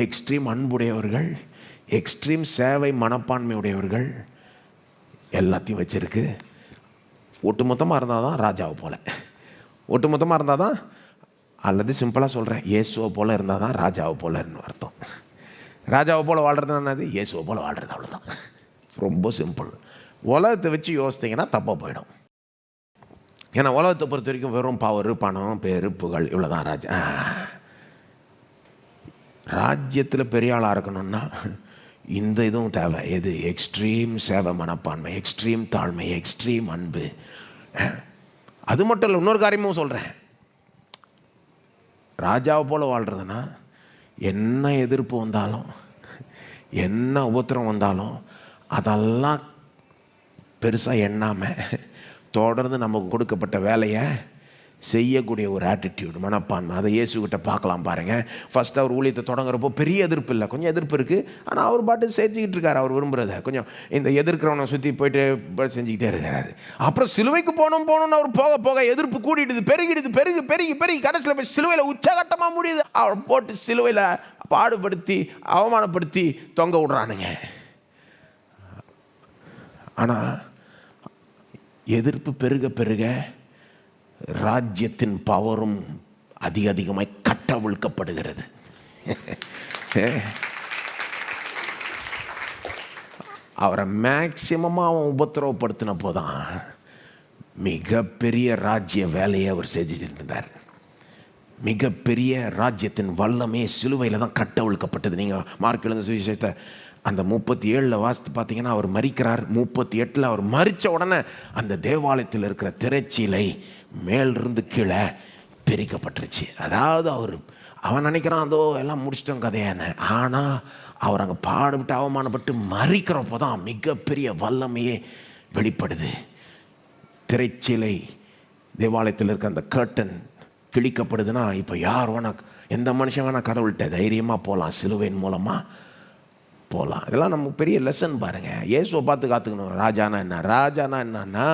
எக்ஸ்ட்ரீம் அன்புடையவர்கள், எக்ஸ்ட்ரீம் சேவை மனப்பான்மை உடையவர்கள், எல்லாத்தையும் வச்சிருக்கு. ஒட்டுமொத்தமாக இருந்தால் தான் ராஜாவை போல், ஒட்டுமொத்தமாக இருந்தால் தான், அல்லது சிம்பிளாக சொல்கிறேன், இயேசுவை போல் இருந்தால் தான் ராஜாவை போலன்னு அர்த்தம். ராஜாவை போல் வாழ்கிறது என்னது? இயேசுவை போல் வாழ்கிறது, அவ்வளோதான். ரொம்ப சிம்பிள். உலகத்தை வச்சு யோசித்தீங்கன்னா தப்பாக போயிடும். ஏன்னா உலகத்தை பொறுத்த வரைக்கும் வெறும் பவர், பணம், பேரு, புகழ், இவ்வளோதான் ராஜா. ராஜ்யத்தில் பெரிய ஆளாக இருக்கணும்னா இந்த இதுவும் தேவை. எது? எக்ஸ்ட்ரீம் சேவை மனப்பான்மை, எக்ஸ்ட்ரீம் தாழ்மை, எக்ஸ்ட்ரீம் அன்பு. அது மட்டும் இல்லை, இன்னொரு காரியமும் சொல்கிறேன். ராஜாவை போல் வாழ்கிறதுனா என்ன எதிர்ப்பு வந்தாலும், என்ன உபத்திரம் வந்தாலும் அதெல்லாம் பெருசாக எண்ணாமல் தொடர்ந்து நமக்கு கொடுக்கப்பட்ட வேலையை செய்யக்கூடிய ஒரு ஆட்டிடியூட், மனப்பான்மை. அதை இயேசுக்கிட்ட பார்க்கலாம் பாருங்கள். ஃபஸ்ட் அவர் ஊழியத்தை தொடங்குறப்போ பெரிய எதிர்ப்பு இல்லை, கொஞ்சம் எதிர்ப்பு இருக்குது. ஆனால் அவர் பாட்டு செஞ்சுக்கிட்டு இருக்கார். அவர் விரும்புகிறத கொஞ்சம் இந்த எதிர்க்கிறவனை சுற்றி போயிட்டு செஞ்சுக்கிட்டே இருக்கிறாரு. அப்புறம் சிலுவைக்கு போகணும்னு அவர் போக போக எதிர்ப்பு கூட்டிடுது, பெருகிடுது, பெருகி கடைசியில் போய் சிலுவையில் உச்சகட்டமாக முடியுது. அவர் போட்டு சிலுவையில் பாடுபடுத்தி அவமானப்படுத்தி தொங்க விடுறானுங்க. ஆனால் எதிர்ப்பு பெருக ராஜ்யத்தின் பவரும் அதிகமாய் கட்டவிழ்க்கப்படுகிறது. அவரை மேக்சிமமாக அவன் உபத்திரவப்படுத்தின போதான் மிகப்பெரிய ராஜ்ய வேலையை அவர் செஞ்சுட்டு இருந்தார். மிகப்பெரிய ராஜ்யத்தின் வல்லமே சிலுவையில் தான் கட்டவிழ்க்கப்பட்டது. நீங்கள் மார்க் எழுந்த சுவிசேஷத்தை அந்த 37 வாசித்து பார்த்தீங்கன்னா, அவர் மரிக்கிறார். 38 அவர் மரித்த உடனே அந்த தேவாலயத்தில் இருக்கிற திரைச்சீலை மேலிருந்து கீழே பிரிக்கப்பட்டுருச்சு. அதாவது அவன் நினைக்கிறான் அதோ எல்லாம் முடிச்சிட்டோம் கதையான. ஆனால் அவர் அங்கே பாடுபட்டு அவமானப்பட்டு மரிக்கிறப்போ தான் மிகப்பெரிய வல்லமையே வெளிப்படுது. திரைச்சீலை தேவாலயத்தில் இருக்க அந்த கர்டன் கிழிக்கப்படுதுன்னா இப்போ யார் வேணா, எந்த மனுஷன் வேணா கடவுள்கிட்ட தைரியமாக போகலாம், சிலுவையின் மூலமாக போகலாம். இதெல்லாம் நமக்கு பெரிய லெசன் பாருங்கள். இயேசுவை பார்த்து காத்துக்கணும். ராஜானா என்னன்னா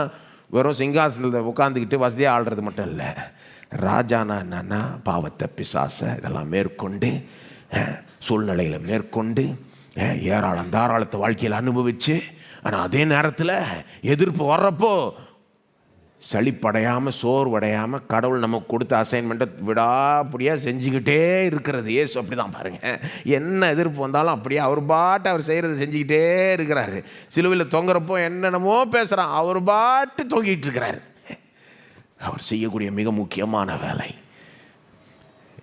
வெறும் சிங்காசனத்தில் உட்காந்துக்கிட்டு வசதியாக ஆள்றது மட்டும் இல்லை. ராஜானா என்னன்னா பாவத்தை, பிசாசை இதெல்லாம் மேற்கொண்டு, சூழ்நிலையில் மேற்கொண்டு, ஏராளம் தாராளத்தை வாழ்க்கையில் அனுபவித்து, ஆனால் அதே நேரத்தில் எதிர்ப்பு வர்றப்போ சளிப்படையாமல் சோர்வடையாமல் கடவுள் நமக்கு கொடுத்த அசைன்மெண்ட்டை விடாப்படியாக செஞ்சுக்கிட்டே இருக்கிறது. ஏசு அப்படி தான் பாருங்கள். என்ன எதிர்ப்பு வந்தாலும் அப்படியே அவர் பாட்டு அவர் செய்கிறத செஞ்சுக்கிட்டே இருக்கிறாரு. சிலுவையில் தொங்குறப்போ என்னென்னமோ பேசுகிறான், அவர் பாட்டு தொங்கிட்டு இருக்கிறாரு. அவர் செய்யக்கூடிய மிக முக்கியமான வேலை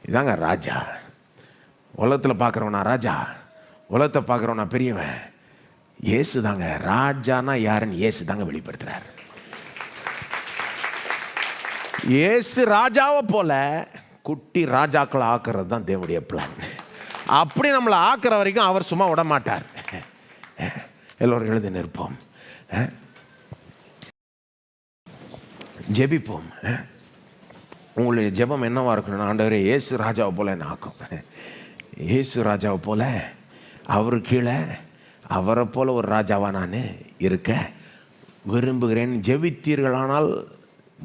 இதாங்க ராஜா. உலகத்தில் பார்க்குறவனா ராஜா, உலகத்தை பார்க்குறவனா பெரியவன். இயேசு தாங்க ராஜானா யாருன்னு இயேசு தாங்க வெளிப்படுத்துகிறார். இயேசு ராஜாவை போல குட்டி ராஜாக்களை ஆக்குறது தான் தேவனுடைய பிளான். அப்படி நம்மளை ஆக்குற வரைக்கும் அவர் சும்மா விட மாட்டார். எல்லோரும் எழுதி நிற்போம், ஜெபிப்போம். உங்களுடைய ஜெபம் என்னவா இருக்கணும்? ஆண்டவரே இயேசு ராஜாவை போல என்ன ஆக்கும். இயேசு ராஜாவை போல அவரு கீழே அவரை போல ஒரு ராஜாவா நான் இருக்க விரும்புகிறேன். ஜெபித்தீர்களானால்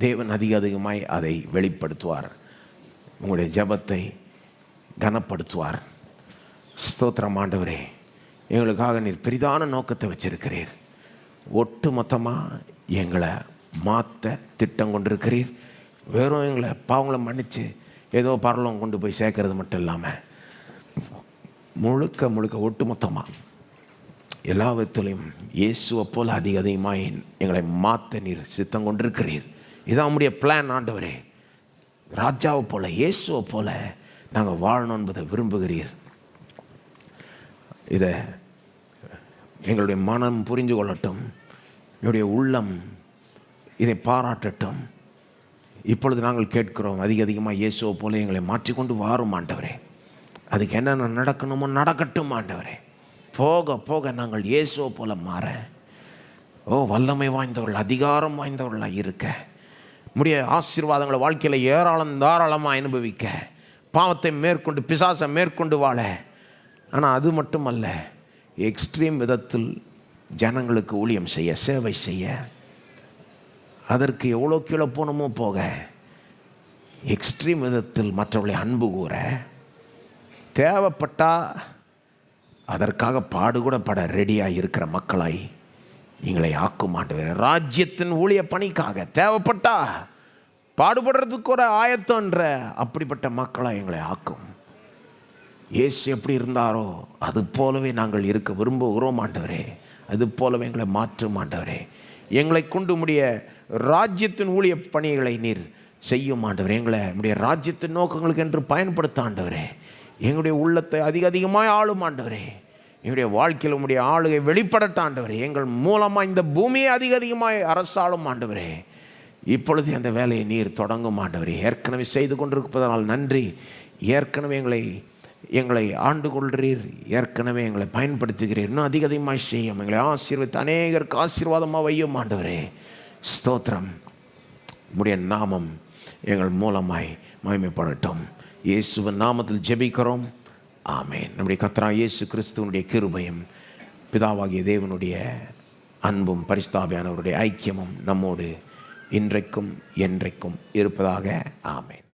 தேவன் அதிகமாய் அதை வெளிப்படுத்துவார். உங்களுடைய ஜெபத்தை கனப்படுத்துவார். ஸ்தோத்திரம் ஆண்டவரே, எங்களுக்காக நீர் பெரிதான நோக்கத்தை வச்சிருக்கிறீர். ஒட்டு மொத்தமாக எங்களை மாற்ற திட்டம் கொண்டிருக்கிறீர். வெறும் எங்களை பாவங்களை மன்னித்து ஏதோ பரலோகம் கொண்டு போய் சேர்க்கறது மட்டும் இல்லாமல் முழுக்க ஒட்டு மொத்தமாக எல்லா விதத்திலையும் இயேசுவை போல் அதிகமாக எங்களை மாற்ற நீர் சித்தம் கொண்டிருக்கிறீர். இதான் நம்முடைய பிளான் ஆண்டவரே. ராஜாவை போல இயேசுவை போல நாங்கள் வாழணும் என்பதை விரும்புகிறீர். இதை எங்களுடைய மனம் புரிந்து கொள்ளட்டும், என்னுடைய உள்ளம் இதை பாராட்டட்டும். இப்பொழுது நாங்கள் கேட்கிறோம், அதிகமாக இயேசுவை போல எங்களை மாற்றிக்கொண்டு வாரும் ஆண்டவரே. அதுக்கு என்னென்ன நடக்கணுமோ நடக்கட்டும் ஆண்டவரே. போக நாங்கள் இயேசுவை போல மாற வல்லமை வாய்ந்தவர்கள், அதிகாரம் வாய்ந்தவர்களாக இருக்க, முடிய ஆசீர்வாதங்களை வாழ்க்கையில் ஏராளம் தாராளமாக அனுபவிக்க, பாவத்தை மேற்கொண்டு பிசாசை மேற்கொண்டு வாழ. ஆனால் அது மட்டுமல்ல, எக்ஸ்ட்ரீம் விதத்தில் ஜனங்களுக்கு ஊழியம் செய்ய, சேவை செய்ய, அதற்கு எவ்வளோ கீழே போகணுமோ போக, எக்ஸ்ட்ரீம் விதத்தில் மற்றவர்களை அன்பு கூற, தேவைப்பட்டால் அதற்காக பாடுகூட பட ரெடியாக இருக்கிற மக்களாய் எங்களை ஆக்கும் ஆண்டவரே. ராஜ்யத்தின் ஊழிய பணிக்காக தேவைப்பட்டா பாடுபடுறதுக்கு ஒரு ஆயத்தம்ன்ற அப்படிப்பட்ட மக்களாக எங்களை ஆக்கும். இயேசு எப்படி இருந்தாரோ அது போலவே நாங்கள் இருக்க விரும்புகிறோம் ஆண்டவரே. அது போலவே எங்களை மாற்றும் ஆண்டவரே. எங்களை கொண்டு முடிய ராஜ்யத்தின் ஊழிய பணிகளை நீர் செய்யும் ஆண்டவரே. எங்களை நம்முடைய ராஜ்யத்தின் நோக்கங்களுக்கு என்று பயன்படுத்த ஆண்டவரே. எங்களுடைய உள்ளத்தை அதிகமாக ஆளும் ஆண்டவரே. எங்களுடைய வாழ்க்கையில் உங்களுடைய ஆளுகை வெளிப்படட்ட ஆண்டவரே. எங்கள் மூலமாக இந்த பூமியை அதிகமாக அரசாளும் ஆண்டவரே. இப்பொழுது அந்த வேலையை நீர் தொடங்கும் ஆண்டவரே. ஏற்கனவே செய்து கொண்டிருப்பதனால் நன்றி. ஏற்கனவே எங்களை ஆண்டு கொள்கிறீர். ஏற்கனவே எங்களை பயன்படுத்துகிறீர். இன்னும் அதிகமாக செய்யும். எங்களை ஆசீர்வதித்து அநேகருக்கு ஆசீர்வாதமாக வையும் ஆண்டவரே. ஸ்தோத்திரம். உம்முடைய நாமம் எங்கள் மூலமாய் மகிமைப்படட்டும். இயேசுவின் நாமத்தில் ஜெபிக்கிறோம். ஆமென். நம்முடைய கர்த்தராகிய இயேசு கிறிஸ்துவனுடைய கிருபையும் பிதாவாகிய தேவனுடைய அன்பும் பரிசுத்தாவியானவருடைய ஐக்கியமும் நம்மோடு இன்றைக்கும் என்றைக்கும் இருப்பதாக. ஆமென்.